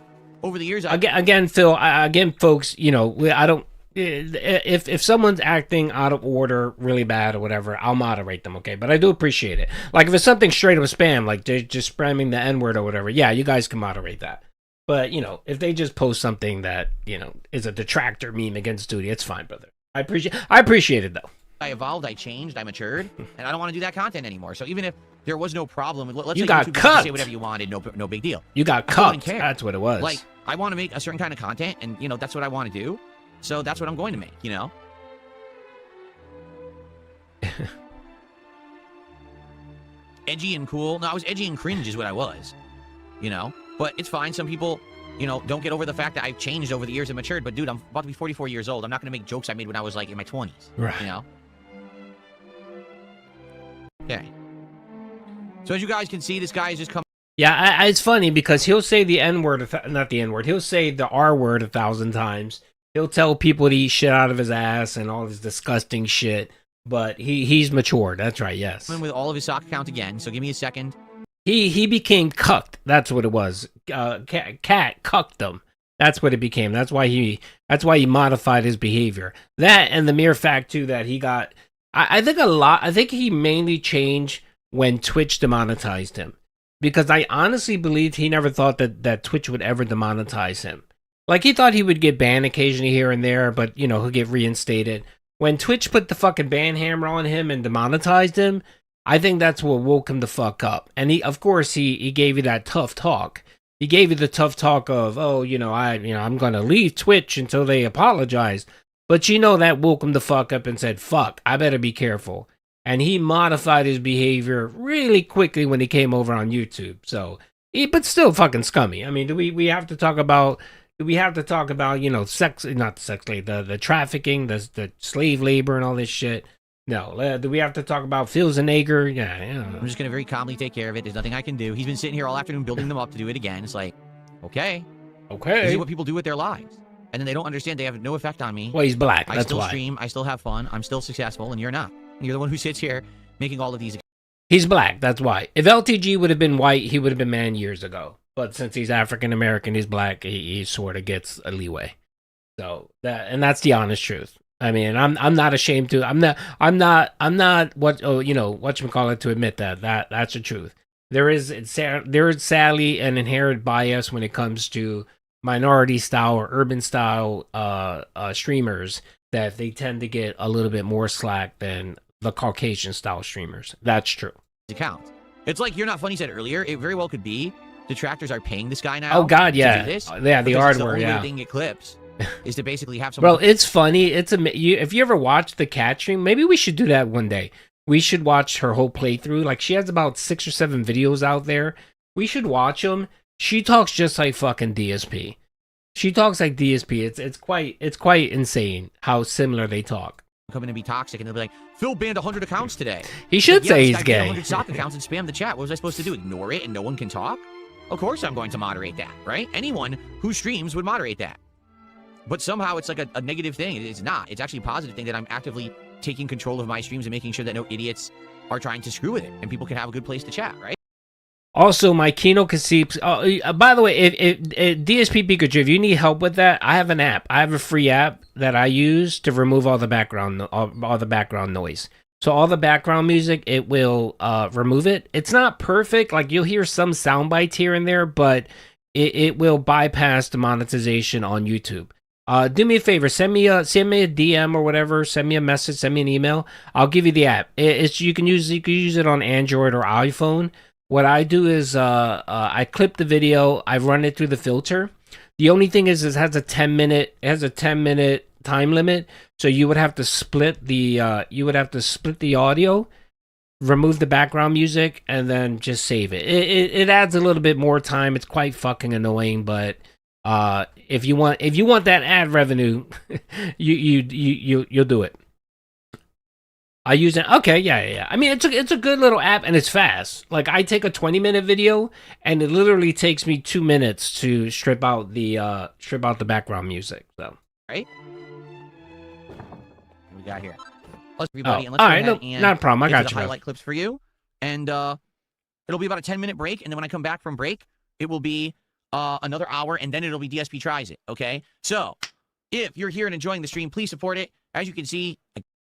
Over the years, again, Phil. Again, folks. I don't. If someone's acting out of order really bad or whatever, I'll moderate them, okay? But I do appreciate it. Like, if it's something straight up spam, like they're just spamming the N-word or whatever, yeah, you guys can moderate that. But, if they just post something that, is a detractor meme against duty, it's fine, brother. I appreciate it, though. I evolved, I changed, I matured, and I don't want to do that content anymore. So even if there was no problem, let's you say got YouTube cut. Say whatever you wanted, no big deal. You got cut. That's what it was. Like, I want to make a certain kind of content, and, that's what I want to do. So that's what I'm going to make, Edgy and cool. No, I was edgy and cringe is what I was, But it's fine. Some people, don't get over the fact that I've changed over the years and matured. But, dude, I'm about to be 44 years old. I'm not going to make jokes I made when I was, like, in my 20s. Right. Okay. So as you guys can see, this guy is just coming. Yeah, it's funny because he'll say the N-word, not the N-word. He'll say the R-word 1,000 times. He'll tell people to eat shit out of his ass and all this disgusting shit. But he's matured. That's right, yes. With all of his sock account again, so give me a second. He became cucked. That's what it was. Cat cucked him. That's what it became. That's why he modified his behavior. That and the mere fact too that he got. I think he mainly changed when Twitch demonetized him, because I honestly believed he never thought that Twitch would ever demonetize him. Like, he thought he would get banned occasionally here and there, but he'll get reinstated. When Twitch put the fucking ban hammer on him and demonetized him, I think that's what woke him the fuck up. And he gave you that tough talk. He gave you the tough talk of, I'm gonna leave Twitch until they apologize. But that woke him the fuck up and said, fuck, I better be careful. And he modified his behavior really quickly when he came over on YouTube. So, but still fucking scummy. I mean, do we have to talk about sex, not sex slave, the trafficking, the slave labor and all this shit? No. Do we have to talk about Philzenager? Yeah. I'm just going to very calmly take care of it. There's nothing I can do. He's been sitting here all afternoon building them up to do it again. It's like, okay. This is what people do with their lives. And then they don't understand they have no effect on me. Well, he's black. I still stream. I still have fun. I'm still successful. And you're not. You're the one who sits here making all of these. He's black. That's why. If LTG would have been white, he would have been man years ago. But since he's African American, he's black. He sort of gets a leeway. So that's the honest truth. I mean, I'm not ashamed to. I'm not whatchamacallit to admit that's the truth. There is sadly an inherent bias when it comes to minority style or urban style streamers that they tend to get a little bit more slack than the Caucasian style streamers. That's true. Account. It's like You're Not Funny said earlier. It very well could be detractors are paying this guy now. Oh God, yeah, to do this, yeah, the hardware, the yeah. only way they can get clips is to basically have some. Well, it's funny. It's if you ever watch the cat stream, maybe we should do that one day. We should watch her whole playthrough. Like, she has about 6 or 7 videos out there. We should watch them. She talks just like fucking DSP. She talks like DSP. It's quite insane how similar they talk. Come in and be toxic, and they'll be like, Phil banned 100 accounts today. He should Like, say this he's guy gay. banned 100 sock accounts and spam the chat. What was I supposed to do? Ignore it and no one can talk? Of course I'm going to moderate that, right? Anyone who streams would moderate that. But somehow it's like a negative thing. It's not. It's actually a positive thing that I'm actively taking control of my streams and making sure that no idiots are trying to screw with it, and people can have a good place to chat, right? Also, my Kino Cassips. By the way, if DSP Pikachu, if you need help with that, I have an app. I have a free app that I use to remove all the background noise. So all the background music, it will remove it. It's not perfect. Like, you'll hear some sound bites here and there, but it will bypass the monetization on YouTube. Do me a favor, send me a DM or whatever, send me a message, send me an email. I'll give you the app. You can use it on Android or iPhone. What I do is I clip the video, I run it through the filter. The only thing is it has a 10-minute time limit, so you would have to split the audio, remove the background music, and then just save it. It adds a little bit more time. It's quite fucking annoying, but if you want that ad revenue, you'll do it. I use it. Okay, yeah. I mean, it's a good little app, and it's fast. Like, I take a 20-minute video, and it literally takes me 2 minutes to strip out the background music. So, right? What we got here? Let's everybody, and let's all go right, ahead no, and not a problem. I get to got the you. highlight clips for you, and it'll be about a 10-minute break, and then when I come back from break, it will be another hour, and then it'll be DSP Tries It. Okay, so if you're here and enjoying the stream, please support it. As you can see,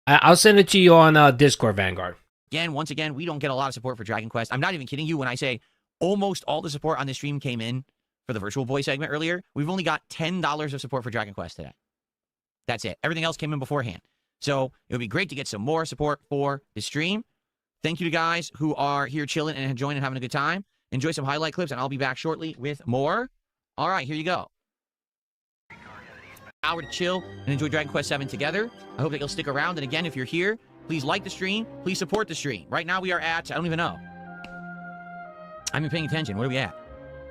I'll send it to you on Discord, Vanguard. once again, we don't get a lot of support for Dragon Quest. I'm not even kidding you when I say almost all the support on this stream came in for the Virtual Boy segment earlier. We've only got $10 of support for Dragon Quest today. That's it. Everything else came in beforehand. So it would be great to get some more support for the stream. Thank you to guys who are here chilling and enjoying and having a good time. Enjoy some highlight clips, and I'll be back shortly with more. All right, here you go. Hour to chill and enjoy Dragon Quest VII together. I hope that you'll stick around. And again, if you're here, please like the stream. Please support the stream. Right now we are at, I don't even know. I haven't been paying attention. What are we at?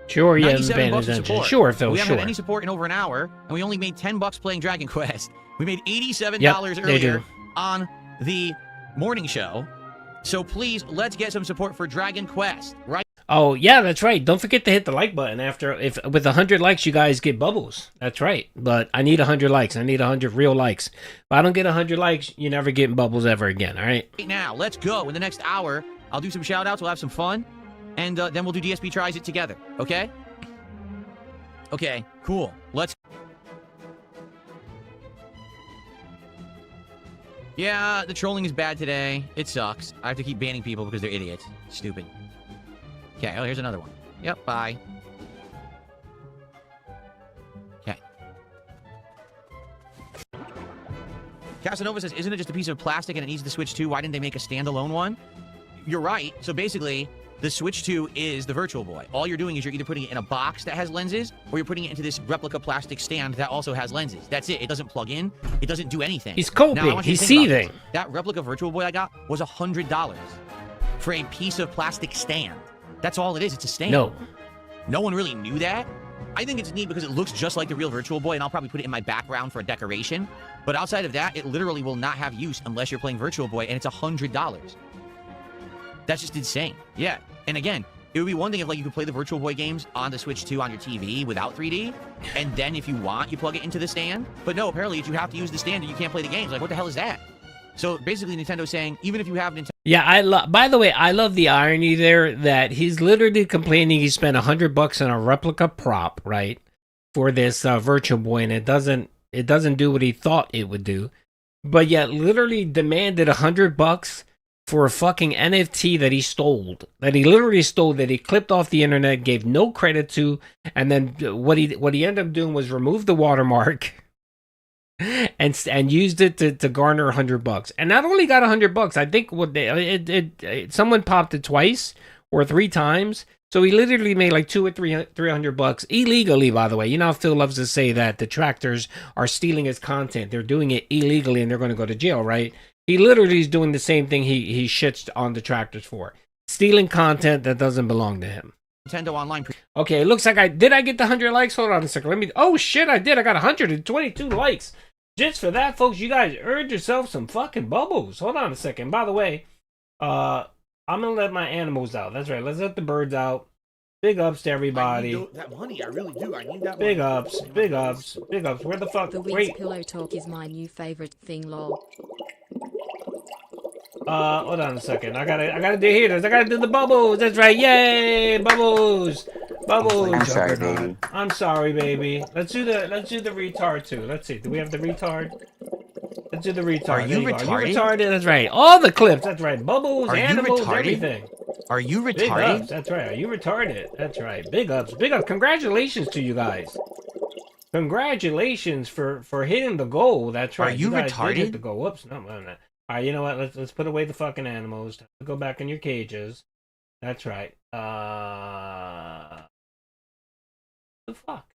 Sure, you haven't been $97 attention. support. Sure, Phil, We haven't sure. had any support in over an hour, and we only made $10 playing Dragon Quest. We made $87 Yep, they earlier do. on the morning show. So please, let's get some support for Dragon Quest, right? Oh, yeah, that's right. Don't forget to hit the like button with 100 likes, you guys get bubbles. That's right. But I need 100 likes. I need 100 real likes. If I don't get 100 likes, you're never getting bubbles ever again, all right? Right now, let's go. In the next hour, I'll do some shout-outs. We'll have some fun. And then we'll do DSP Tries It together, okay? Okay, cool. Let's... Yeah, the trolling is bad today. It sucks. I have to keep banning people because they're idiots. Stupid. Okay, oh, here's another one. Yep, bye. Okay. Casanova says, isn't it just a piece of plastic and it needs the Switch 2? Why didn't they make a standalone one? You're right. So basically, the Switch 2 is the Virtual Boy. All you're doing is you're either putting it in a box that has lenses, or you're putting it into this replica plastic stand that also has lenses. That's it. It doesn't plug in. It doesn't do anything. He's coping. Now, I want you He's to think about seething. this. That replica Virtual Boy I got was $100 for a piece of plastic stand. That's all it is. It's a stand. No. No one really knew that. I think it's neat because it looks just like the real Virtual Boy, and I'll probably put it in my background for a decoration. But outside of that, it literally will not have use unless you're playing Virtual Boy, and it's $100. That's just insane. Yeah. And again, it would be one thing if, like, you could play the Virtual Boy games on the Switch 2 on your TV without 3D, and then if you want, you plug it into the stand. But no, apparently you have to use the stand or you can't play the games. Like, what the hell is that? So basically, Nintendo's saying, even if you have Nintendo... Yeah, by the way, I love the irony there that he's literally complaining he spent $100 on a replica prop, right, for this Virtual Boy, and it doesn't do what he thought it would do, but yet literally demanded $100 for a fucking NFT that he stole, that he literally stole, that he clipped off the internet, gave no credit to, and then what he ended up doing was remove the watermark and used it to garner $100. And not only got $100, I think what someone popped it twice or 3 times. So he literally made like $200 or $300 illegally, by the way. You know how Phil loves to say that detractors are stealing his content. They're doing it illegally and they're going to go to jail, right? He literally is doing the same thing he shits on detractors for. Stealing content that doesn't belong to him. Nintendo Online. Okay, it looks like I get the 100 likes? Hold on a second. Oh shit, I did. I got 122 likes. Just for that, folks, you guys earned yourself some fucking bubbles. Hold on a second. By the way, I'm gonna let my animals out. That's right. Let's let the birds out. Big ups to everybody. I need that money. I really do. I need that Big money. ups. Big ups. Big ups. Where the fuck? The Wings Wait. pillow talk is my new favorite thing, lol. Hold on a second. I gotta do haters. I gotta do the bubbles. That's right. Yay, bubbles. Bubbles. I'm sorry, baby. I'm sorry, baby. Let's do the retard too. Let's see. Do we have the retard? Let's do the retard. Are you There retarded? Are you retarded? That's right. All the clips. That's right. Bubbles, Are you animals, retarded? everything. Are you Big retarded? ups. That's right. Are you retarded? That's right. Big ups. Big ups. Congratulations to you guys. Congratulations for hitting the goal. That's right. Are you guys retarded? Did hit the goal. Whoops. No. All right. You know what? Let's put away the fucking animals. Go back in your cages. That's right. The fuck.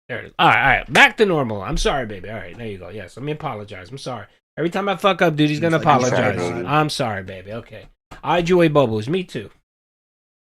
There it is. All right. Back to normal. I'm sorry, baby. All right. There you go. Yes. Let me apologize. I'm sorry. Every time I fuck up, dude, he's gonna apologize. baby. I'm sorry, baby. Okay. I enjoy bubbles. Me too.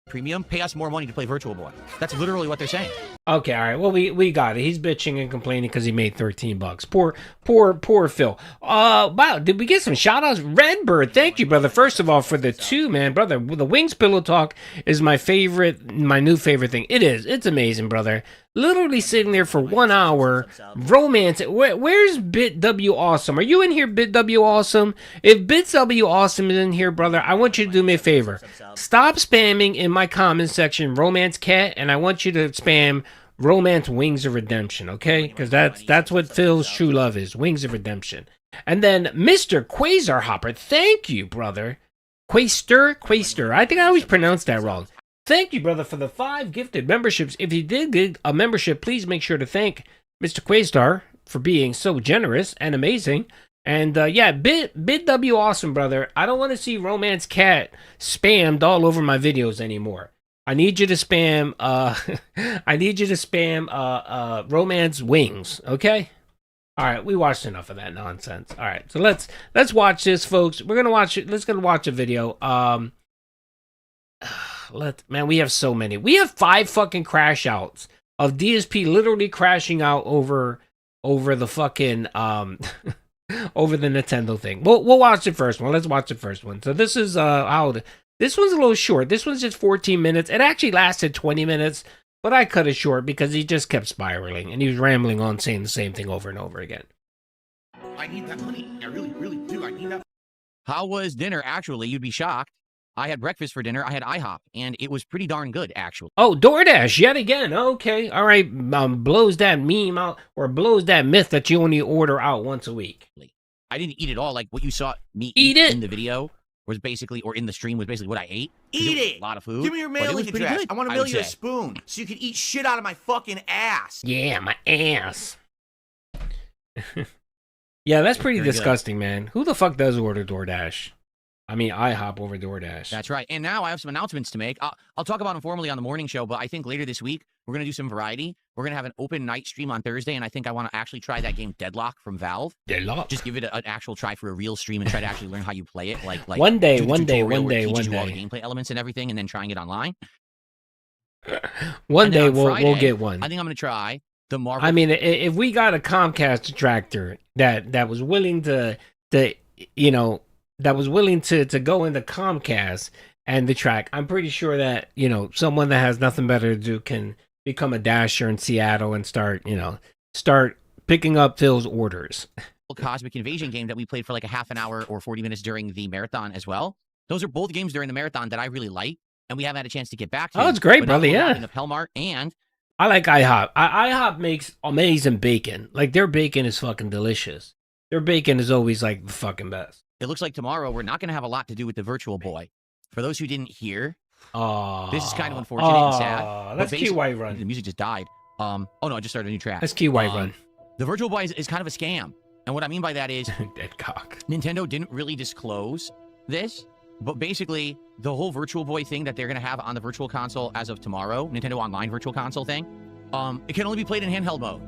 Premium, pay us more money to play Virtual Boy. That's literally what they're saying. Okay, all right. Well, we got it. He's bitching and complaining because he made $13. Poor Phil. Wow. Did we get some shout outs? Redbird, thank you, brother. First of all, for the 2, man, brother. The Wings Pillow Talk is my new favorite thing. It is. It's amazing, brother. Literally sitting there for 1 hour, romance. Where's BitW Awesome? Are you in here, BitW Awesome? If BitW Awesome is in here, brother, I want you to do me a favor. Stop spamming in my comment section Romance Cat, and I want you to spam Romance Wings of Redemption, okay? Because that's what Phil's true love is, Wings of Redemption. And then Mr. Quasar Hopper, thank you, brother. Quaster. I think I always pronounced that wrong. Thank you, brother, for the 5 gifted memberships. If you did get a membership, please make sure to thank Mr. Quasar for being so generous and amazing. And yeah, BitW Awesome, brother. I don't want to see Romance Cat spammed all over my videos anymore. I need you to spam Romance Wings, okay? All right, we watched enough of that nonsense. All right, so let's watch this, folks. We're gonna watch it. Let's watch a video. Man, we have so many. We have 5 fucking crash outs of DSP literally crashing out over the fucking over the Nintendo thing. We'll watch the first one. Let's watch the first one. So this is this one's a little short. This one's just 14 minutes. It actually lasted 20 minutes, but I cut it short because he just kept spiraling and he was rambling on saying the same thing over and over again. I need that money. I really, really do. I need that. How was dinner? Actually, you'd be shocked. I had breakfast for dinner. I had IHOP, and it was pretty darn good, actually. Oh, DoorDash yet again. Okay, all right. Blows that meme out, or blows that myth that you only order out once a week. I didn't eat it all. Like what you saw me Eat it in the video was basically, or in the stream was basically what I ate. Eat it! A lot of food. Give me your but it was mailing pretty address. good, I want to I mail would you a say. spoon so you can eat shit out of my fucking ass. Yeah, my ass. Yeah, that's pretty Very disgusting, man. Who the fuck does order DoorDash? I mean, IHOP over DoorDash. That's right. And now I have some announcements to make. I'll talk about them formally on the morning show, but I think later this week, we're going to do some variety. We're going to have an open night stream on Thursday, and I think I want to actually try that game Deadlock from Valve. Deadlock. Just give it an actual try for a real stream and try to actually learn how you play it. Like One day, do the one day, tutorial one where it day, teaches one you all the day. gameplay elements and everything, and then trying it online. One And then day on we'll Friday, get one. I think I'm going to try the Marvel. I mean, if we got a Comcast detractor that was willing to you know, that was willing to go into Comcast and the track, I'm pretty sure that, you know, someone that has nothing better to do can become a dasher in Seattle and start picking up Phil's orders. Cosmic Invasion game that we played for like a half an hour or 40 minutes during the marathon as well. Those are both games during the marathon that I really like, and we haven't had a chance to get back to. Oh, it's great, But now brother, we're yeah. wrapping up Hellmart, and I like IHOP. IHOP makes amazing bacon. Like, their bacon is fucking delicious. Their bacon is always like the fucking best. it looks like tomorrow we're not going to have a lot to do with the Virtual Boy. For those who didn't hear, this is kind of unfortunate and sad. That's cute White Run. The music just died. Oh no, I just started a new track. That's cute White Run. The Virtual Boy is kind of a scam. And what I mean by that is dead cock. Nintendo didn't really disclose this, but basically the whole Virtual Boy thing that they're going to have on the Virtual Console as of tomorrow, Nintendo Online Virtual Console thing, it can only be played in handheld mode.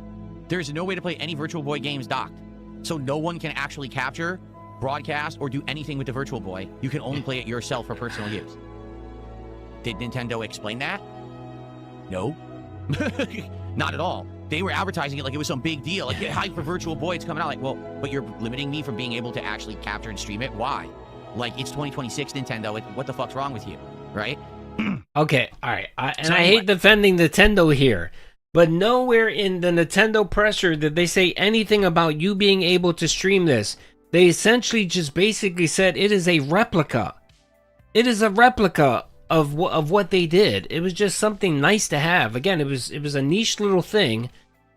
There's no way to play any Virtual Boy games docked. So no one can actually capture, broadcast, or do anything with the Virtual Boy. You can only play it yourself for personal use. Did Nintendo explain that? No. Not at all. They were advertising it like it was some big deal. Like, get hype for Virtual Boy, it's coming out. Like, well, but you're limiting me from being able to actually capture and stream it? Why? Like, it's 2026, Nintendo. What the fuck's wrong with you? Right? Okay, all right. I hate defending Nintendo here, but nowhere in the Nintendo presser did they say anything about you being able to stream this. They essentially just basically said it is a replica. It is a replica of what they did. It was just something nice to have. Again, it was a niche little thing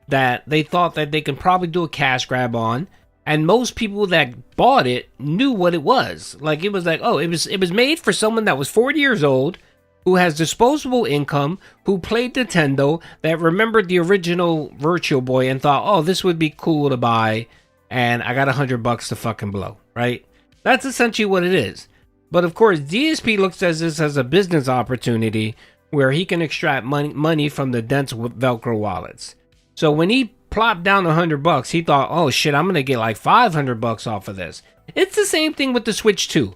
that they thought that they could probably do a cash grab on, and most people that bought it knew what it was. Like, it was like, oh, it was made for someone that was 40 years old, who has disposable income, who played Nintendo, that remembered the original Virtual Boy and thought, oh, this would be cool to buy, and I got $100 to fucking blow, right? That's essentially what it is. But of course, DSP looks at this as a business opportunity where he can extract money from the dense Velcro wallets. So when he plopped down $100, he thought, oh shit, I'm gonna get like $500 off of this. It's the same thing with the Switch 2.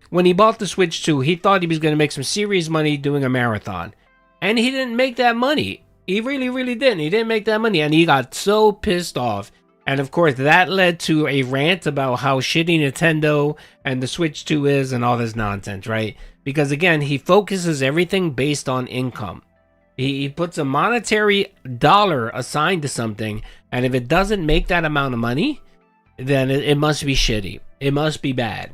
When he bought the Switch 2, he thought he was gonna make some serious money doing a marathon. And he didn't make that money. He really, really didn't. He didn't make that money, and he got so pissed off. And of course, that led to a rant about how shitty Nintendo and the Switch 2 is and all this nonsense, right? Because again, he focuses everything based on income. He puts a monetary dollar assigned to something, and if it doesn't make that amount of money, then it must be shitty. It must be bad.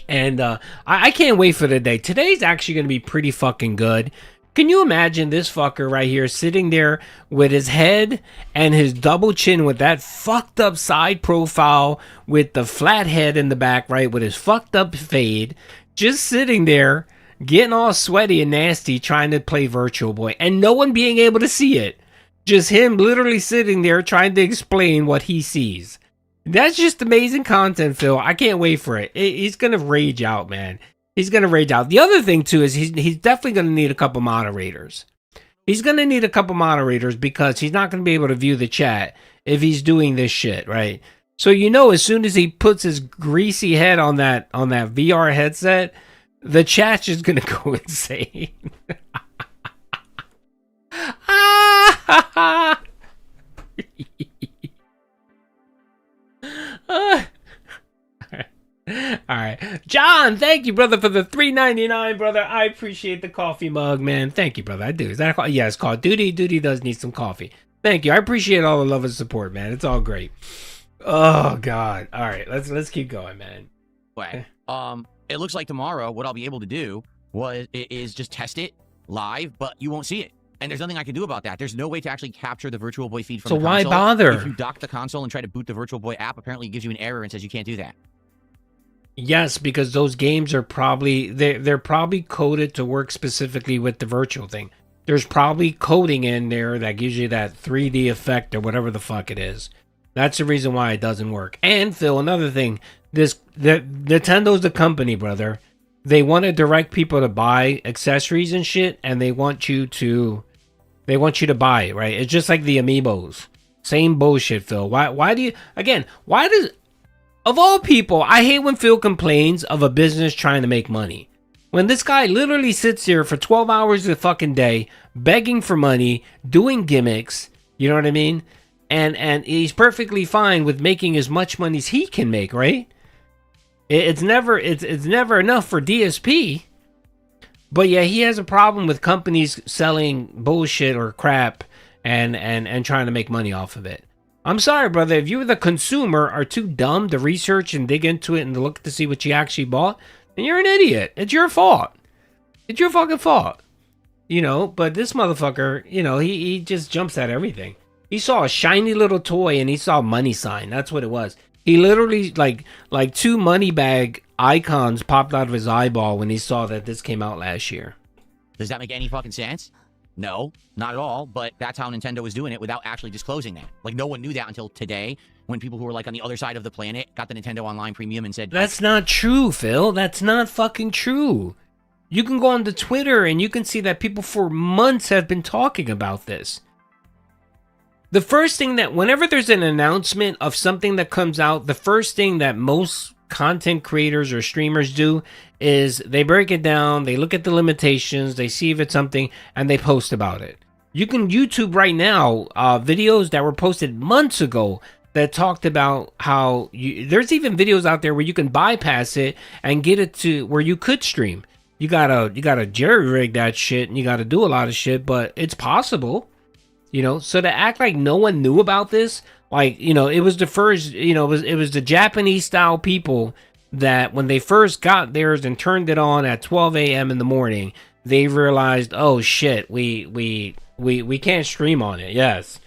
And I can't wait for the day. Today's actually going to be pretty fucking good. Can you imagine this fucker right here sitting there with his head and his double chin with that fucked up side profile with the flat head in the back, right? With his fucked up fade, just sitting there getting all sweaty and nasty trying to play Virtual Boy and no one being able to see it. Just him literally sitting there trying to explain what he sees. That's just amazing content, Phil. I can't wait for it. He's going to rage out, man. He's going to rage out. The other thing, too, is he's definitely going to need a couple moderators. He's going to need a couple moderators because he's not going to be able to view the chat if he's doing this shit, right? So, you know, as soon as he puts his greasy head on that VR headset, the chat's just going to go insane. All right, John, thank you, brother, for the $3.99, brother. I appreciate the coffee mug, man. Thank you, brother. I do. Is that a yeah? It's called Duty. Duty does need some coffee. Thank you. I appreciate all the love and support, man. It's all great. Oh God. All right, let's keep going, man. Way. It looks like tomorrow what I'll be able to do is just test it live, but you won't see it. And there's nothing I can do about that. There's no way to actually capture the Virtual Boy feed from the console. So why bother? If you dock the console and try to boot the Virtual Boy app, apparently it gives you an error and says you can't do that. Yes, because those games are probably they're probably coded to work specifically with the virtual thing. There's probably coding in there that gives you that 3D effect or whatever the fuck it is. That's the reason why it doesn't work. And Phil, another thing, Nintendo's the company, brother. They want to direct people to buy accessories and shit, and they want you to buy it, right? It's just like the amiibos. Same bullshit, Phil. Why do you of all people, I hate when Phil complains of a business trying to make money. When this guy literally sits here for 12 hours a fucking day, begging for money, doing gimmicks, you know what I mean? And he's perfectly fine with making as much money as he can make, right? It's never enough for DSP. But yeah, he has a problem with companies selling bullshit or crap and trying to make money off of it. I'm sorry, brother. If you, the consumer, are too dumb to research and dig into it and look to see what you actually bought, then you're an idiot. It's your fault. It's your fucking fault. You know, but this motherfucker, you know, he just jumps at everything. He saw a shiny little toy and he saw a money sign. That's what it was. He literally like two money bag icons popped out of his eyeball when he saw that this came out last year. Does that make any fucking sense? No, not at all. But that's how Nintendo was doing it without actually disclosing that. Like, no one knew that until today, when people who were like on the other side of the planet got the Nintendo Online Premium and said, "That's not true, Phil. That's not fucking true." You can go onto Twitter and you can see that people for months have been talking about this. The first thing that, whenever there's an announcement of something that comes out, the first thing that most content creators or streamers do is they break it down, they look at the limitations, they see if it's something, and they post about it. You can YouTube right now videos that were posted months ago that talked about how there's even videos out there where you can bypass it and get it to where you could stream. You gotta jerry rig that shit and you gotta do a lot of shit, but it's possible. So to act like no one knew about this, like, it was the first, it was the Japanese style people that when they first got theirs and turned it on at 12 a.m. in the morning, they realized, oh shit, we can't stream on it. Yes.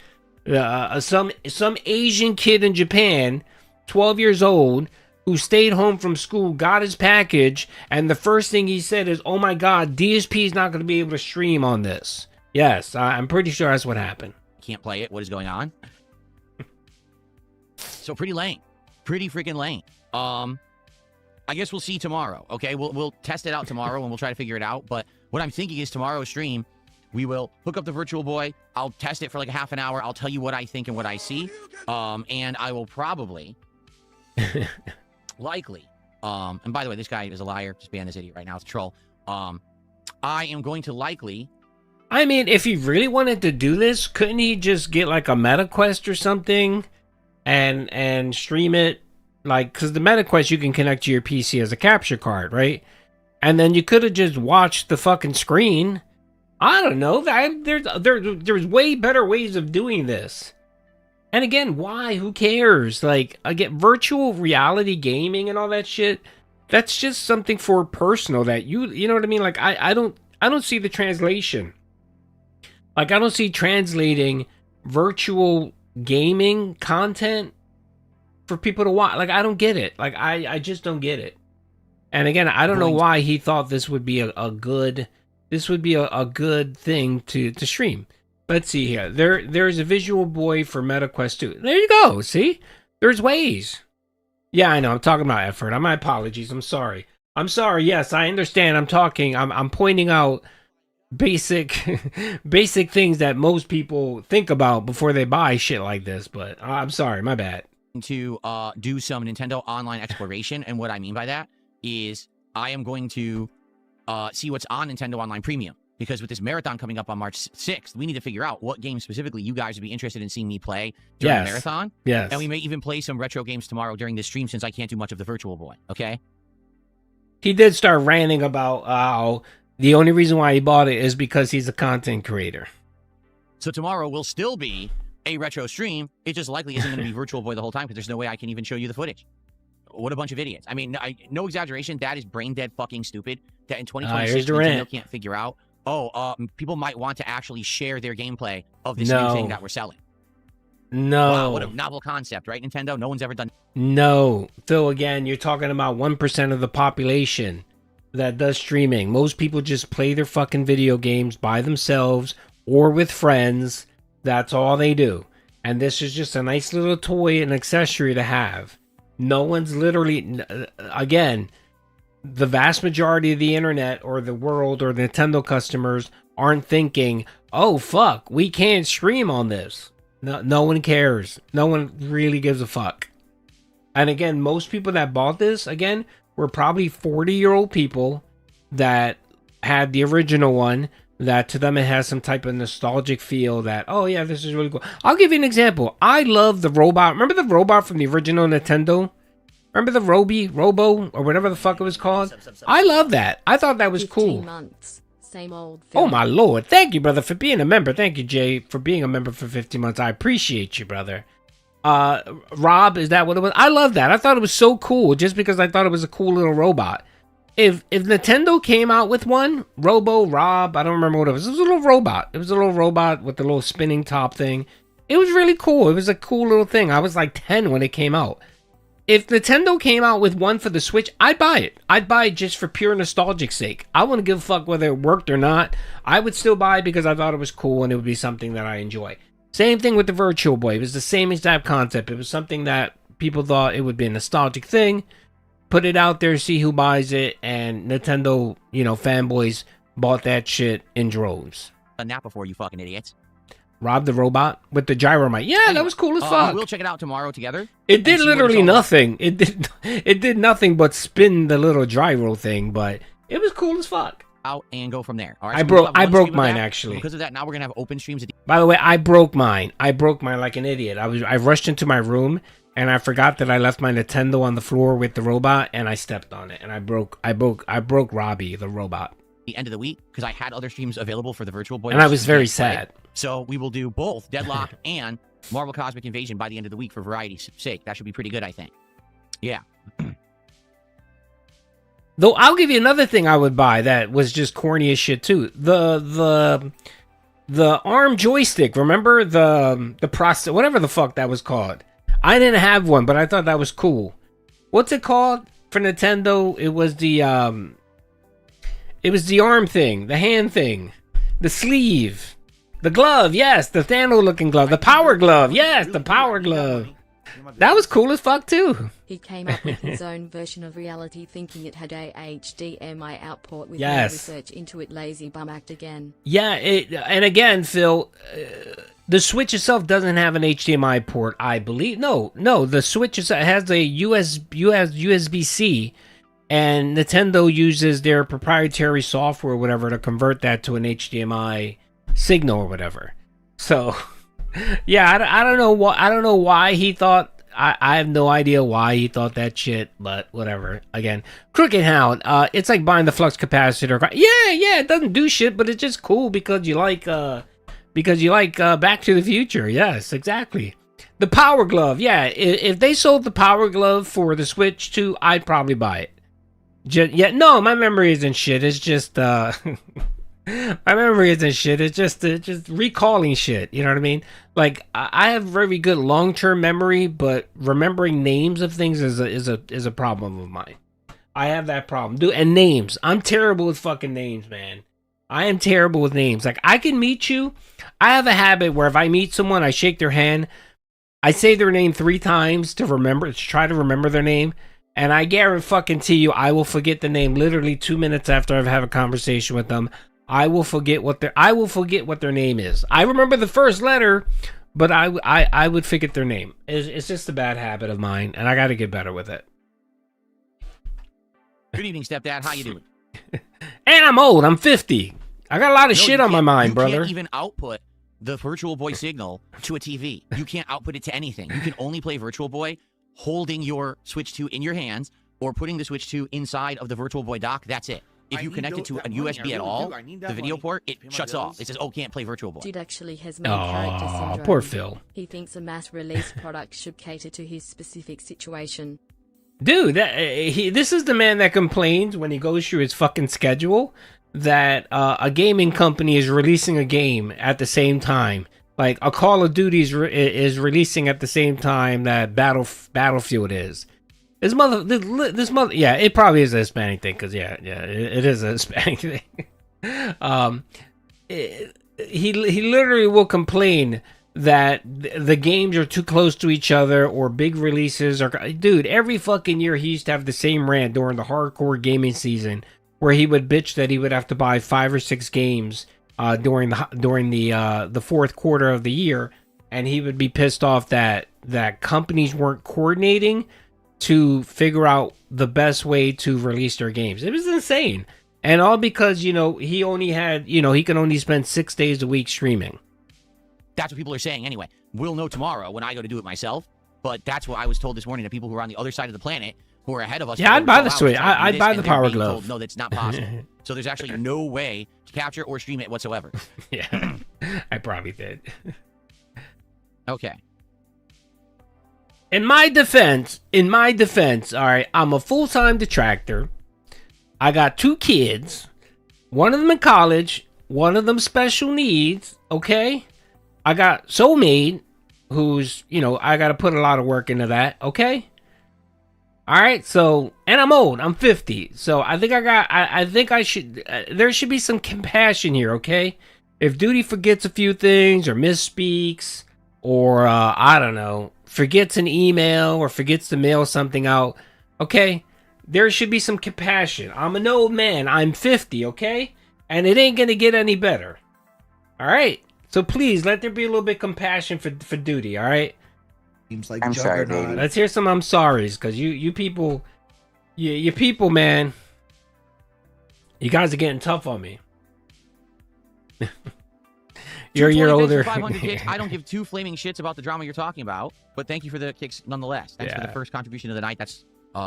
Some Asian kid in Japan, 12 years old, who stayed home from school, got his package, and the first thing he said is, oh my God, DSP is not going to be able to stream on this. Yes, I'm pretty sure that's what happened. can't play it. What is going on? So pretty lame. Pretty freaking lame. I guess we'll see tomorrow. Okay, we'll test it out tomorrow and we'll try to figure it out. But what I'm thinking is tomorrow's stream, we will hook up the Virtual Boy. I'll test it for like a half an hour. I'll tell you what I think and what I see. And I will probably, likely, and by the way, this guy is a liar. Just ban this idiot right now. It's a troll. I am going to likely. I mean, if he really wanted to do this, couldn't he just get like a Meta Quest or something and stream it? Like, because the Meta Quest you can connect to your PC as a capture card, right? And then you could have just watched the fucking screen. I don't know. There's way better ways of doing this. And again, why? Who cares? Like, I get virtual reality gaming and all that shit. That's just something for personal that you know what I mean? Like, I don't see the translation. Like, I don't see translating virtual gaming content for people to watch. Like, I don't get it. Like, I just don't get it. And again, I don't know why he thought this would be a good thing to stream. Let's see here. There's a Visual Boy for Meta Quest 2. There you go. See? There's ways. Yeah, I know. I'm talking about effort. My apologies. I'm sorry. Yes, I understand. I'm pointing out basic things that most people think about before they buy shit like this, but I'm sorry. My bad. To do some Nintendo Online exploration, and what I mean by that is I am going to see what's on Nintendo Online Premium, because with this marathon coming up on March 6th, we need to figure out what games specifically you guys would be interested in seeing me play during the marathon. Yes. And we may even play some retro games tomorrow during this stream, since I can't do much of the Virtual Boy, okay? He did start ranting about how the only reason why he bought it is because he's a content creator. So tomorrow will still be a retro stream. It just likely isn't going to be Virtual Boy the whole time, because there's no way I can even show you the footage. What a bunch of idiots. I mean, no exaggeration. That is brain dead fucking stupid. That in 2026, Nintendo can't figure out, people might want to actually share their gameplay of this new thing that we're selling. No. Wow, what a novel concept, right, Nintendo? No one's ever done. No. Phil, again, you're talking about 1% of the population that does streaming. Most people just play their fucking video games by themselves or with friends. That's all they do. And this is just a nice little toy and accessory to have. No one's literally, again, the vast majority of the internet or the world or Nintendo customers aren't thinking, oh, fuck, we can't stream on this. No one cares. No one really gives a fuck. And again, most people that bought this, again, were probably 40-year-old people that had the original one, that to them it has some type of nostalgic feel that, oh yeah, this is really cool. I'll give you an example. I love the robot. Remember the robot from the original Nintendo? Remember the Robo, or whatever the fuck it was called? I love that. I thought that was cool. Months. Same old film. Oh my lord. Thank you, brother, for being a member. Thank you, Jay, for being a member for 15 months. I appreciate you, brother. Rob, is that what it was? I love that. I thought it was so cool just because I thought it was a cool little robot. If Nintendo came out with one, Rob, I don't remember what it was. It was a little robot. It was a little robot with the little spinning top thing. It was really cool. It was a cool little thing. I was like 10 when it came out. if Nintendo came out with one for the Switch, I'd buy it. I'd buy it just for pure nostalgic sake. I wouldn't give a fuck whether it worked or not. I would still buy it because I thought it was cool and it would be something that I enjoy. Same thing with the Virtual Boy. It was the same exact concept. It was something that people thought it would be a nostalgic thing. Put it out there, see who buys it, and Nintendo, fanboys bought that shit in droves. Done that before, you fucking idiots. Rob the robot with the gyromite. Yeah, that was cool as fuck. We'll check it out tomorrow together. It did literally nothing. It did nothing but spin the little gyro thing, but it was cool as fuck. Out and go from there. All right. I broke mine actually. Because of that, now we're gonna have open streams. By the way, I broke mine. I broke mine like an idiot. I rushed into my room and I forgot that I left my Nintendo on the floor with the robot and I stepped on it and I broke Robbie the robot. The end of the week because I had other streams available for the Virtual Boy. And I was very sad. So we will do both Deadlock and Marvel Cosmic Invasion by the end of the week for variety's sake. That should be pretty good, I think. Yeah. Though I'll give you another thing I would buy that was just corny as shit too. The ARM joystick, remember the process, whatever the fuck that was called. I didn't have one, but I thought that was cool. What's it called for Nintendo? It was the arm thing, the hand thing, the sleeve. The glove, yes, the Thanos-looking glove. The power glove, yes, the power glove. That was cool as fuck, too. He came up with his own version of reality, thinking it had a HDMI output with no Yes. research into it. Lazy bum act again. Yeah, and again, Phil, the Switch itself doesn't have an HDMI port, I believe. No, the Switch has a USB-C, and Nintendo uses their proprietary software or whatever to convert that to an HDMI signal or whatever. So yeah, I don't know why he thought. I have no idea why he thought that shit, but whatever. Again, Crooked Hound, it's like buying the flux capacitor. Yeah, it doesn't do shit, but it's just cool because you like Back to the Future. Yes, exactly. The Power Glove, yeah. If they sold the Power Glove for the Switch too, I'd probably buy it. No, my memory isn't shit. It's just my memory isn't shit. It's just recalling shit. You know what I mean? Like I have very good long-term memory, but remembering names of things is a problem of mine. I have that problem, dude. And names, I'm terrible with fucking names, man. I am terrible with names. Like I can meet you. I have a habit where if I meet someone, I shake their hand. I say their name 3 times to try to remember their name. And I guarantee you, I will forget the name literally 2 minutes after I've had a conversation with them. I will forget what their name is. I remember the first letter, but I would forget their name. It's just a bad habit of mine, and I got to get better with it. Good evening, stepdad. How you doing? And I'm old. I'm 50. I got a lot of shit on my mind, brother. You can't even output the Virtual Boy signal to a TV. You can't output it to anything. You can only play Virtual Boy holding your Switch 2 in your hands or putting the Switch 2 inside of the Virtual Boy dock. That's it. If you connect it to a USB at all, the video port, it shuts off. It says, oh, can't play Virtual Boy. Dude actually has main character syndrome. Poor Phil. He thinks a mass release product should cater to his specific situation. Dude, this is the man that complains when he goes through his fucking schedule that a gaming company is releasing a game at the same time. Like a Call of Duty is releasing at the same time that Battlefield is. This mother, yeah, it probably is a Hispanic thing, because it is a Hispanic thing. He literally will complain that the games are too close to each other or big releases are. Dude, every fucking year he used to have the same rant during the hardcore gaming season where he would bitch that he would have to buy 5 or 6 games during the fourth quarter of the year, and he would be pissed off that companies weren't coordinating to figure out the best way to release their games. It was insane. And all because, he only had, he can only spend 6 days a week streaming. That's what people are saying anyway. We'll know tomorrow when I go to do it myself, but that's what I was told this morning to people who are on the other side of the planet who are ahead of us. Yeah, I'd buy the Switch. I'd buy the Power Glove. Told, no, that's not possible. So there's actually no way to capture or stream it whatsoever. Yeah, I probably did. Okay. In my defense, all right, I'm a full-time detractor. I got 2 kids. One of them in college. One of them special needs, okay? I got Soulmate, who's, I got to put a lot of work into that, okay? All right, so, and I'm old. I'm 50. So I think I think I should, there should be some compassion here, okay? If Duty forgets a few things or misspeaks or, I don't know, forgets an email or forgets to mail something out, okay? There should be some compassion. I'm an old man. I'm 50, okay? And it ain't going to get any better. All right? So please, let there be a little bit of compassion for Duty, all right? Seems like I'm sorry, Juggernaut. dude. Let's hear some I'm sorry's, because you people, you people, man, you guys are getting tough on me. You're a year 220 older. for 500 kicks. I don't give two flaming shits about the drama you're talking about, but thank you for the kicks nonetheless. Thanks for Yeah. the first contribution of the night. That's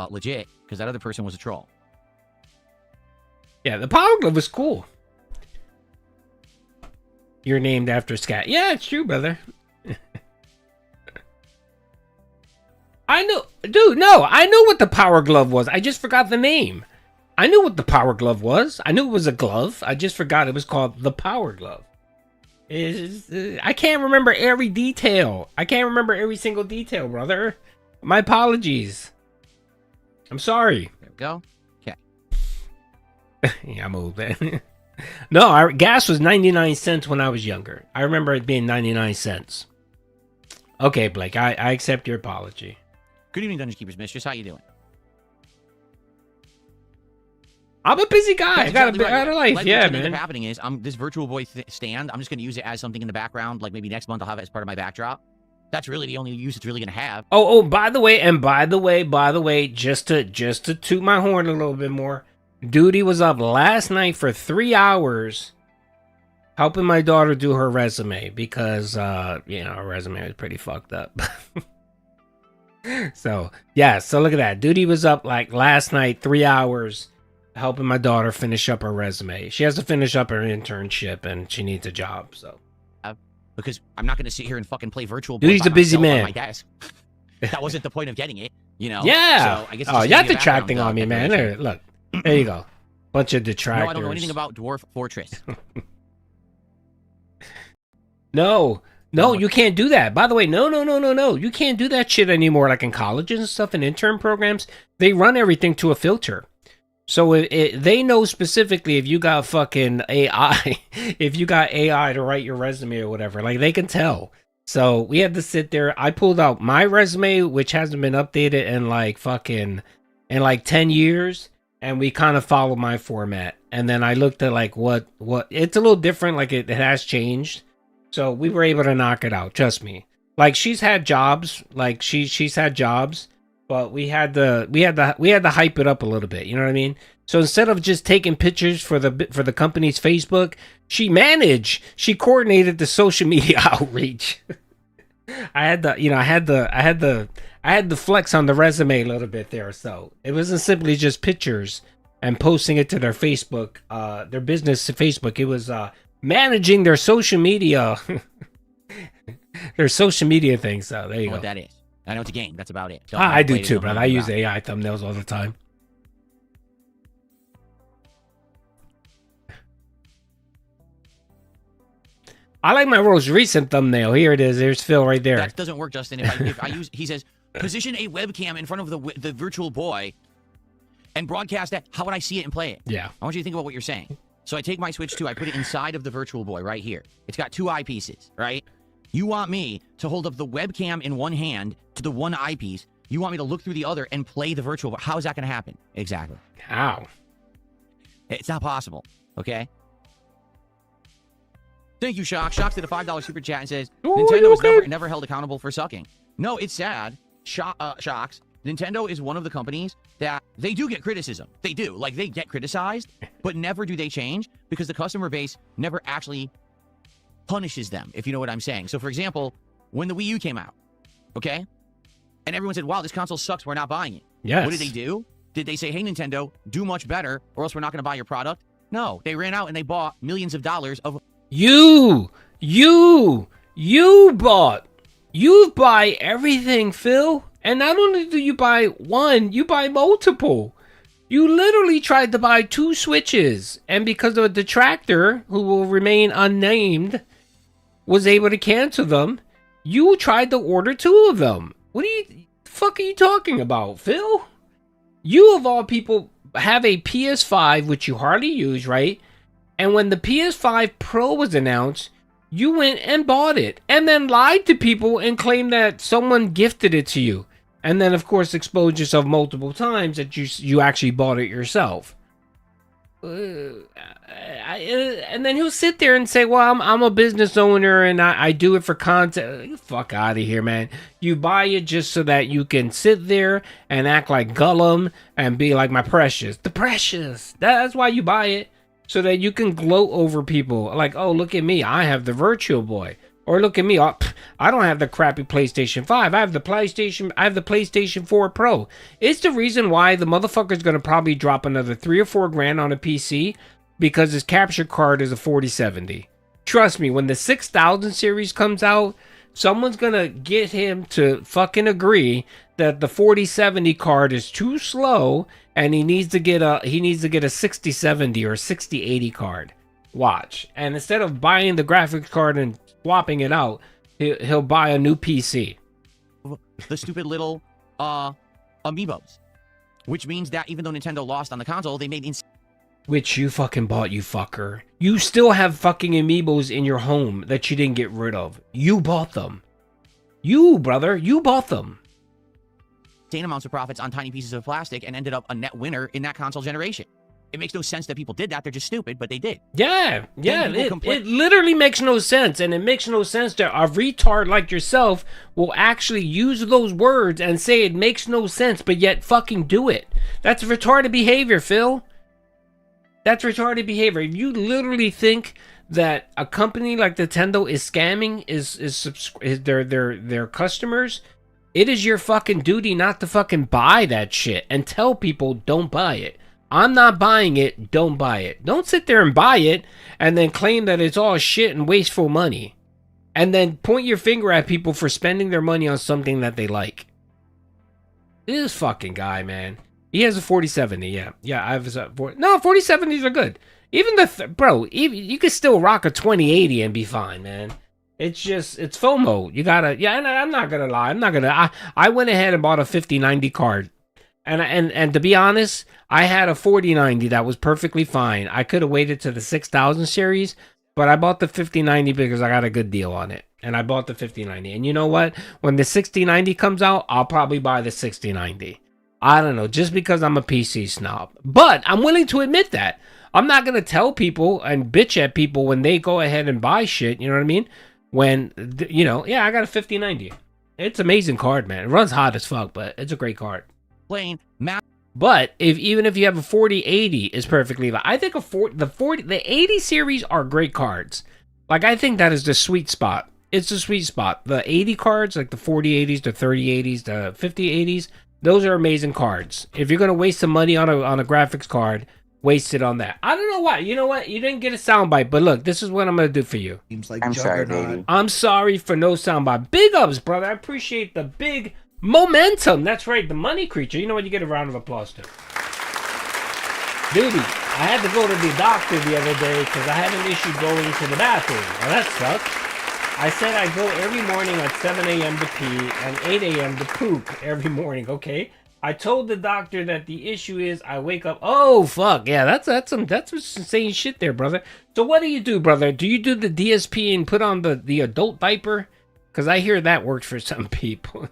legit, because that other person was a troll. Yeah, the Power Glove was cool. You're named after Scat. Yeah, it's true, brother. I know, dude, no, I knew what the Power Glove was. I just forgot the name. I knew what the Power Glove was. I knew it was a glove. I just forgot it was called the Power Glove. I can't remember every detail. I can't remember every single detail, brother. My apologies. I'm sorry. There we go. Okay. Yeah, I'm old, man. No, gas was 99 cents when I was younger. I remember it being 99 cents. Okay, Blake, I accept your apology. Good evening, Dungeon Keepers Mistress. How you doing? I'm a busy guy. I got exactly a life. Like, Yeah, what's gonna end man. up happening is this virtual boy stand. I'm just going to use it as something in the background. Like maybe next month I'll have it as part of my backdrop. That's really the only use it's really going to have. Oh, by the way, just to toot my horn a little bit more. Duty was up last night for 3 hours helping my daughter do her resume because her resume was pretty fucked up. So look at that. Duty was up like last night 3 hours helping my daughter finish up her resume. She has to finish up her internship and she needs a job. So because I'm not going to sit here and fucking play virtual boy Duty's by a busy myself on man. my desk. That wasn't the point of getting it, Yeah. So I guess it's just you're gonna be a detracting background on me, man. decoration. There, look, there you go. Bunch of detractors. No, I don't know anything about Dwarf Fortress. No, you can't do that. By the way, no. You can't do that shit anymore. Like in colleges and stuff and intern programs, they run everything to a filter. So they know specifically if you got fucking AI, if you got AI to write your resume or whatever, like they can tell. So we had to sit there. I pulled out my resume, which hasn't been updated in like 10 years. And we kind of follow my format. And then I looked at like what it's a little different. Like it has changed. So we were able to knock it out. Trust me. Like she's had jobs. Like she's had jobs. But we had to hype it up a little bit. You know what I mean? So instead of just taking pictures for the company's Facebook, she coordinated the social media outreach. I had the flex on the resume a little bit there. So it wasn't simply just pictures and posting it to their Facebook, their business Facebook. It was managing their social media, thing. So there you go. What that is. I know it's a game. That's about it. I do too, brother. I use AI thumbnails all the time. I like my most recent thumbnail. Here it is. There's Phil right there. That doesn't work, Justin. If I use, he says, position a webcam in front of the virtual boy and broadcast that. How would I see it and play it? Yeah. I want you to think about what you're saying. So I take my Switch 2, I put it inside of the virtual boy right here. It's got two eyepieces, right? You want me to hold up the webcam in one hand to the one eyepiece. You want me to look through the other and play the virtual boy. How is that going to happen? Exactly. How? It's not possible, okay? Thank you, Shock. Shock did a $5 super chat and says, Nintendo is never held accountable for sucking. No, it's sad. Shocks. Nintendo is one of the companies that they do get criticism. They do. Like, they get criticized, but never do they change because the customer base never actually punishes them, if you know what I'm saying. So, for example, when the Wii U came out, okay? And everyone said, wow, this console sucks. We're not buying it. Yes. What did they do? Did they say, hey, Nintendo, do much better or else we're not going to buy your product? No. They ran out and they bought millions of dollars of... You buy everything, Phil. And not only do you buy one, you buy multiple. You literally tried to buy 2 Switches. And because of a detractor, who will remain unnamed, was able to cancel them, you tried to order 2 of them. What the fuck are you talking about, Phil? You of all people have a PS5 which you hardly use, right? And when the PS5 Pro was announced, you went and bought it and then lied to people and claimed that someone gifted it to you. And then, of course, exposed yourself multiple times that you actually bought it yourself. And then he'll sit there and say, well, I'm a business owner and I do it for content. Fuck out of here, man. You buy it just so that you can sit there and act like Gollum and be like my precious. The precious. That's why you buy it. So that you can gloat over people. Like, oh, look at me. I have the Virtual Boy. Or look at me. Oh, I don't have the crappy PlayStation 5. I have the PlayStation 4 Pro. It's the reason why the motherfucker's going to probably drop another $3 or $4 grand on a PC. Because his capture card is a 4070. Trust me, when the 6000 series comes out, someone's going to get him to fucking agree that the 4070 card is too slow and he needs to get a 6070 or 6080 card. Watch. And instead of buying the graphics card and swapping it out, he'll buy a new PC. The stupid little amiibos, which means that even though Nintendo lost on the console, they made which you fucking bought, you fucker. You still have fucking amiibos in your home that you didn't get rid of. You bought them. You, brother, you bought them. insane amounts of profits on tiny pieces of plastic and ended up a net winner in that console generation. It makes no sense that people did that. They're just stupid, but they did. Yeah. It literally makes no sense. And it makes no sense that a retard like yourself will actually use those words and say it makes no sense, but yet fucking do it. That's retarded behavior, Phil. That's retarded behavior. If you literally think that a company like Nintendo is scamming their customers, it is your fucking duty not to fucking buy that shit and tell people don't buy it. I'm not buying it, don't buy it. Don't sit there and buy it and then claim that it's all shit and wasteful money. And then point your finger at people for spending their money on something that they like. This fucking guy, man. He has a 4070, yeah. Yeah, I have a 4070s are good. Even you could still rock a 2080 and be fine, man. It's FOMO. You gotta, and I'm not gonna lie. I went ahead and bought a 5090 card. And to be honest, I had a 4090 that was perfectly fine. I could have waited to the 6000 series, but I bought the 5090 because I got a good deal on it. And I bought the 5090. And you know what? When the 6090 comes out, I'll probably buy the 6090. I don't know, just because I'm a PC snob. But I'm willing to admit that. I'm not going to tell people and bitch at people when they go ahead and buy shit, you know what I mean? When, I got a 5090. It's an amazing card, man. It runs hot as fuck, but it's a great card. But even if you have a 4080, is perfectly fine. I think the 80 series are great cards. Like, I think that is the sweet spot. It's the sweet spot. The 80 cards, like the 4080s, the 3080s, the 5080s, those are amazing cards. If you're gonna waste some money on a graphics card, waste it on that. I don't know why. You know what? You didn't get a soundbite, but look, this is what I'm gonna do for you. Seems like I'm sorry, baby. I'm sorry for no soundbite. Big ups, brother. I appreciate the big momentum. That's right, the money creature. You know what? You get a round of applause to. Duty. I had to go to the doctor the other day because I had an issue going to the bathroom. Well, that sucks. I said I go every morning at 7 a.m. to pee and 8 a.m. to poop every morning, okay? I told the doctor that the issue is I wake up. Oh, fuck. Yeah, that's some insane shit there, brother. So what do you do, brother? Do you do the DSP and put on the adult diaper? Because I hear that works for some people.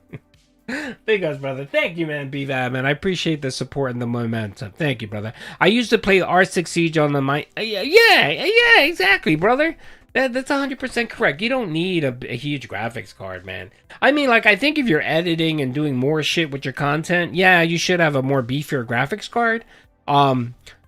Big ups, brother. Thank you, man, BVAB, man. I appreciate the support and the momentum. Thank you, brother. I used to play R6 Siege on the mic. Yeah, exactly, brother. That's 100% correct. You don't need a huge graphics card, man. I mean, like, I think if you're editing and doing more shit with your content, yeah, you should have a more beefier graphics card.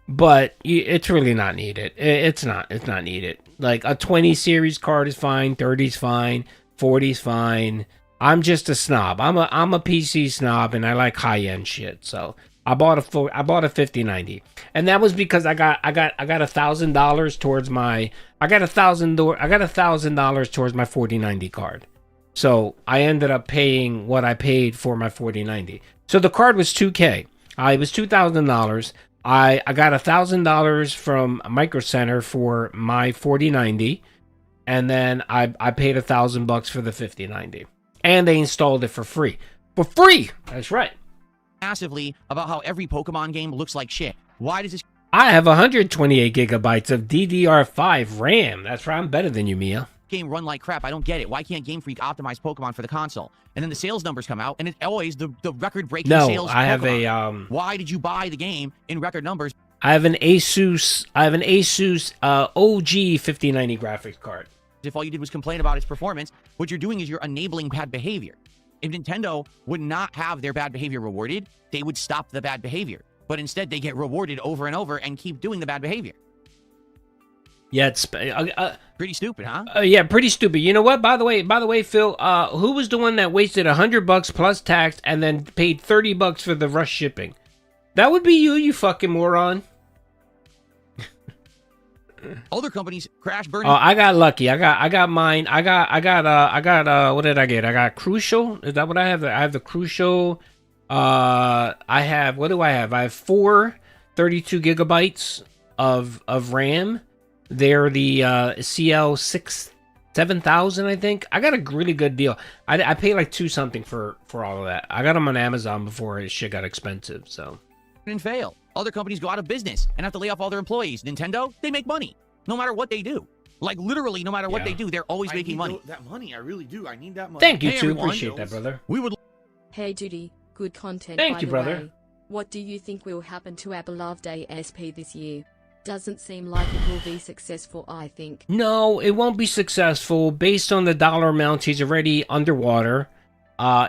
But it's really not needed. It's not needed. Like, a 20 series card is fine, 30's fine, 40's fine. I'm just a snob. I'm a PC snob, and I like high end shit. So I bought a 5090, and that was because I got $1,000 towards my $1,000 towards my 4090 card. So I ended up paying what I paid for my 4090. So the card was $2K. It was $2,000. I got $1,000 from Micro Center for my 4090, and then I paid $1,000 for the 5090. And they installed it for free. For free! That's right. massively about how every Pokemon game looks like shit. Why does this I have 128 gigabytes of DDR5 RAM. That's right, I'm better than you, Mia. game run like crap? I don't get it. Why can't Game Freak optimize Pokemon for the console? And then the sales numbers come out, and it's always the record-breaking sales. No, I have Pokemon. a Why did you buy the game in record numbers? I have an Asus OG 5090 graphics card. If all you did was complain about its performance, what you're doing is you're enabling bad behavior. If Nintendo would not have their bad behavior rewarded, they would stop the bad behavior. But instead, they get rewarded over and over and keep doing the bad behavior. Yeah, it's pretty stupid, huh? Yeah, pretty stupid. You know what? By the way, Phil, who was the one that wasted $100 plus tax and then paid $30 for the rush shipping? That would be you, you fucking moron. Other companies crash burn. Oh, I got lucky. I got mine. I got what did I get? I got Crucial. Is that what I have? I have the Crucial. I have, what do I have? I have 4 32 gigabytes of RAM. They're the CL7000, I think. I got a really good deal. I paid like $2 something for all of that. I got them on Amazon before this shit got expensive, so. And fail. Other companies go out of business and have to lay off all their employees. Nintendo, they make money no matter what they do. Like literally, no matter what they do, they're always making money. That money, I really do. I need that money. Thank you, Hey, too. everyone. Appreciate that, brother. We would. Hey Judy, good content. Thank by you, the brother. way. What do you think will happen to our beloved DSP this year? Doesn't seem like it will be successful, I think. No, it won't be successful based on the dollar amounts he's already underwater.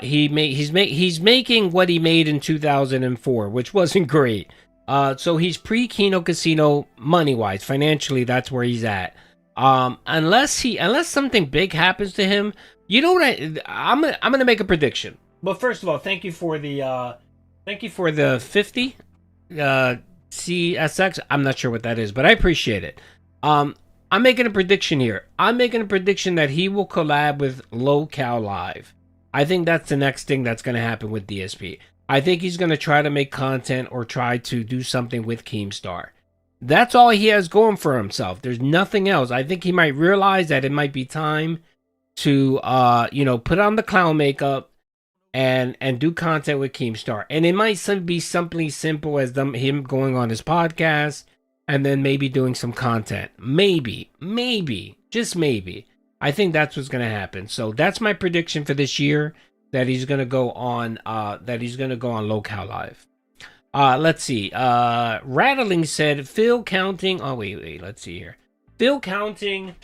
He's making what he made in 2004, which wasn't great. So he's pre-Kino Casino money-wise, financially. That's where he's at. Unless something big happens to him, you know what? I'm gonna make a prediction. But first of all, thank you for the 50 CSX. I'm not sure what that is, but I appreciate it. I'm making a prediction here. I'm making a prediction that he will collab with Local Live. I think that's the next thing that's going to happen with DSP. I think he's going to try to make content or try to do something with Keemstar. That's all he has going for himself. There's nothing else. I think he might realize that it might be time to, put on the clown makeup and do content with Keemstar. And it might be something simple as him going on his podcast and then maybe doing some content. Maybe, just maybe. I think that's what's going to happen. So that's my prediction for this year, that he's going to go on Local Live. Let's see. Rattling said, Phil counting. Oh, wait. Let's see here. Phil counting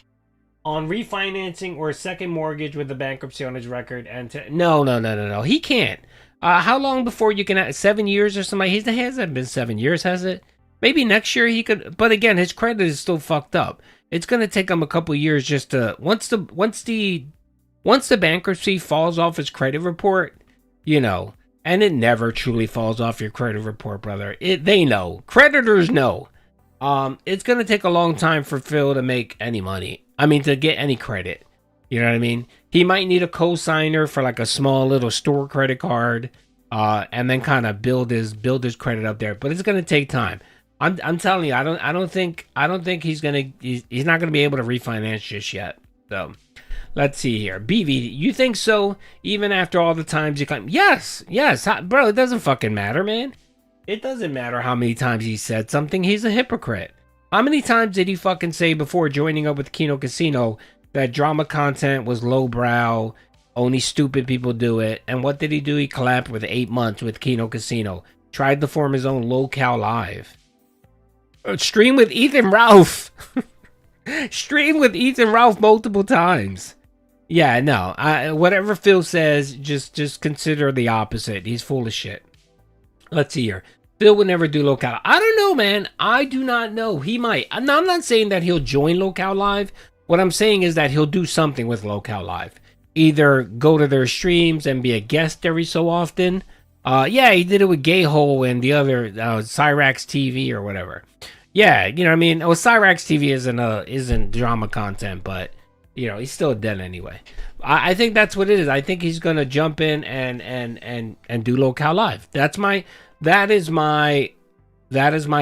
on refinancing or a second mortgage with the bankruptcy on his record. No. He can't. How long before you can? 7 years or something? It hasn't been 7 years, has it? Maybe next year he could. But again, his credit is still fucked up. It's gonna take him a couple years just to once the bankruptcy falls off his credit report, and it never truly falls off your credit report, brother. They know. Creditors know. It's gonna take a long time for Phil to make any money. I mean, to get any credit. You know what I mean? He might need a co-signer for like a small little store credit card, and then kind of build his credit up there. But it's gonna take time. I'm telling you, I don't think he's not gonna be able to refinance just yet. So let's see here. BV, you think so? Even after all the times you claim, yes, bro, it doesn't fucking matter, man. It doesn't matter how many times he said something. He's a hypocrite. How many times did he fucking say before joining up with Kino Casino that drama content was lowbrow, only stupid people do it? And what did he do? He collabed with 8 months with Kino Casino. Tried to form his own Local Live. Stream with Ethan Ralph. Stream with Ethan Ralph multiple times. Yeah, no. Whatever Phil says, just consider the opposite. He's full of shit. Let's see here. Phil would never do Local. I don't know, man. I do not know. He might. I'm not saying that he'll join Local Live. What I'm saying is that he'll do something with Local Live. Either go to their streams and be a guest every so often. Yeah, he did it with Gayhole and the other Cyrax TV or whatever. Yeah, you know what I mean? Well, Cyrax TV isn't drama content, but he's still dead anyway. I think that's what it is. I think he's gonna jump in and do Local Live. That is my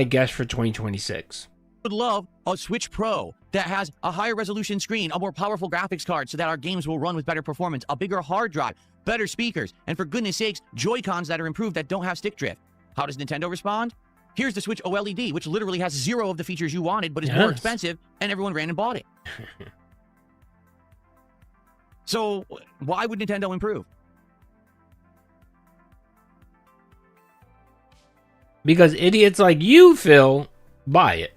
guess for 2026. Would love a Switch Pro that has a higher resolution screen, a more powerful graphics card so that our games will run with better performance, a bigger hard drive, better speakers, and for goodness sakes, Joy-Cons that are improved that don't have stick drift. How does Nintendo respond? Here's the Switch OLED, which literally has 0 of the features you wanted, but is more expensive, and everyone ran and bought it. So why would Nintendo improve? Because idiots like you, Phil, buy it.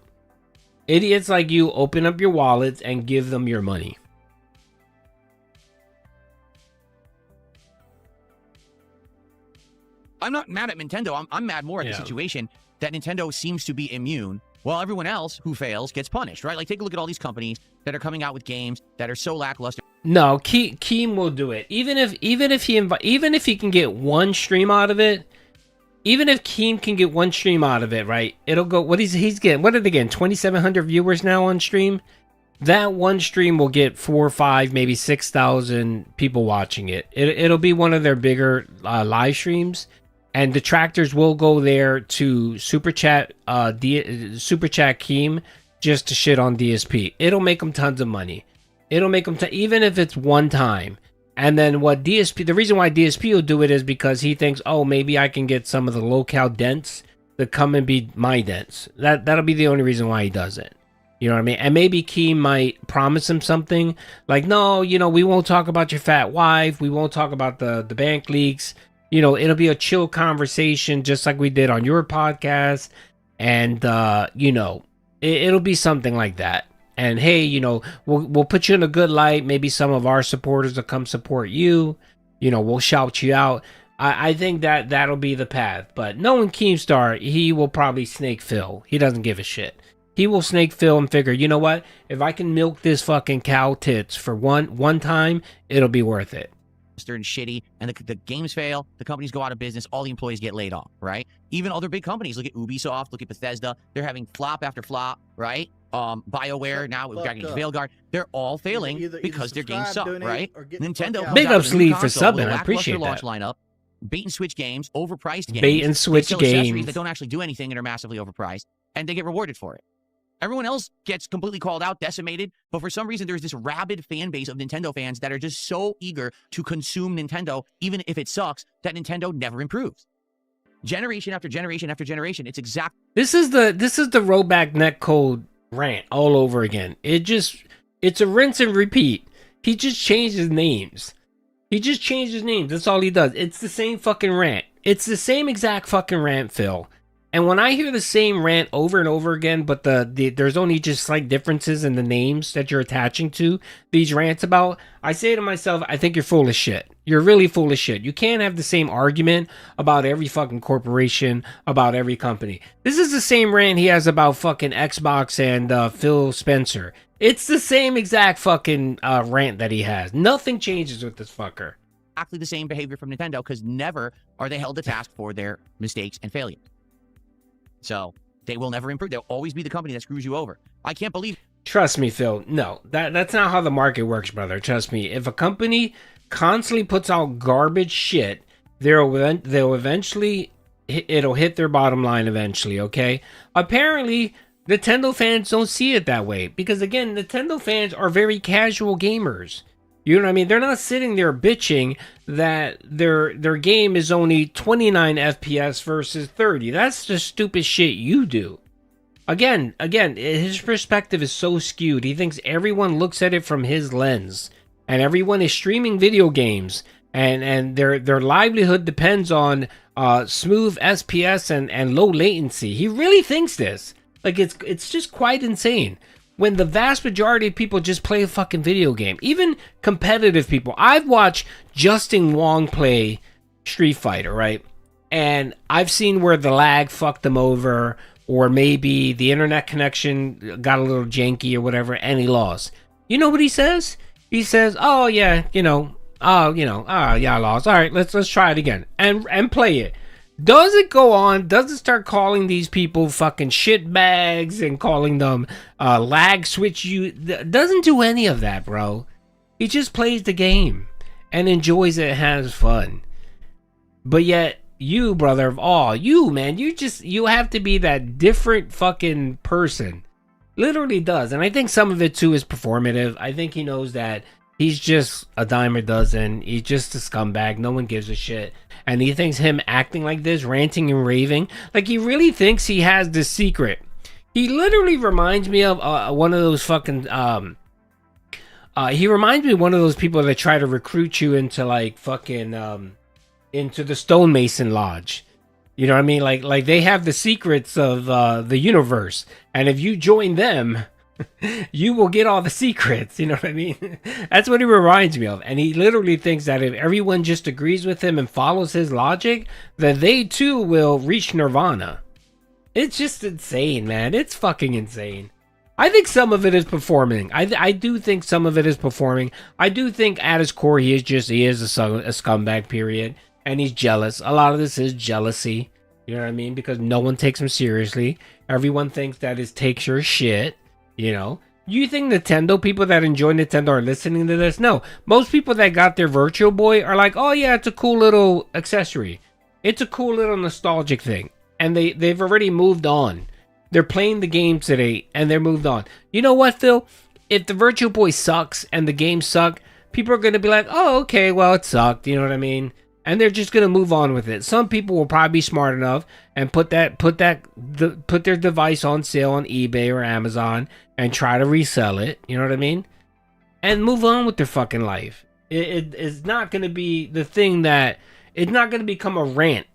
Idiots like you open up your wallets and give them your money. I'm not mad at Nintendo. I'm mad more at the situation that Nintendo seems to be immune while everyone else who fails gets punished, right? Like, take a look at all these companies that are coming out with games that are so lackluster. No, Keem will do it. Even if he can get one stream out of it, even if Keem can get one stream out of it, right? It'll go. What he's getting? What are they getting? 2,700 viewers now on stream. That one stream will get 4, 5, maybe 6,000 people watching it. It'll be one of their bigger live streams, and detractors will go there to super chat Keem just to shit on DSP. It'll make them tons of money. It'll make them even if it's one time. And then the reason why DSP will do it is because he thinks, oh, maybe I can get some of the locale dents to come and be my dents. That'll be the only reason why he does it. You know what I mean? And maybe Key might promise him something like, no, we won't talk about your fat wife. We won't talk about the bank leaks. It'll be a chill conversation just like we did on your podcast. And, it'll be something like that. And hey, we'll put you in a good light. Maybe some of our supporters will come support you. We'll shout you out. I think that'll be the path. But knowing Keemstar, he will probably snake Phil. He doesn't give a shit. He will snake Phil and figure, you know what? If I can milk this fucking cow tits for one time, it'll be worth it. And shitty, and the games fail, the companies go out of business, all the employees get laid off, right? Even other big companies, look at Ubisoft, look at Bethesda, they're having flop after flop, right? BioWare, now we've got Veilguard, they're all failing because their games suck, right? Nintendo, big ups Lee for subbing, I appreciate launch that. Lineup, bait and switch games, overpriced games, bait and switch games that don't actually do anything and are massively overpriced, and they get rewarded for it. Everyone else gets completely called out, decimated, but for some reason there's this rabid fan base of Nintendo fans that are just so eager to consume Nintendo, even if it sucks, that Nintendo never improves. Generation after generation after generation, it's exact. This is the rollback netcode rant all over again. It's a rinse and repeat. He just changed his names. That's all he does. It's the same fucking rant. It's the same exact fucking rant, Phil. And when I hear the same rant over and over again, but there's only just slight differences in the names that you're attaching to these rants about, I say to myself, I think you're full of shit. You're really full of shit. You can't have the same argument about every fucking corporation, about every company. This is the same rant he has about fucking Xbox and Phil Spencer. It's the same exact fucking rant that he has. Nothing changes with this fucker. Exactly the same behavior from Nintendo, because never are they held to task for their mistakes and failures. So they will never improve. They'll always be the company that screws you over. I can't believe. Trust me, Phil. No, that's not how the market works, brother. Trust me. If a company constantly puts out garbage shit, they'll eventually it'll hit their bottom line eventually. Okay. Apparently, Nintendo fans don't see it that way because again, Nintendo fans are very casual gamers. You know what I mean? They're not sitting there bitching that their game is only 29 FPS versus 30. That's the stupid shit you do. Again, his perspective is so skewed. He thinks everyone looks at it from his lens. And everyone is streaming video games. And their livelihood depends on smooth SPS and low latency. He really thinks this. Like, it's just quite insane. When the vast majority of people just play a fucking video game. Even competitive people. I've watched Justin Wong play Street Fighter, right? And I've seen where the lag fucked them over, or maybe the internet connection got a little janky or whatever, and he lost. You know what he says? He says, oh yeah, I lost. All right, let's try it again. And play it. Does it go on? Does it start calling these people fucking shit bags and calling them lag switch you? Doesn't do any of that, bro. He just plays the game and enjoys it and has fun. But yet, you, brother of all, you, man, you have to be that different fucking person Literally does. And I think some of it too is performative. I think he knows that he's just a dime a dozen. He's just a scumbag. No one gives a shit. And he thinks him acting like this, ranting and raving, like he really thinks he has this secret. He literally reminds me of one of those fucking he reminds me of one of those people that try to recruit you into like fucking into the stonemason lodge. You know what I mean? Like they have the secrets of the universe, and if you join them, you will get all the secrets. You know what I mean? That's what he reminds me of. And he literally thinks that if everyone just agrees with him and follows his logic, that they too will reach nirvana. It's just insane, man. It's fucking insane. I think some of it is performing. I do think some of it is performing. I do think at his core he is a scumbag, period. And he's jealous. A lot of this is jealousy. You know what I mean? Because no one takes him seriously. Everyone thinks that his takes are shit. You know? You think Nintendo people that enjoy Nintendo are listening to this? No. Most people that got their Virtual Boy are like, oh yeah, it's a cool little accessory. It's a cool little nostalgic thing. And they've already moved on. They're playing the game today and they're moved on. You know what, Phil? If the Virtual Boy sucks and the games suck, people are going to be like, oh, okay, well, it sucked. You know what I mean? And they're just gonna move on with it. Some people will probably be smart enough and put their device on sale on eBay or Amazon and try to resell it. You know what I mean? And move on with their fucking life. It's not gonna be the thing that it's not gonna become a rant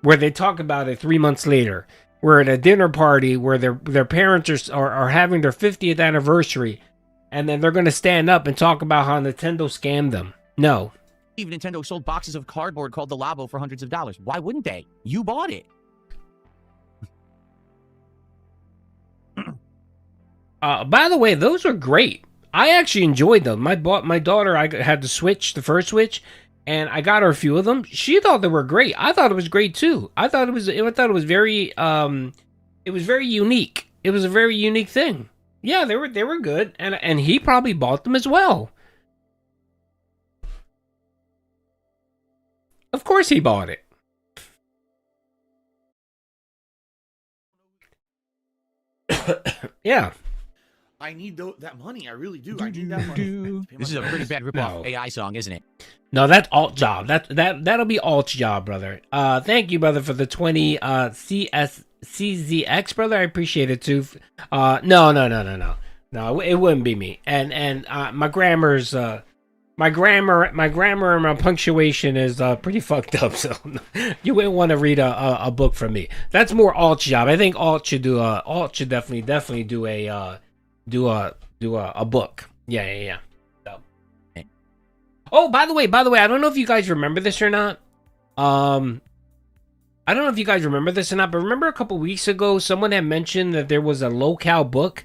where they talk about it 3 months later. We're at a dinner party where their parents are having their 50th anniversary, and then they're gonna stand up and talk about how Nintendo scammed them. No. Even Nintendo sold boxes of cardboard called the Labo for hundreds of dollars. Why wouldn't they? You bought it. By the way, those are great. I actually enjoyed them. My daughter, I had the Switch, the first Switch, and I got her a few of them. She thought they were great. I thought it was great too. I thought it was very unique. It was a very unique thing. Yeah, they were good, and he probably bought them as well. Of course he bought it. Yeah. I need that money. I really do. I need that money. This is a pretty bad ripoff AI song, isn't it? No, that's alt job. That'll be alt job, brother. Thank you, brother, for the 20 CZX, brother. I appreciate it too. No, it wouldn't be me. And my grammar's my grammar and my punctuation is pretty fucked up, so you wouldn't want to read a book from me. That's more alt job. I think alt should definitely do a book. Yeah. So. Oh, by the way, I don't know if you guys remember this or not. I don't know if you guys remember this or not, but remember a couple weeks ago someone had mentioned that there was a locale book.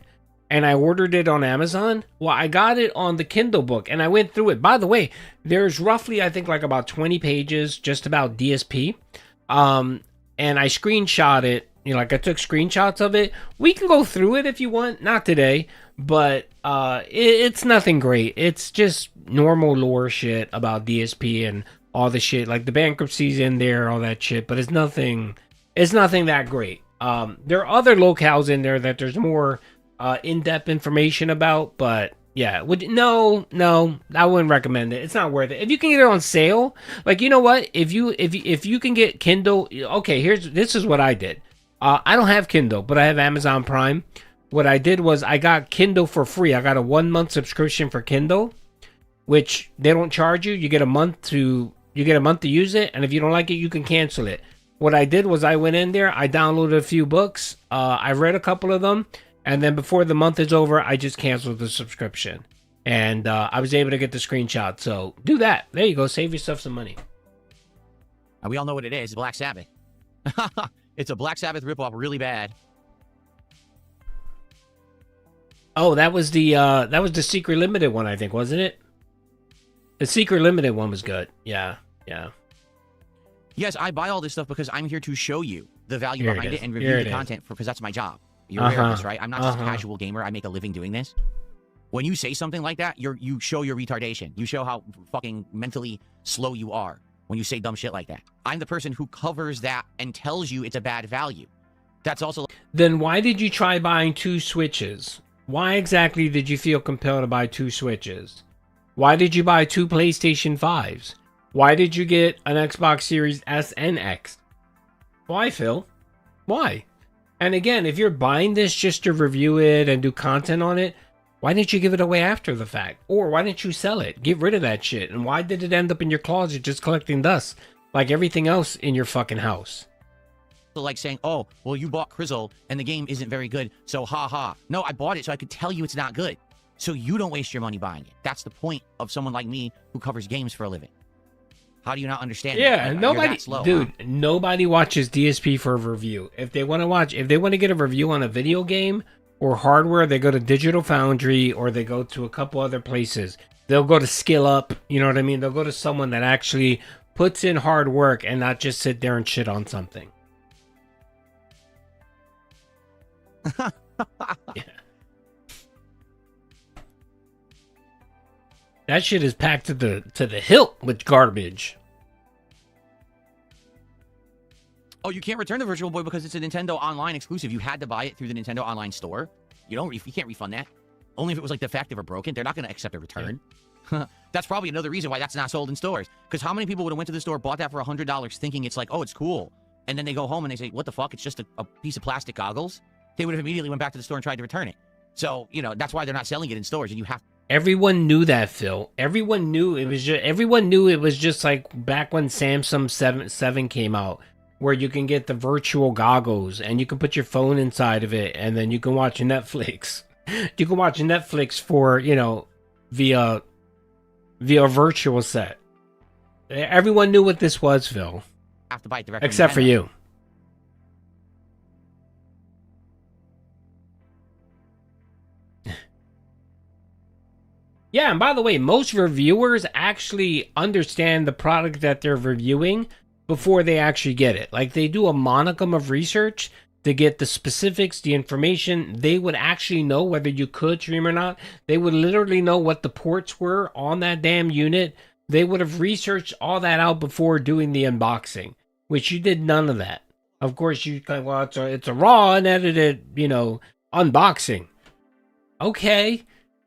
And I ordered it on Amazon. Well, I got it on the Kindle book, and I went through it. By the way, there's roughly, I think, like about 20 pages just about DSP. And I screenshot it. You know, like I took screenshots of it. We can go through it if you want. Not today, but it's nothing great. It's just normal lore shit about DSP and all the shit. Like the bankruptcy's in there, all that shit. But it's nothing that great. There are other locales in there that there's more in-depth information about, but yeah, no, I wouldn't recommend it. It's not worth it. If you can get it on sale, like, you know what, if you can get Kindle, okay, this is what I did. I don't have Kindle, but I have Amazon Prime. What I did was I got Kindle for free. I got a 1-month subscription for Kindle, which they don't charge you. You get a month to use it, and if you don't like it, you can cancel it. What I did was I went in there, I downloaded a few books, I read a couple of them. And then before the month is over, I just canceled the subscription. And I was able to get the screenshot. So do that. There you go. Save yourself some money. And we all know what it is. Black Sabbath. It's a Black Sabbath ripoff really bad. Oh, that was the Secret Limited one, I think, wasn't it? The Secret Limited one was good. Yeah. Yes, I buy all this stuff because I'm here to show you the value behind it and review the content because that's my job. You're aware of this, right? I'm not just a casual gamer. I make a living doing this. When you say something like that, you show your retardation. You show how fucking mentally slow you are when you say dumb shit like that. I'm the person who covers that and tells you it's a bad value. That's also... then why did you try buying 2 Switches? Why exactly did you feel compelled to buy 2 Switches? Why did you buy 2 PlayStation 5s? Why did you get an Xbox Series S and X? Why, Phil? Why? And again, if you're buying this just to review it and do content on it, why didn't you give it away after the fact? Or why didn't you sell it? Get rid of that shit. And why did it end up in your closet just collecting dust like everything else in your fucking house? Like saying, oh, well, you bought Crizzle and the game isn't very good, so ha ha. No, I bought it so I could tell you it's not good. So you don't waste your money buying it. That's the point of someone like me who covers games for a living. How do you not understand? Yeah, nobody, slow, dude, nobody watches DSP for a review. If they want to get a review on a video game or hardware, they go to Digital Foundry or they go to a couple other places. They'll go to Skill Up, you know what I mean? They'll go to someone that actually puts in hard work and not just sit there and shit on something. Yeah. That shit is packed to the hilt with garbage. Oh, you can't return the Virtual Boy because it's a Nintendo Online exclusive. You had to buy it through the Nintendo Online store. You can't refund that. Only if it was like defective or broken. They're not going to accept a return. Yeah. That's probably another reason why that's not sold in stores. Because how many people would have went to the store, bought that for $100, thinking it's like, oh, it's cool, and then they go home and they say, what the fuck? It's just a piece of plastic goggles. They would have immediately went back to the store and tried to return it. So that's why they're not selling it in stores, and you have. Everyone knew that, Phil. Everyone knew it was just like back when Samsung 7 came out, where you can get the virtual goggles and you can put your phone inside of it and then you can watch Netflix. You can watch Netflix for, via virtual set. Everyone knew what this was, Phil. Have to buy it directly. Except for you. Yeah, and by the way, most reviewers actually understand the product that they're reviewing before they actually get it. Like, they do a monicum of research to get the specifics, the information. They would actually know whether you could stream or not. They would literally know what the ports were on that damn unit. They would have researched all that out before doing the unboxing, which you did none of that. Of course, you kind of, well, it's a raw, unedited, unboxing. Okay.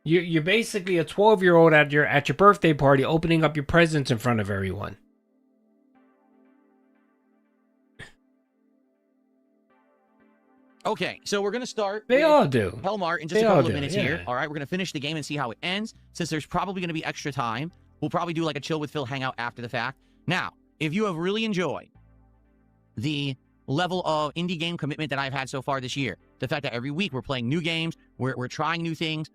You're basically a 12-year-old at your birthday party opening up your presents in front of everyone. Okay, so we're going to start. They all do. Helmar in just a couple of minutes here. All right, we're going to finish the game and see how it ends. Since there's probably going to be extra time, we'll probably do like a Chill with Phil hangout after the fact. Now, if you have really enjoyed the level of indie game commitment that I've had so far this year, the fact that every week we're playing new games, we're trying new things.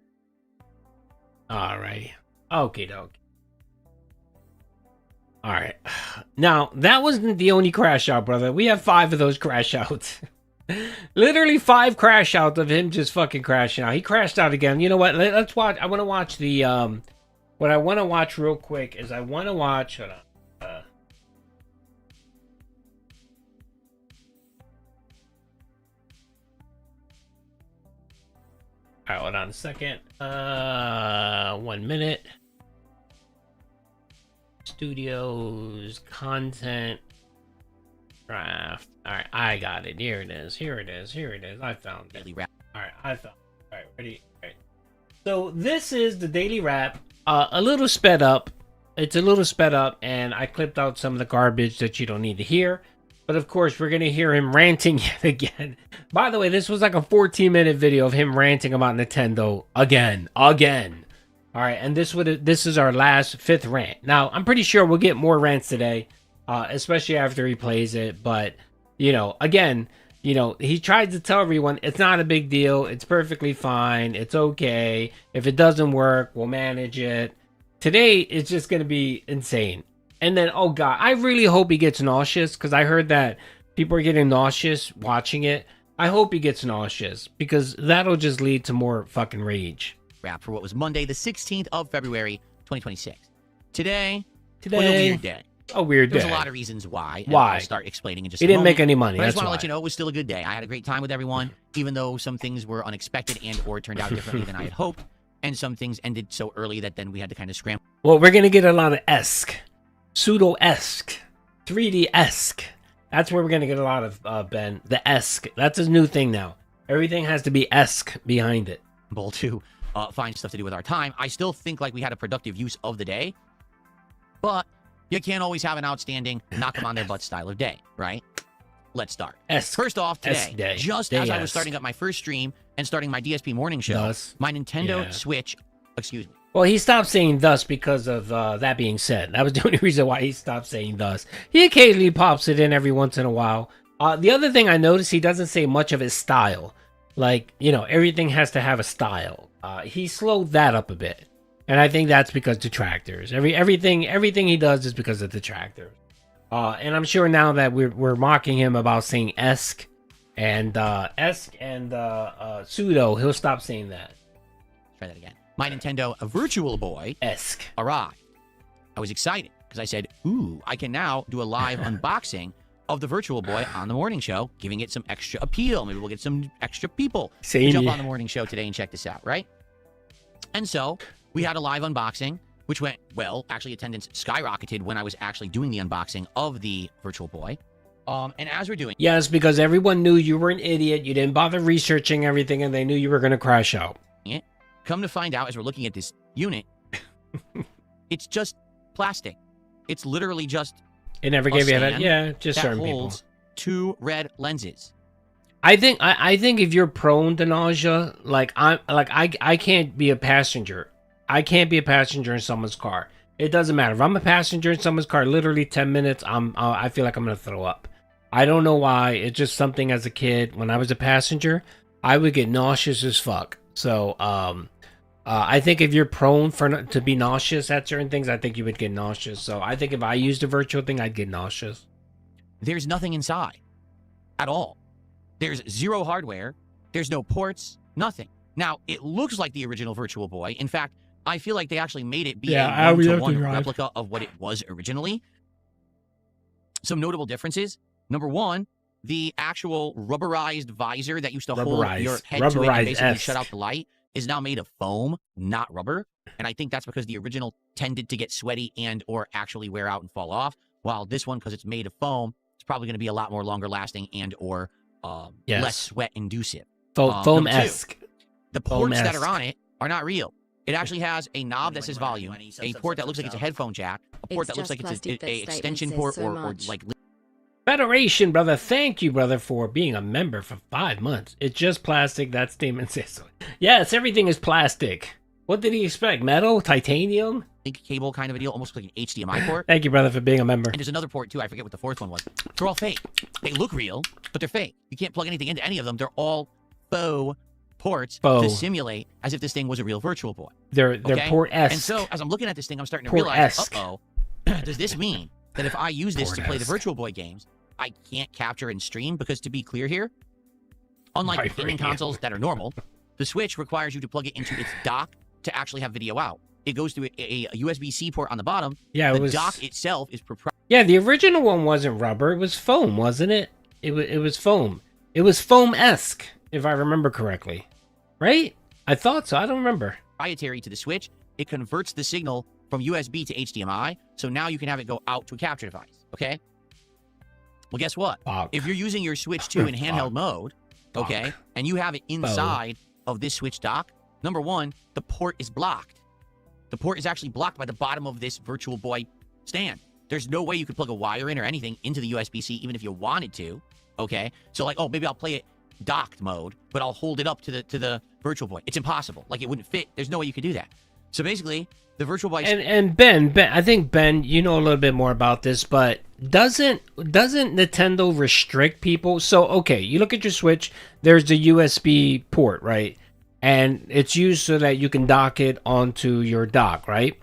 Alrighty. Okie doke. Alright. Now, that wasn't the only crash out, brother. We have 5 of those crash outs. Literally 5 crash outs of him just fucking crashing out. He crashed out again. You know what? Let's watch. I want to watch the, what I want to watch real quick is I want to watch, hold on. Alright, hold on a second. 1 minute. Studios, content, draft. Alright, I got it. Here it is. I found it. Alright, I found it. Alright, ready? Alright. So this is the daily wrap. A little sped up. It's a little sped up, and I clipped out some of the garbage that you don't need to hear. But of course, we're going to hear him ranting yet again. By the way, this was like a 14-minute video of him ranting about Nintendo again. All right, and this is our last 5th rant. Now, I'm pretty sure we'll get more rants today, especially after he plays it. But, again, he tried to tell everyone it's not a big deal. It's perfectly fine. It's okay. If it doesn't work, we'll manage it. Today, it's just going to be insane. And then, oh God, I really hope he gets nauseous, because I heard that people are getting nauseous watching it. I hope he gets nauseous, because that'll just lead to more fucking rage. Wrap for what was Monday, the 16th of February, 2026. Today was a weird day. A weird day. There's a lot of reasons why. Why? I'll start explaining in just a moment. He didn't make any money. But I just want to let you know it was still a good day. I had a great time with everyone, even though some things were unexpected and or turned out differently than I had hoped. And some things ended so early that then we had to kind of scramble. Well, we're going to get a lot of esque. Pseudo-esque. 3D-esque. That's where we're going to get a lot of, Ben. The esque. That's his new thing now. Everything has to be esque behind it. To find stuff to do with our time. I still think like we had a productive use of the day, but you can't always have an outstanding knock them on their butt style of day, right? Let's start. First off, today, just as I was starting up my first stream and starting my DSP morning show, my Nintendo Switch, excuse me. Well, he stopped saying thus because of that being said. That was the only reason why he stopped saying thus. He occasionally pops it in every once in a while. The other thing I noticed, he doesn't say much of his style. Like, you know, everything has to have a style. He slowed that up a bit. And I think that's because detractors. Everything he does is because of detractors. And I'm sure now that we're mocking him about saying esque and pseudo, he'll stop saying that. Try that again. My Nintendo Virtual Boy esque arrived. I was excited because I said, ooh, I can now do a live unboxing of the Virtual Boy on the morning show, giving it some extra appeal. Maybe we'll get some extra people to jump on the morning show today and check this out, right? And so we had a live unboxing, which went well. Actually, attendance skyrocketed when I was actually doing the unboxing of the Virtual Boy. And as we're doing... Yes, because everyone knew you were an idiot. You didn't bother researching everything, and they knew you were going to crash out. Come to find out, as we're looking at this unit, it's just plastic. It's literally just... It never gave you that. Yeah, just certain holds people. 2 red lenses. I think if you're prone to nausea, I can't be a passenger. I can't be a passenger in someone's car. It doesn't matter if I'm a passenger in someone's car. Literally 10 minutes, I feel like I'm gonna throw up. I don't know why. It's just something as a kid. When I was a passenger, I would get nauseous as fuck. So I think if you're prone to be nauseous at certain things, I think you would get nauseous. So I think if I used a virtual thing, I'd get nauseous. There's nothing inside at all. There's zero hardware. There's no ports, nothing. Now, it looks like the original Virtual Boy. In fact, I feel like they actually made it be a one-to-one replica of what it was originally. Some notable differences. Number one, the actual rubberized visor that used to hold your head to it and basically shut out the light is now made of foam, not rubber. And I think that's because the original tended to get sweaty and or actually wear out and fall off, while this one, because it's made of foam, it's probably going to be a lot more longer lasting and or less sweat inducive. Foam-esque. The ports that are on it are not real. It actually has a knob that says volume, a port that looks like it's a headphone jack, a port that looks like it's a extension port or like... Federation, brother. Thank you, brother, for being a member for 5 months. It's just plastic. That statement says so. Yes, everything is plastic. What did he expect? Metal? Titanium? Cable kind of a deal, almost like an HDMI port. Thank you, brother, for being a member. And there's another port, too. I forget what the fourth one was. They're all fake. They look real, but they're fake. You can't plug anything into any of them. They're all faux ports to simulate as if this thing was a real Virtual Boy. They're port-esque. And so, as I'm looking at this thing, I'm starting to realize, uh-oh, does this mean that if I use this to play the Virtual Boy games, I can't capture and stream? Because to be clear here, unlike gaming consoles that are normal, the Switch requires you to plug it into its dock to actually have video out. It goes through a USB-C port on the bottom. Yeah, the dock itself is proprietary. Yeah, the original one wasn't rubber. It was foam, wasn't it? It was foam. It was foam-esque, if I remember correctly. Right? I thought so. I don't remember. Proprietary to the Switch. It converts the signal from USB to HDMI, so now you can have it go out to a capture device, okay? Well, guess what? If you're using your Switch 2 in handheld mode, okay, and you have it inside of this Switch dock, number one, the port is blocked. The port is actually blocked by the bottom of this Virtual Boy stand. There's no way you could plug a wire in or anything into the USB-C, even if you wanted to, okay? So like, oh, maybe I'll play it docked mode, but I'll hold it up to the Virtual Boy. It's impossible. Like, it wouldn't fit. There's no way you could do that. So basically, the Virtual Boy... And Ben, I think, Ben, you know a little bit more about this, but doesn't Nintendo restrict people? So, okay, you look at your Switch, there's the USB port, right? And it's used so that you can dock it onto your dock, right?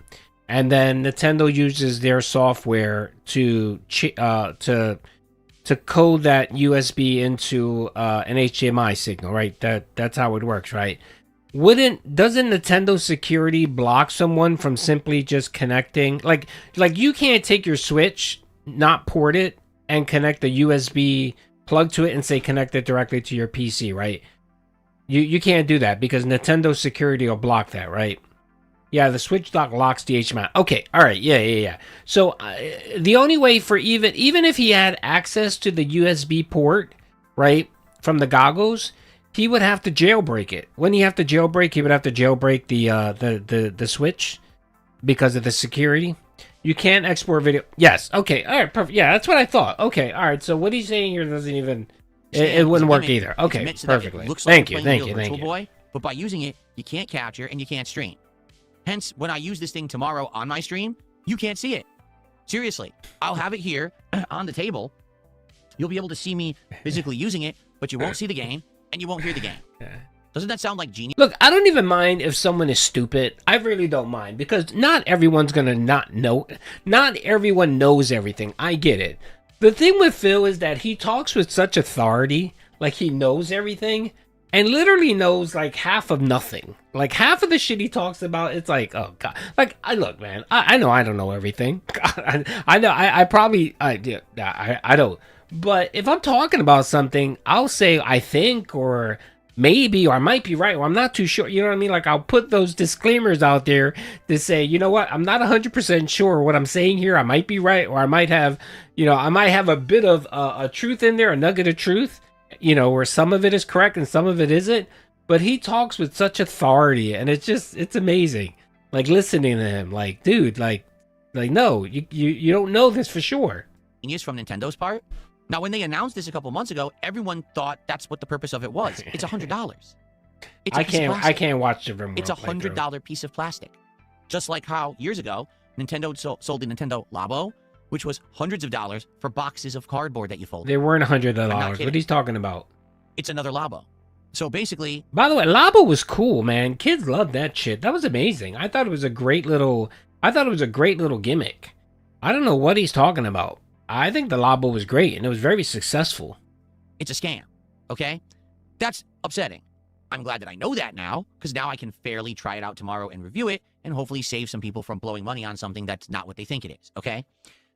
And then Nintendo uses their software to code that USB into an HDMI signal, right? That's how it works, right? Doesn't Nintendo security block someone from simply just connecting? Like you can't take your Switch, not port it, and connect the USB plug to it and say connect it directly to your PC, right? You can't do that because Nintendo security will block that, right? Yeah, the Switch dock locks the HDMI. Okay, all right, yeah. So the only way for even if he had access to the USB port, right, from the goggles, he would have to jailbreak it. Wouldn't he have to jailbreak? He would have to jailbreak the Switch because of the security. You can't export video. Yes. Okay. All right. Perfect. Yeah, that's what I thought. Okay. All right. So what he's saying here doesn't even. It wouldn't work either. Okay. Perfectly. Thank you. Thank you. Thank you. Boy, but by using it, you can't capture and you can't stream. Hence, when I use this thing tomorrow on my stream, you can't see it. Seriously, I'll have it here on the table. You'll be able to see me physically using it, but you won't see the game and you won't hear the game. Doesn't that sound like genius? Look, I don't even mind if someone is stupid. I really don't mind because not everyone's gonna not know. Not everyone knows everything. I get it. The thing with Phil is that he talks with such authority, like he knows everything, and literally knows like half of nothing. Like half of the shit he talks about, it's like, oh god. Like, look, man. I know I don't know everything. I know I probably I don't. But if I'm talking about something, I'll say I think or maybe, or I might be right, or I'm not too sure. You know what I mean? Like, I'll put those disclaimers out there to say, you know what? I'm not 100% sure what I'm saying here. I might be right, or I might have, I might have a bit of a truth in there, a nugget of truth, where some of it is correct and some of it isn't. But he talks with such authority, and it's amazing. Like, listening to him, like, dude, like no, you don't know this for sure. Genius from Nintendo's part. Now, when they announced this a couple months ago, everyone thought that's what the purpose of it was. It's $100. I can't watch the remote. It's $100 piece of plastic. Just like how years ago, Nintendo sold the Nintendo Labo, which was hundreds of dollars for boxes of cardboard that you fold. They weren't $100. What he's talking about? It's another Labo. So basically, by the way, Labo was cool, man. Kids loved that shit. That was amazing. I thought it was a great little gimmick. I don't know what he's talking about. I think the Labo was great, and it was very successful. It's a scam, okay? That's upsetting. I'm glad that I know that now, because now I can fairly try it out tomorrow and review it, and hopefully save some people from blowing money on something that's not what they think it is, okay?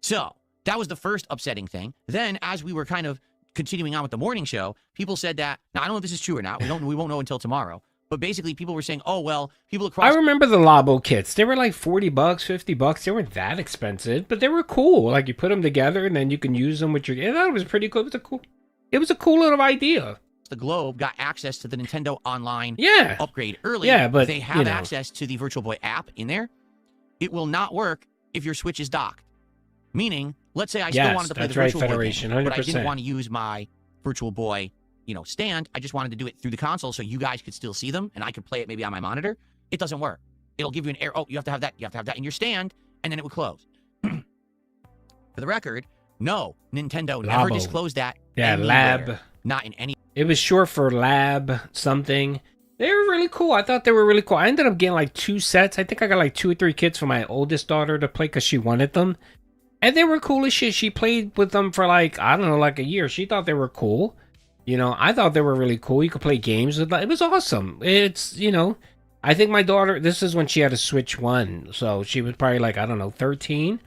So, that was the first upsetting thing. Then, as we were kind of continuing on with the morning show, people said that, now I don't know if this is true or not, we won't know until tomorrow, but basically people were saying, oh, well, people across... I remember the Labo kits. They were like $40, $50. They weren't that expensive, but they were cool. Like, you put them together and then you can use them with your... I thought it was pretty cool. It was a cool little idea. The Globe got access to the Nintendo Online upgrade early. Yeah, but they have access to the Virtual Boy app in there. It will not work if your Switch is docked. Meaning, let's say I still wanted to play the Virtual Boy game, but I didn't want to use my Virtual Boy stand. I just wanted to do it through the console so you guys could still see them and I could play it maybe on my monitor. It doesn't work. It'll give you an error. Oh, you have to have that. You have to have that in your stand, and then it would close. For the record, no, Nintendo never disclosed that. Yeah, anywhere. Lab. Not in any. It was short for Lab something. They were really cool. I thought they were really cool. I ended up getting like 2 sets. I think I got like 2 or 3 kits for my oldest daughter to play because she wanted them. And they were cool as shit. She played with them for like, I don't know, like a year. She thought they were cool. I thought they were really cool. You could play games with them. It was awesome. It's, I think my daughter, this is when she had a Switch 1. So she was probably like, I don't know, 13.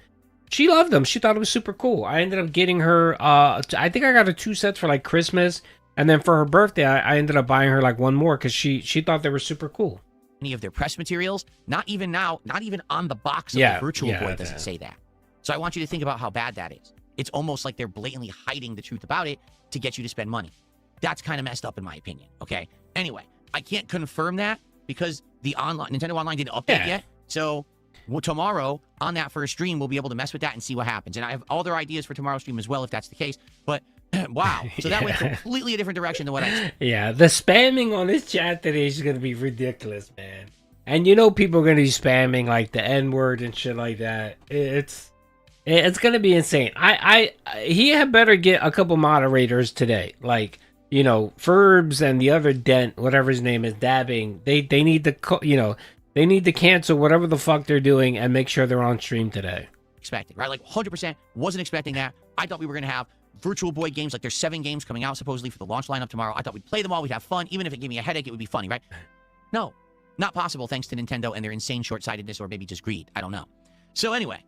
She loved them. She thought it was super cool. I ended up getting her, I think I got her 2 sets for like Christmas. And then for her birthday, I ended up buying her like 1 more because she thought they were super cool. Any of their press materials, not even now, not even on the box of the Virtual Boy doesn't say that. So I want you to think about how bad that is. It's almost like they're blatantly hiding the truth about it to get you to spend money. That's kind of messed up in my opinion, okay? Anyway, I can't confirm that because the Nintendo Online didn't update yet. So tomorrow on that first stream, we'll be able to mess with that and see what happens. And I have other ideas for tomorrow's stream as well if that's the case. But wow, so that went completely a different direction than what I expected. Yeah, the spamming on this chat today is going to be ridiculous, man. And people are going to be spamming like the N-word and shit like that. It's going to be insane. He had better get a couple moderators today. Like, Ferbs and the other Dent, whatever his name is, dabbing. They need to, they need to cancel whatever the fuck they're doing and make sure they're on stream today. Expected, right? Like 100% wasn't expecting that. I thought we were going to have Virtual Boy games. Like there's 7 games coming out supposedly for the launch lineup tomorrow. I thought we'd play them all. We'd have fun. Even if it gave me a headache, it would be funny, right? No, not possible thanks to Nintendo and their insane short-sightedness or maybe just greed. I don't know. So anyway,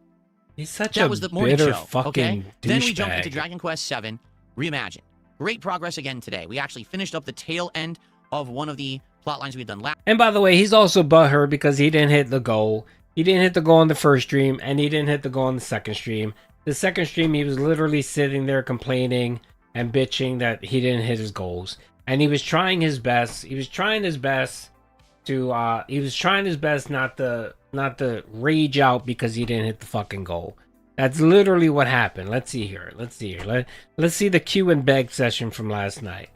he's such that a was the morning bitter show. Fucking okay, then we jumped douchebag. into Dragon Quest VII Reimagined. Great progress again today. We actually finished up the tail end of one of the plot lines we had done last. And by the way, he's also butthurt because he didn't hit the goal. He didn't hit the goal on the first stream, and he didn't hit the goal on the second stream. The second stream, he was literally sitting there complaining and bitching that he didn't hit his goals. and he was trying his best. He was trying his best to not to rage out because he didn't hit the fucking goal. That's literally what happened. Let's see here. Let's see the Q and beg session from last night.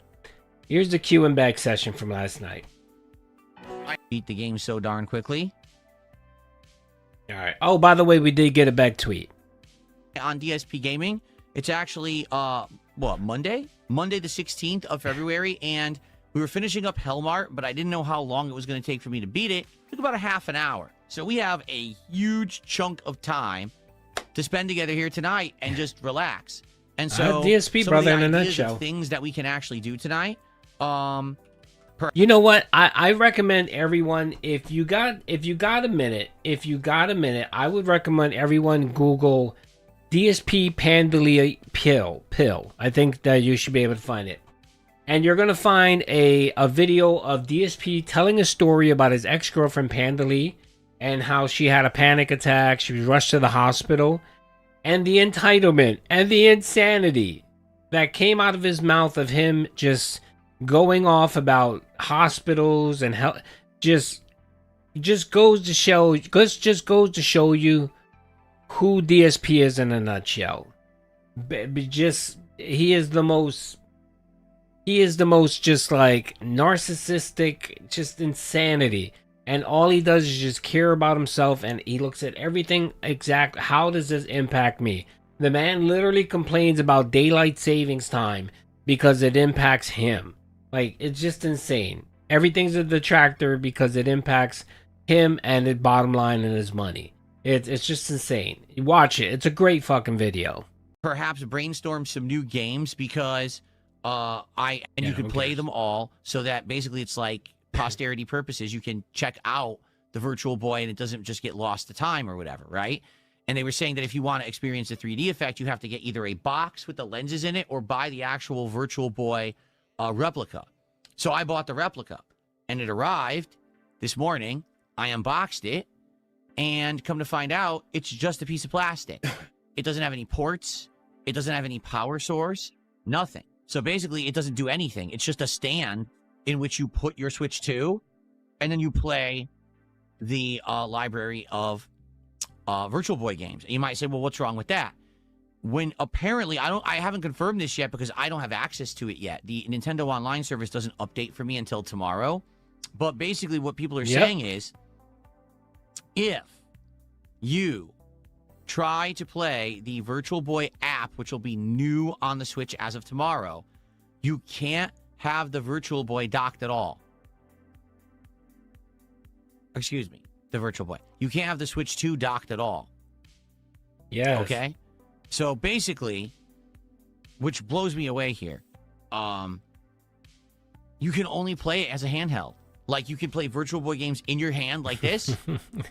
Here's the Q and beg session from last night. I beat the game so darn quickly. All right. Oh, by the way, we did get a beg tweet on DSP Gaming. It's actually Monday the 16th of February, and we were finishing up Hellmart, but I didn't know how long it was going to take for me to beat it. It took about a half an hour. So we have a huge chunk of time to spend together here tonight and just relax. And so DSP brother in a nutshell. Things that we can actually do tonight. You know what? I recommend everyone, if you got a minute, I would recommend everyone Google DSP Pandalia pill. I think that you should be able to find it. And you're gonna find a video of DSP telling a story about his ex-girlfriend Pandalia and how she had a panic attack, she was rushed to the hospital, and the entitlement and the insanity that came out of his mouth of him just going off about hospitals and health just goes to show you who DSP is in a nutshell. He is the most just like narcissistic, just insanity. And all he does is just care about himself, and he looks at everything exact. How does this impact me? The man literally complains about daylight savings time because it impacts him. Like, it's just insane. Everything's a detractor because it impacts him and his bottom line and his money. It's just insane. You watch it. It's a great fucking video. Perhaps brainstorm some new games because you can play them all, so that basically it's like posterity purposes. You can check out the Virtual Boy and it doesn't just get lost to time or whatever, right? And they were saying that if you want to experience the 3D effect, you have to get either a box with the lenses in it or buy the actual Virtual Boy replica. So I bought the replica and it arrived this morning. I unboxed it, and come to find out, it's just a piece of plastic. It doesn't have any ports. It doesn't have any power source. Nothing. So basically, it doesn't do anything. It's just a stand in which you put your Switch 2, and then you play the library of Virtual Boy games. And you might say, well, what's wrong with that? When apparently, I haven't confirmed this yet because I don't have access to it yet. The Nintendo Online service doesn't update for me until tomorrow. But basically what people are saying is, if you try to play the Virtual Boy app, which will be new on the Switch as of tomorrow, you can't have the Virtual Boy docked at all. Excuse me, the Virtual Boy. You can't have the Switch 2 docked at all. Yeah. Okay? So basically, which blows me away here, you can only play it as a handheld. Like, you can play Virtual Boy games in your hand like this,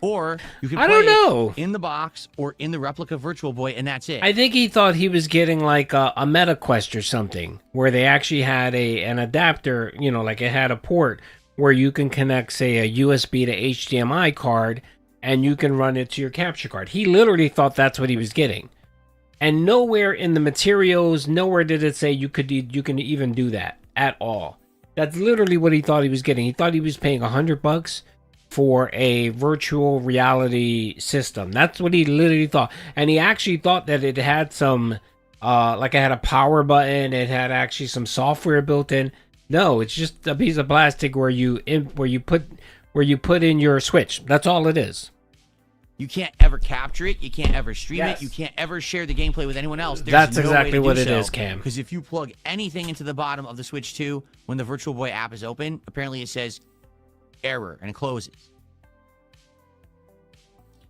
or you can play it in the box or in the replica Virtual Boy, and that's it. I think he thought he was getting like a Meta Quest or something, where they actually had an adapter, like it had a port where you can connect, say, a USB to HDMI card, and you can run it to your capture card. He literally thought that's what he was getting. And nowhere in the materials, nowhere did it say you can even do that at all. That's literally what he thought he was getting. He thought he was paying $100 for a virtual reality system. That's what he literally thought. And he actually thought that it had some, like it had a power button. It had actually some software built in. No, it's just a piece of plastic where you put in your Switch. That's all it is. You can't ever capture it. You can't ever stream it. You can't ever share the gameplay with anyone else. That's exactly what it is, Cam. Because if you plug anything into the bottom of the Switch 2 when the Virtual Boy app is open, apparently it says error and it closes.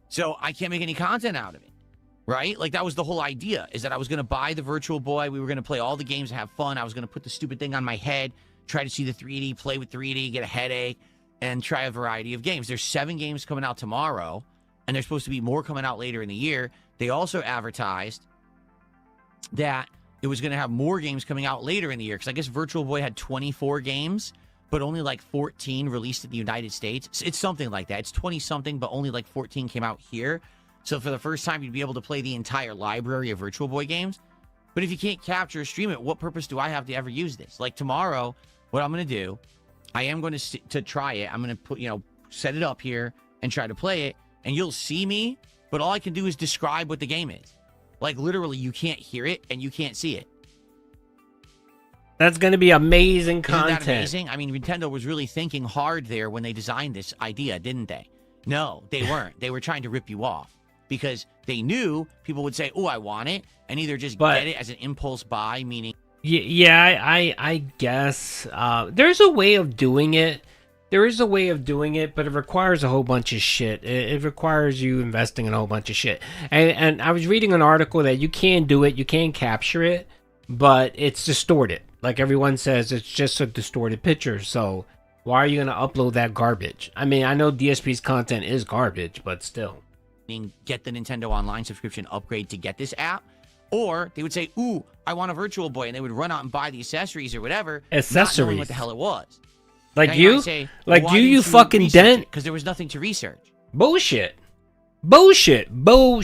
So I can't make any content out of it, right? Like, that was the whole idea, is that I was going to buy the Virtual Boy. We were going to play all the games and have fun. I was going to put the stupid thing on my head, try to see the 3D, play with 3D, get a headache, and try a variety of games. There's 7 games coming out tomorrow. And there's supposed to be more coming out later in the year. They also advertised that it was going to have more games coming out later in the year. Because I guess Virtual Boy had 24 games, but only like 14 released in the United States. It's something like that. It's 20-something, but only like 14 came out here. So for the first time, you'd be able to play the entire library of Virtual Boy games. But if you can't capture or stream it, what purpose do I have to ever use this? Like, tomorrow, what I'm going to do, I am going to try it. I'm going to put, set it up here and try to play it, and you'll see me, but all I can do is describe what the game is. Like, literally, you can't hear it and you can't see it. That's going to be amazing content. Isn't that amazing? I mean, Nintendo was really thinking hard there when they designed this idea, didn't they? No, they weren't. They were trying to rip you off because they knew people would say, oh, I want it, and either just get it as an impulse buy, meaning... Yeah, I guess. There's a way of doing it. There is a way of doing it, but it requires a whole bunch of shit. It requires you investing in a whole bunch of shit. And I was reading an article that you can do it, you can capture it, but it's distorted. Like everyone says, it's just a distorted picture. So why are you going to upload that garbage? I mean, I know DSP's content is garbage, but still. Get the Nintendo Online subscription upgrade to get this app. Or they would say, ooh, I want a Virtual Boy. And they would run out and buy the accessories or whatever. Accessories? Not knowing what the hell it was. Like now you? Say, like you fucking dent? Because there was nothing to research. Bullshit, Phil.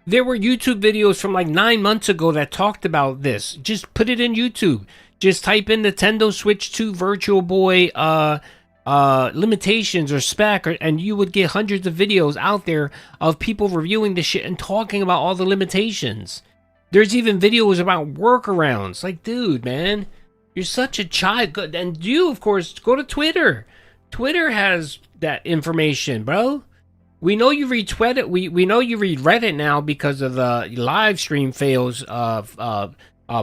There were YouTube videos from like 9 months ago that talked about this. Just put it in YouTube. Just type in Nintendo Switch 2 Virtual Boy limitations or spec, and you would get hundreds of videos out there of people reviewing the shit and talking about all the limitations. There's even videos about workarounds. Like, dude, man, you're such a child. And you, of course, go to Twitter. Twitter has that information, bro. We know you read Twitter. We know you read Reddit now because of the live stream fails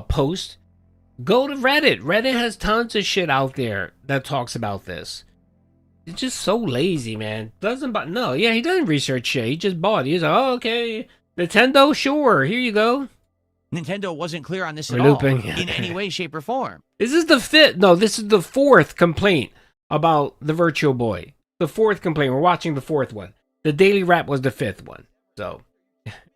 post. Go to Reddit. Reddit has tons of shit out there that talks about this. It's just so lazy, man. He doesn't research shit. He just bought it. He's like, oh, okay, Nintendo, sure, here you go. Nintendo wasn't clear on this at all in any way, shape, or form. This is the fifth. No, this is the fourth complaint about the Virtual Boy. The fourth complaint. We're watching the fourth one. The Daily Wrap was the fifth one. So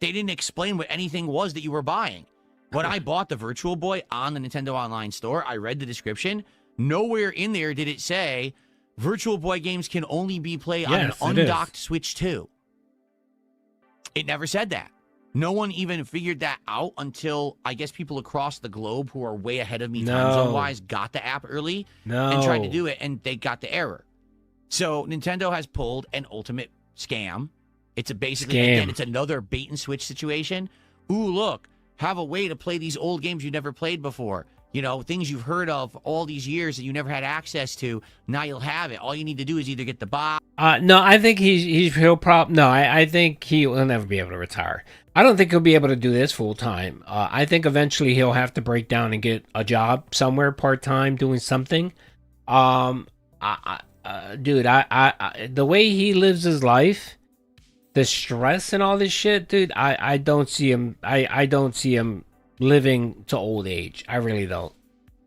they didn't explain what anything was that you were buying. When I bought the Virtual Boy on the Nintendo Online Store, I read the description. Nowhere in there did it say Virtual Boy games can only be played on an undocked Switch 2. It never said that. No one even figured that out until, I guess, people across the globe who are way ahead of me time zone-wise got the app early and tried to do it, and they got the error. So Nintendo has pulled an ultimate scam. It's again, it's another bait and switch situation. Ooh, look, have a way to play these old games you never played before. Things you've heard of all these years that you never had access to. Now you'll have it. All you need to do is either get the box. No, I think I think he'll never be able to retire. I don't think he'll be able to do this full time. I think eventually he'll have to break down and get a job somewhere part time doing something. Dude, the way he lives his life, the stress and all this shit, dude, I don't see him. I don't see him living to old age. I really don't.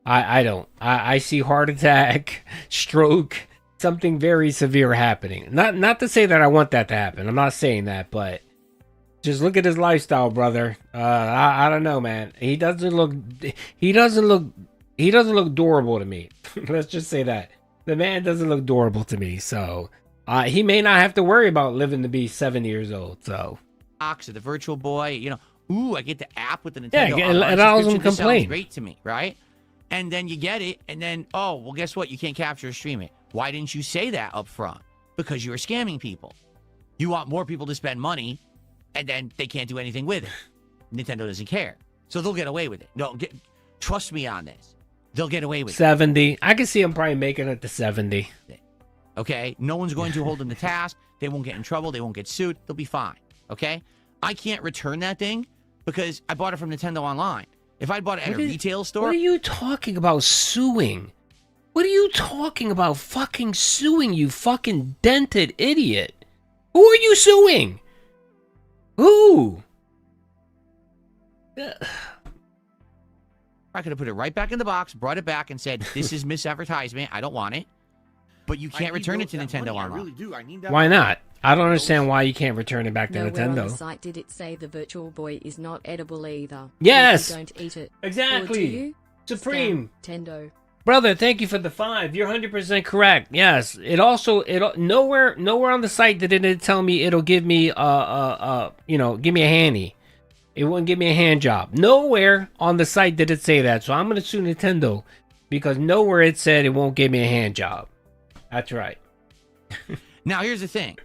I don't. I see heart attack, stroke, something very severe happening. Not to say that I want that to happen. I'm not saying that, but just look at his lifestyle, brother. I don't know, man. He doesn't look adorable to me. Let's just say that. The man doesn't look adorable to me. So he may not have to worry about living to be 7 years old. So box of the Virtual Boy, ooh, I get the app with the Nintendo. Yeah, it allows him to complain. Sounds great to me, right? And then you get it, and then, oh, well, guess what? You can't capture or stream it. Why didn't you say that up front? Because you were scamming people. You want more people to spend money, and then they can't do anything with it. Nintendo doesn't care. So they'll get away with it. Trust me on this. They'll get away with 70. It. I can see them probably making it to 70. Okay? No one's going to hold them to task. They won't get in trouble. They won't get sued. They'll be fine. Okay? I can't return that thing because I bought it from Nintendo Online. If I bought it at a retail store... What are you talking about suing? What are you talking about fucking suing, you fucking dented idiot? Who are you suing? Who? I could have put it right back in the box, brought it back, and said, this is misadvertisement. I don't want it. But you can't return it to Nintendo Online. I really do. I need that. Why not? I don't understand why you can't return it back to Nowhere Nintendo. on the site did it say the Virtual Boy is not edible either. Yes! You don't eat it. Exactly. Or do you? Supreme. Nintendo. Brother, thank you for the 5. You're 100% correct. Yes. It also nowhere on the site did it tell me it'll give me give me a handy. It wouldn't give me a hand job. Nowhere on the site did it say that. So I'm going to sue Nintendo because nowhere it said it won't give me a hand job. That's right. Now, here's the thing.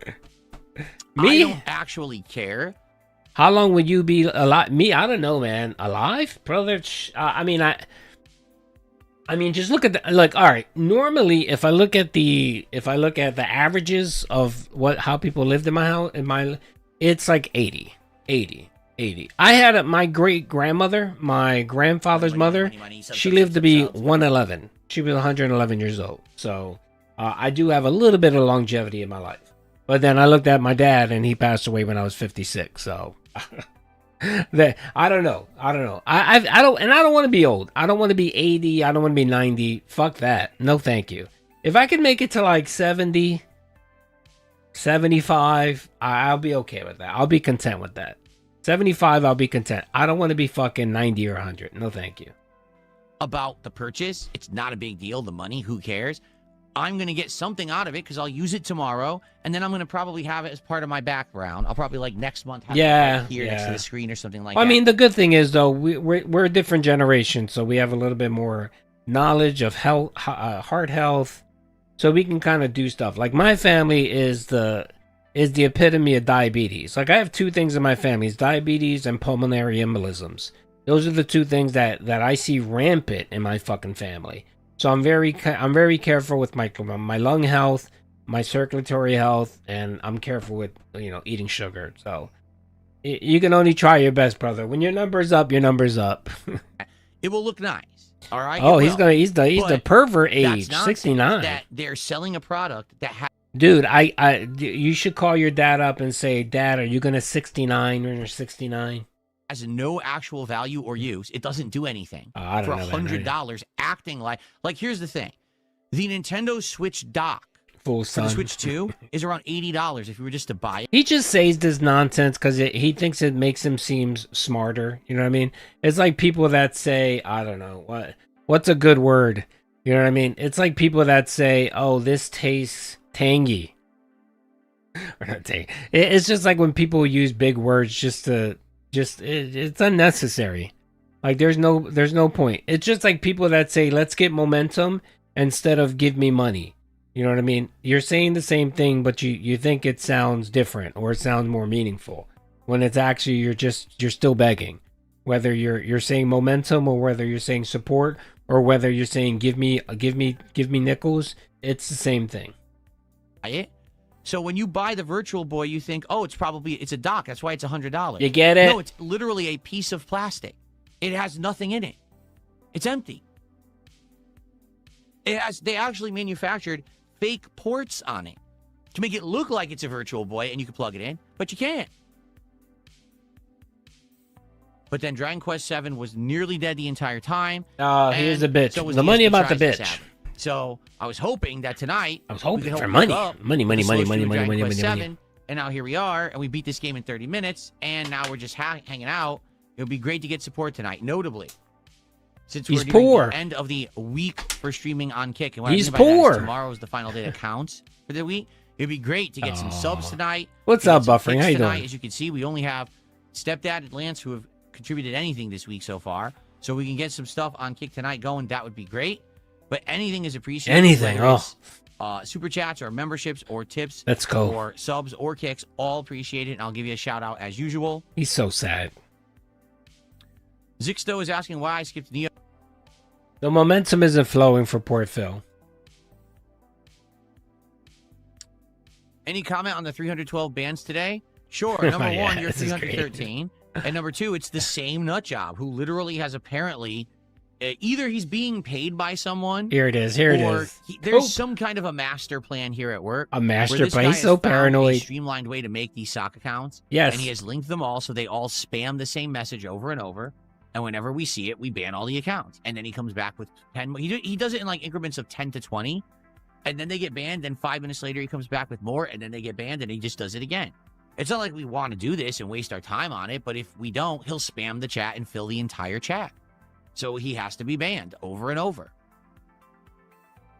Me? I don't actually care. How long would you be alive? Me? I don't know, man. Alive? Brother, I mean, just look at the, like, all right. Normally, if I look at the averages of how people lived in my house, it's like 80. I had my great grandmother, my grandfather's mother. She lived to be 111. She was 111 years old. So I do have a little bit of longevity in my life. But then I looked at my dad, and he passed away when I was 56. So I don't know. I don't want to be old. I don't want to be 80. I don't want to be 90. Fuck that. No, thank you. If I can make it to like 70, 75, I'll be okay with that. I'll be content with that. 75, I'll be content. I don't want to be fucking 90 or 100. No, thank you. About the purchase, it's not a big deal. The money, who cares? I'm going to get something out of it because I'll use it tomorrow, and then I'm going to probably have it as part of my background. I'll probably, like, next month have it right here next to the screen or something like that. I mean, the good thing is, though, we're a different generation, so we have a little bit more knowledge of health, heart health, so we can kind of do stuff. Like, my family is the epitome of diabetes. Like, I have two things in my family: it's diabetes and pulmonary embolisms. Those are the two things that I see rampant in my fucking family. So I'm very careful with my lung health, my circulatory health, and I'm careful with eating sugar. So you can only try your best, brother. When your number's up, your number's up. It will look nice. All right. Oh, he's the pervert age, 69. That they're selling a product that Dude, you should call your dad up and say, Dad, are you gonna 69 when you're 69? has no actual value or use. It doesn't do anything for $100, acting like here's the thing. The Nintendo Switch dock for the Switch 2 is around $80 if you were just to buy it. He just says this nonsense because he thinks it makes him seem smarter. You know what I mean? It's like people that say, I don't know, what's a good word? You know what I mean? It's like people that say, oh, this tastes tangy. Or not tangy. It's just like when people use big words it's unnecessary. Like there's no point. It's just like people that say, let's get momentum instead of give me money. You know what I mean? You're saying the same thing, but you think it sounds different or it sounds more meaningful when it's actually you're still begging. Whether you're saying momentum or whether you're saying support or whether you're saying give me nickels, it's the same thing. So when you buy the Virtual Boy, you think, oh, it's a dock. That's why it's $100. You get it? No, it's literally a piece of plastic. It has nothing in it. It's empty. They actually manufactured fake ports on it to make it look like it's a Virtual Boy and you can plug it in, but you can't. But then Dragon Quest VII was nearly dead the entire time. Oh, here's the bitch. So the money about the bitch. So I was hoping that tonight I was hoping for money. Money. And now here we are, and we beat this game in 30 minutes, and now we're just hanging out. It would be great to get support tonight, notably. Since He's we're poor. The end of the week for streaming on Kick. And what He's I mean by poor. that is tomorrow is the final day that counts for the week. It'd be great to get some subs tonight. What's up, Buffering? How you doing? As you can see, we only have Stepdad and Lance who have contributed anything this week so far. So we can get some stuff on Kick tonight going. That would be great. But anything is appreciated. Anything, super chats or memberships or tips. Let's go. Or subs or kicks, all appreciated. And I'll give you a shout out as usual. He's so sad. Zixto is asking why I skipped Neo. The momentum isn't flowing for Port Phil. Any comment on the 312 bands today? Sure. Number one, you're 313. And number two, it's the same nut job who literally has apparently either he's being paid by someone. Here it is. There's some kind of a master plan here at work. A master plan. He's so paranoid. A streamlined way to make these sock accounts. Yes. And he has linked them all so they all spam the same message over and over. And whenever we see it, we ban all the accounts. And then he comes back with 10. He does it in like increments of 10 to 20. And then they get banned. Then 5 minutes later, he comes back with more. And then they get banned. And he just does it again. It's not like we want to do this and waste our time on it. But if we don't, he'll spam the chat and fill the entire chat. So he has to be banned over and over.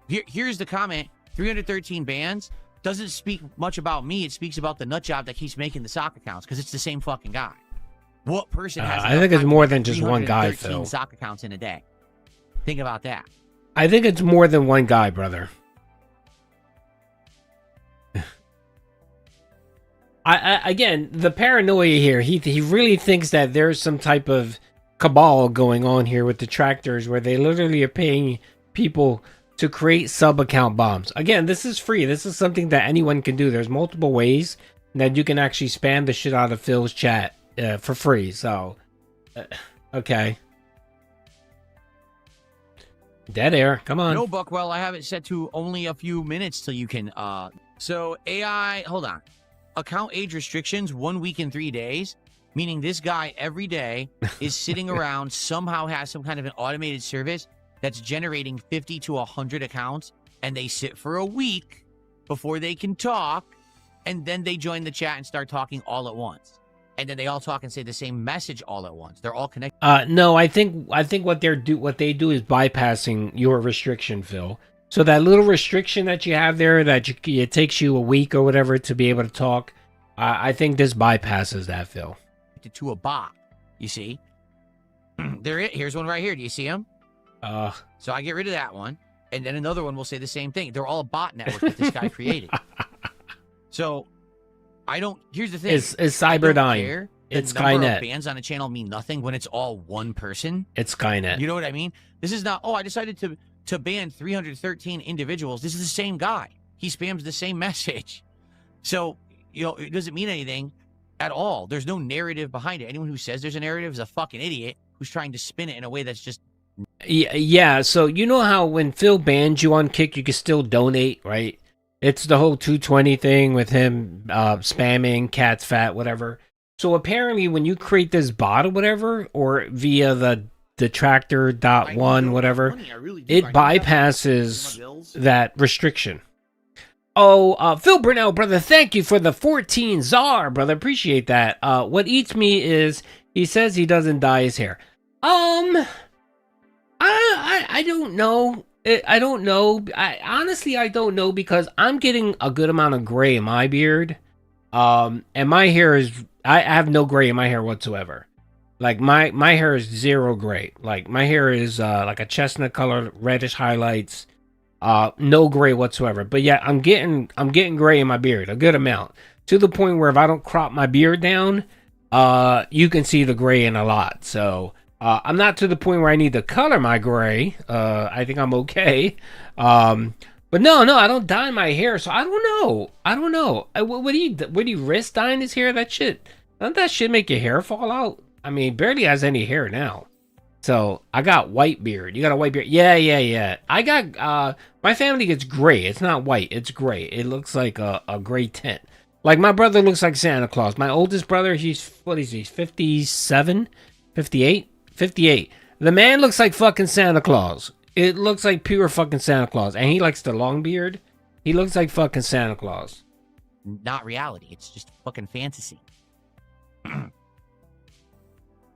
Here's the comment. 313 bans doesn't speak much about me. It speaks about the nut job that keeps making the sock accounts because it's the same fucking guy. What person has? I think it's more than just one guy, 313 Phil. sock accounts in a day. Think about that. I think it's more than one guy, brother. Again, the paranoia here. He really thinks that there's some type of cabal going on here with detractors, where they literally are paying people to create sub-account bombs. Again, this is free. This is something that anyone can do. There's multiple ways that you can actually spam the shit out of Phil's chat for free. So, okay. Dead air. Come on. No, Buckwell, I have it set to only a few minutes till you can. So AI, hold on. Account age restrictions, 1 week and 3 days, meaning this guy every day is sitting around, somehow has some kind of an automated service that's generating 50 to 100 accounts, and they sit for a week before they can talk, and then they join the chat and start talking all at once. And then they all talk and say the same message all at once. They're all connected. No, I think what they do is bypassing your restriction, Phil. So that little restriction that you have there, that it takes you a week or whatever to be able to talk, I think this bypasses that, Phil. To a bot, you see? Here's one right here. Do you see him? So I get rid of that one, and then another one will say the same thing. They're all a bot network that this guy created. So here's the thing. It's Cyberdyne. It's Skynet. Bands on a channel mean nothing when it's all one person. It's Skynet. You know what I mean? This is not, I decided to ban 313 individuals. This is the same guy. He spams the same message. So, it doesn't mean anything at all. There's no narrative behind it. Anyone who says there's a narrative is a fucking idiot who's trying to spin it in a way that's just... Yeah, so you know how when Phil bans you on Kick, you can still donate, right? It's the whole 220 thing with him spamming, cat's fat, whatever. So apparently when you create this bot or whatever, or via the detractor.1, whatever, it bypasses that restriction. Oh, Phil Burnell, brother, thank you for the 14 czar, brother. Appreciate that. What eats me is, he says he doesn't dye his hair. I don't know. I don't know. Honestly, I don't know, because I'm getting a good amount of gray in my beard. And my hair is, I have no gray in my hair whatsoever. Like my hair is zero gray. Like my hair is like a chestnut color, reddish highlights, no gray whatsoever. But yeah, I'm getting gray in my beard, a good amount, to the point where if I don't crop my beard down, you can see the gray in a lot. So I'm not to the point where I need to color my gray. I think I'm okay. But no, I don't dye my hair, so I don't know. What do you risk dyeing his hair? Doesn't that shit make your hair fall out? I mean, barely has any hair now. So I got white beard. You got a white beard? Yeah. I got my family gets gray. It's not white. It's gray. It looks like a gray tint. Like my brother looks like Santa Claus. My oldest brother, he's 57, 58, 58. The man looks like fucking Santa Claus. It looks like pure fucking Santa Claus. And he likes the long beard. He looks like fucking Santa Claus. Not reality. It's just fucking fantasy.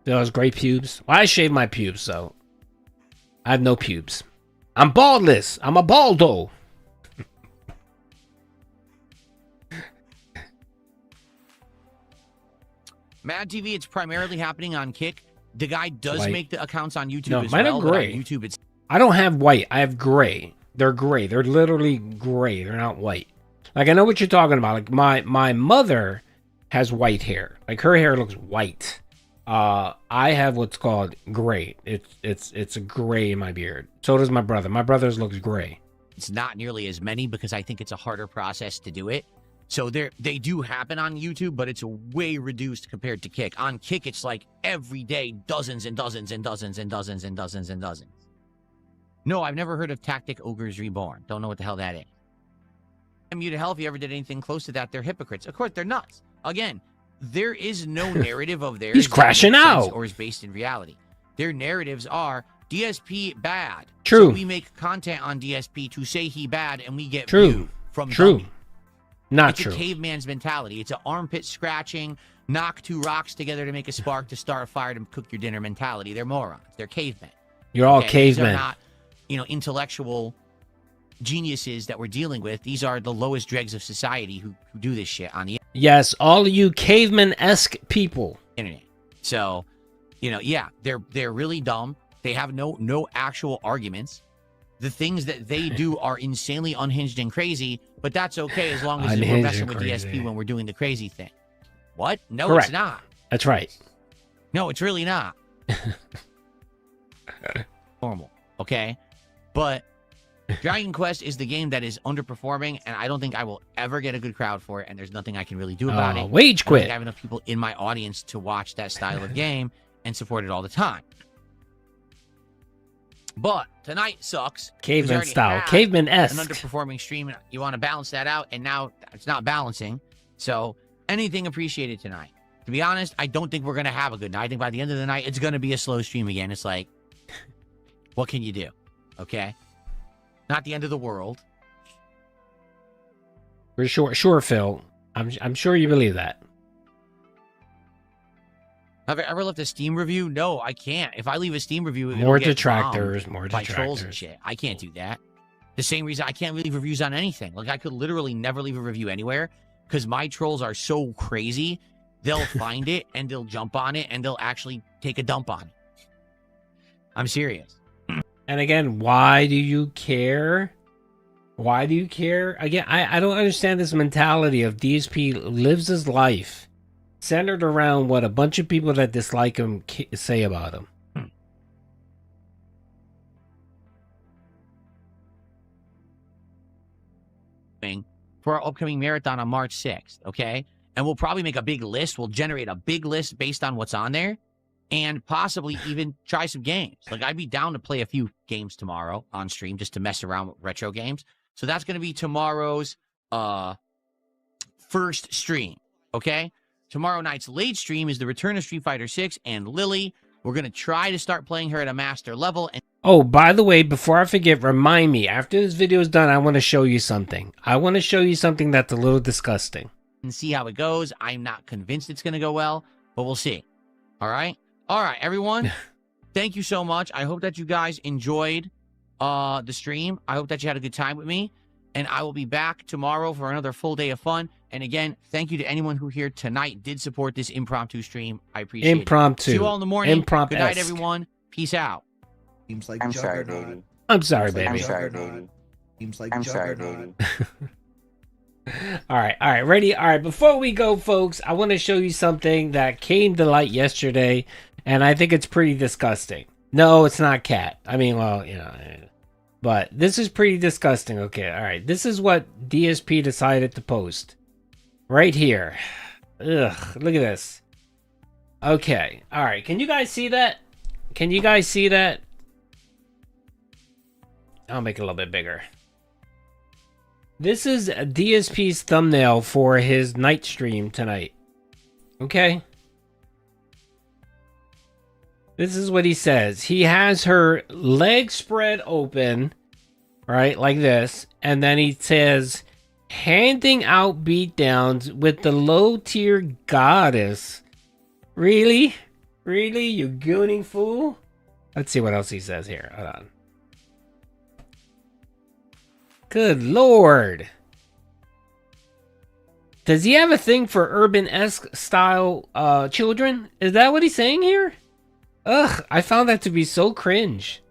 Those gray pubes. Well, I shave my pubes, so I have no pubes. I'm baldless. I'm a baldo. Mad TV, it's primarily happening on Kick. The guy does White. make the accounts on YouTube No, as mine well. are gray. But on YouTube, it's... I don't have white. I have gray. They're gray. They're literally gray. They're not white. Like, I know what you're talking about. Like, my mother has white hair. Like, her hair looks white. I have what's called gray. It's a gray in my beard. So does my brother. My brother's looks gray. It's not nearly as many because I think it's a harder process to do it. So they do happen on YouTube, but it's way reduced compared to Kick. On Kick, it's like every day, dozens and dozens and dozens and dozens and dozens and dozens. No, I've never heard of Tactic Ogres Reborn. Don't know what the hell that is. I'm you to hell if you ever did anything close to that. They're hypocrites. Of course, they're nuts. Again, there is no narrative of theirs. He's crashing out. Or is based in reality. Their narratives are DSP bad. True. So we make content on DSP to say he bad, and we get True. view from True. dummy. Not It's true. a caveman's mentality. It's an armpit scratching, knock two rocks together to make a spark to start a fire to cook your dinner mentality. They're morons. They're cavemen. You're all These are cavemen. not, intellectual geniuses that we're dealing with. These are the lowest dregs of society who do this shit on the Yes, all of you caveman-esque people. internet. So, yeah, they're really dumb. They have no actual arguments. The things that they do are insanely unhinged and crazy, but that's okay as long as we're messing with DSP when we're doing the crazy thing. What? No, Correct. It's not. That's right. No, it's really not. Normal, okay? But Dragon Quest is the game that is underperforming, and I don't think I will ever get a good crowd for it, and there's nothing I can really do about it. Wage quit. I have enough people in my audience to watch that style of game and support it all the time. But tonight sucks. Caveman style. Caveman-esque. An underperforming stream, and you want to balance that out, and now it's not balancing. So anything appreciated tonight. To be honest, I don't think we're going to have a good night. I think by the end of the night, it's going to be a slow stream again. It's like, what can you do? Okay? Not the end of the world. For sure, Phil. I'm sure you believe that. Have I ever left a Steam review? No, I can't. If I leave a Steam review, it'll more get detractors, bombed more by detractors. trolls and shit. I can't do that. The same reason I can't leave reviews on anything. Like, I could literally never leave a review anywhere because my trolls are so crazy. They'll find it and they'll jump on it and they'll actually take a dump on it. I'm serious. And again, why do you care? Why do you care? Again, I don't understand this mentality of DSP lives his life centered around what a bunch of people that dislike him say about him. For our upcoming marathon on March 6th, okay? And we'll probably make a big list. We'll generate a big list based on what's on there and possibly even try some games. Like, I'd be down to play a few games tomorrow on stream just to mess around with retro games. So that's going to be tomorrow's first stream, okay? Tomorrow night's late stream is the return of Street Fighter 6 and Lily. We're going to try to start playing her at a master level. And oh, by the way, before I forget, remind me, after this video is done, I want to show you something. I want to show you something that's a little disgusting. And see how it goes. I'm not convinced it's going to go well, but we'll see. All right? All right, everyone. Thank you so much. I hope that you guys enjoyed the stream. I hope that you had a good time with me. And I will be back tomorrow for another full day of fun. And again, thank you to anyone who here tonight did support this impromptu stream. I appreciate it. Impromptu. See you all in the morning. Impromptu. Good night, everyone. Peace out. Seems like I'm sorry, Juggernaut. baby. I'm sorry, baby. I'm sorry, baby. Seems like I'm sorry, Juggernaut. baby. All right, ready? All right, before we go, folks, I want to show you something that came to light yesterday, and I think it's pretty disgusting. No, it's not cat. I mean, well, you know, but this is pretty disgusting. Okay, all right, this is what DSP decided to post right here. Ugh, look at this. Okay, all right, can you guys see that? Can you guys see that? I'll make it a little bit bigger. This is DSP's thumbnail for his night stream tonight. Okay? This is what he says. He has her legs spread open, right, like this, and then he says, handing out beatdowns with the low-tier goddess. Really? Really, you gooning fool? Let's see what else he says here. Hold on. Good lord. Does he have a thing for urban-esque style children? Is that what he's saying here? Ugh, I found that to be so cringe.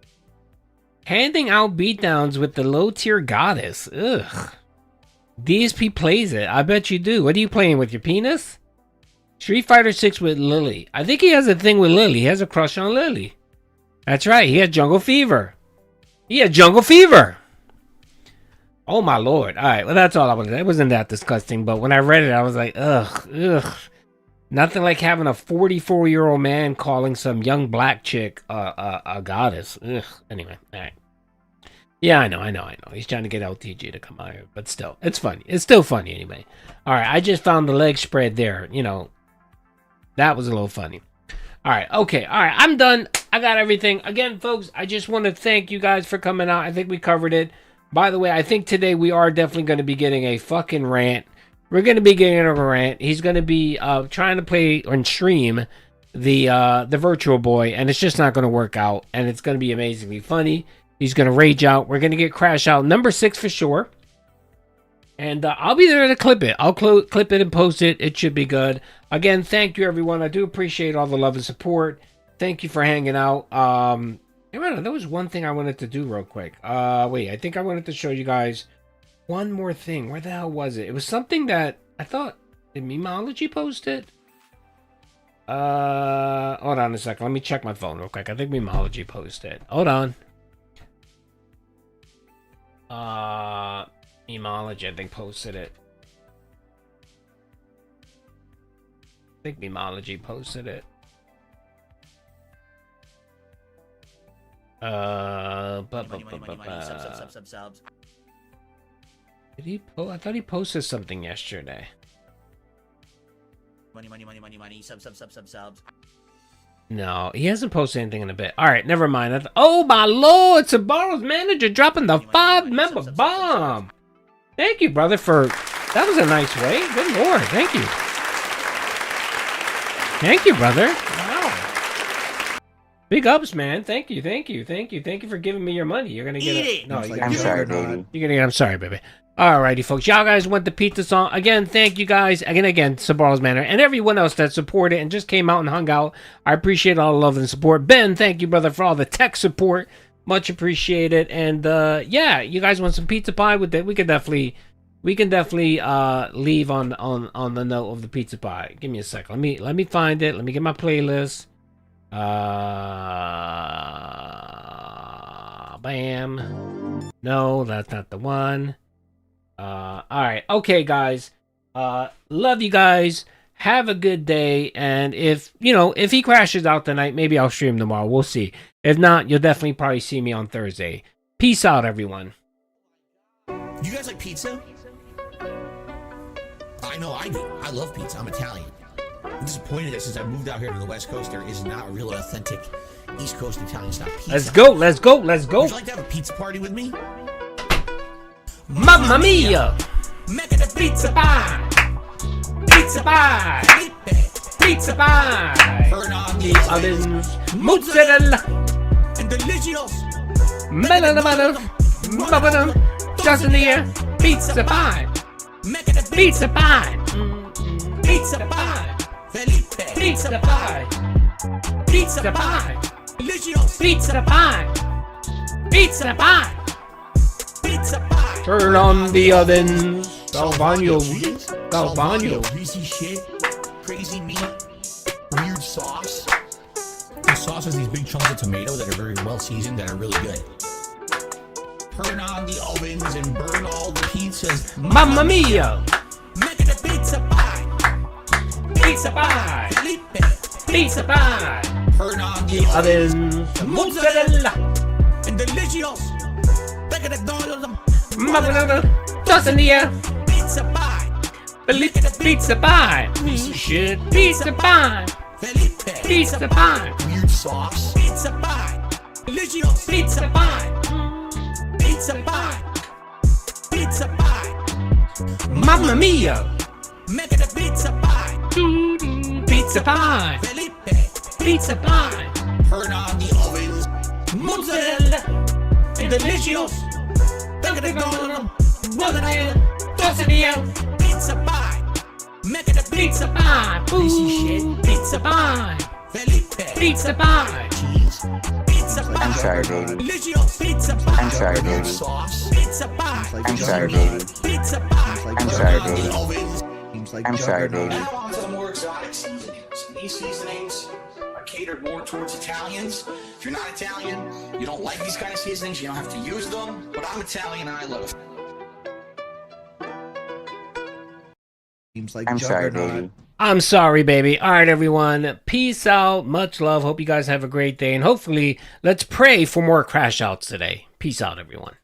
Handing out beatdowns with the low-tier goddess. Ugh. DSP plays it. I bet you do. What are you playing with, your penis? Street Fighter 6 with Lily. I think he has a thing with Lily. He has a crush on Lily. That's right. He had Jungle Fever. He had Jungle Fever. Oh my lord. Alright, well that's all I wanted. It wasn't that disgusting, but when I read it, I was like, ugh. Nothing like having a 44-year-old man calling some young black chick a goddess. Ugh. Anyway, alright. Yeah, I know. He's trying to get LTG to come out here, but still, it's funny. It's still funny anyway. Alright, I just found the leg spread there. You know, that was a little funny. Alright, okay. Alright, I'm done. I got everything. Again, folks, I just want to thank you guys for coming out. I think we covered it. By the way, I think today we are definitely going to be getting a fucking rant. We're going to be getting a rant. He's going to be trying to play and stream the Virtual Boy, and it's just not going to work out. And it's going to be amazingly funny. He's going to rage out. We're going to get Crash Out number 6 for sure. And I'll be there to clip it. I'll clip it and post it. It should be good. Again, thank you, everyone. I do appreciate all the love and support. Thank you for hanging out. There was one thing I wanted to do real quick. Wait, I think I wanted to show you guys one more thing. Where the hell was it? It was something that I thought... Did Memology post it? Hold on a second. Let me check my phone real quick. I think Memology posted it. Hold on. Memology, I think, posted it. I think Memology posted it. Did he I thought he posted something yesterday. Money, subs. No, he hasn't posted anything in a bit. All right, never mind. Oh my lord, Sabaro's manager dropping the 5-member bomb. Thank you, brother, for... That was a nice way. Good lord, thank you. Thank you, brother. Wow. Big ups, man. Thank you for giving me your money. You're gonna get it. No, I'm sorry, baby. You're gonna get... I'm sorry, baby. Alrighty, folks. Y'all guys went to Pizza Song. Again, thank you guys. Again, Sabaro's Manor. And everyone else that supported and just came out and hung out. I appreciate all the love and support. Ben, thank you, brother, for all the tech support. Much appreciated. And, yeah, you guys want some pizza pie with it? We can definitely leave on the note of the pizza pie. Give me a second. Let me find it. Let me get my playlist. Bam. No, that's not the one. Alright, okay, guys. Love you guys. Have a good day. And if he crashes out tonight, maybe I'll stream tomorrow. We'll see. If not, you'll definitely probably see me on Thursday. Peace out, everyone. You guys like pizza? I know I do. I love pizza. I'm Italian. I'm disappointed that since I moved out here to the West Coast, there is not a real authentic East Coast Italian style pizza. Let's go. Would you like to have a pizza party with me? Mamma mia! Make it a pizza pie! Pizza pie! Pizza pie! Turn on the ovens, mozzarella, and delicious! Just in the air, pizza pie! Make it a Pizza pie! Pizza pie! Felipe! Pizza pie! Pizza pie! Delicious! Pizza pie! Pizza pie! Pizza pie! Turn on the ovens. Galvano. Greasy shit. Crazy meat. Weird sauce. The sauce has these big chunks of tomato that are very well seasoned that are really good. Turn on the ovens and burn all the pizzas. Mamma mia! Make it a pizza pie! Pizza pie! Felipe! Pizza pie! Turn on the Ovens. Mozzarella! and delicious! Look at the Just in the air. pizza pie! Pizza pie! Shit. Pizza pie! Felipe! Pizza pie! Weird sauce. Pizza pie! Delicious! Pizza pie! Pizza pie! Pizza pie! Mamma mia! Make it a pizza pie! Pizza pie! Felipe! Pizza pie! Turn on the ovens. Mozzarella! And delicious! Look at the Mozzarella! Just in the air. pizza pie! Make it a Pizza pie! Greasy shit. Pizza pie! Felipe! Pizza pie! Cheese. Pizza pie! I'm sorry, baby. Delicious! Pizza pie! I'm sorry, baby. Sauce. Pizza pie! I'm sorry, baby. Pizza pie! I'm sorry, Turn on the baby. ovens. I'm sorry, baby. Now on to the more exotic seasonings. These seasonings are catered more towards Italians. If you're not Italian, you don't like these kind of seasonings, you don't have to use them. But I'm Italian and I love it. I'm sorry, baby. I'm sorry, baby. All right, everyone. Peace out. Much love. Hope you guys have a great day. And hopefully, let's pray for more crash outs today. Peace out, everyone.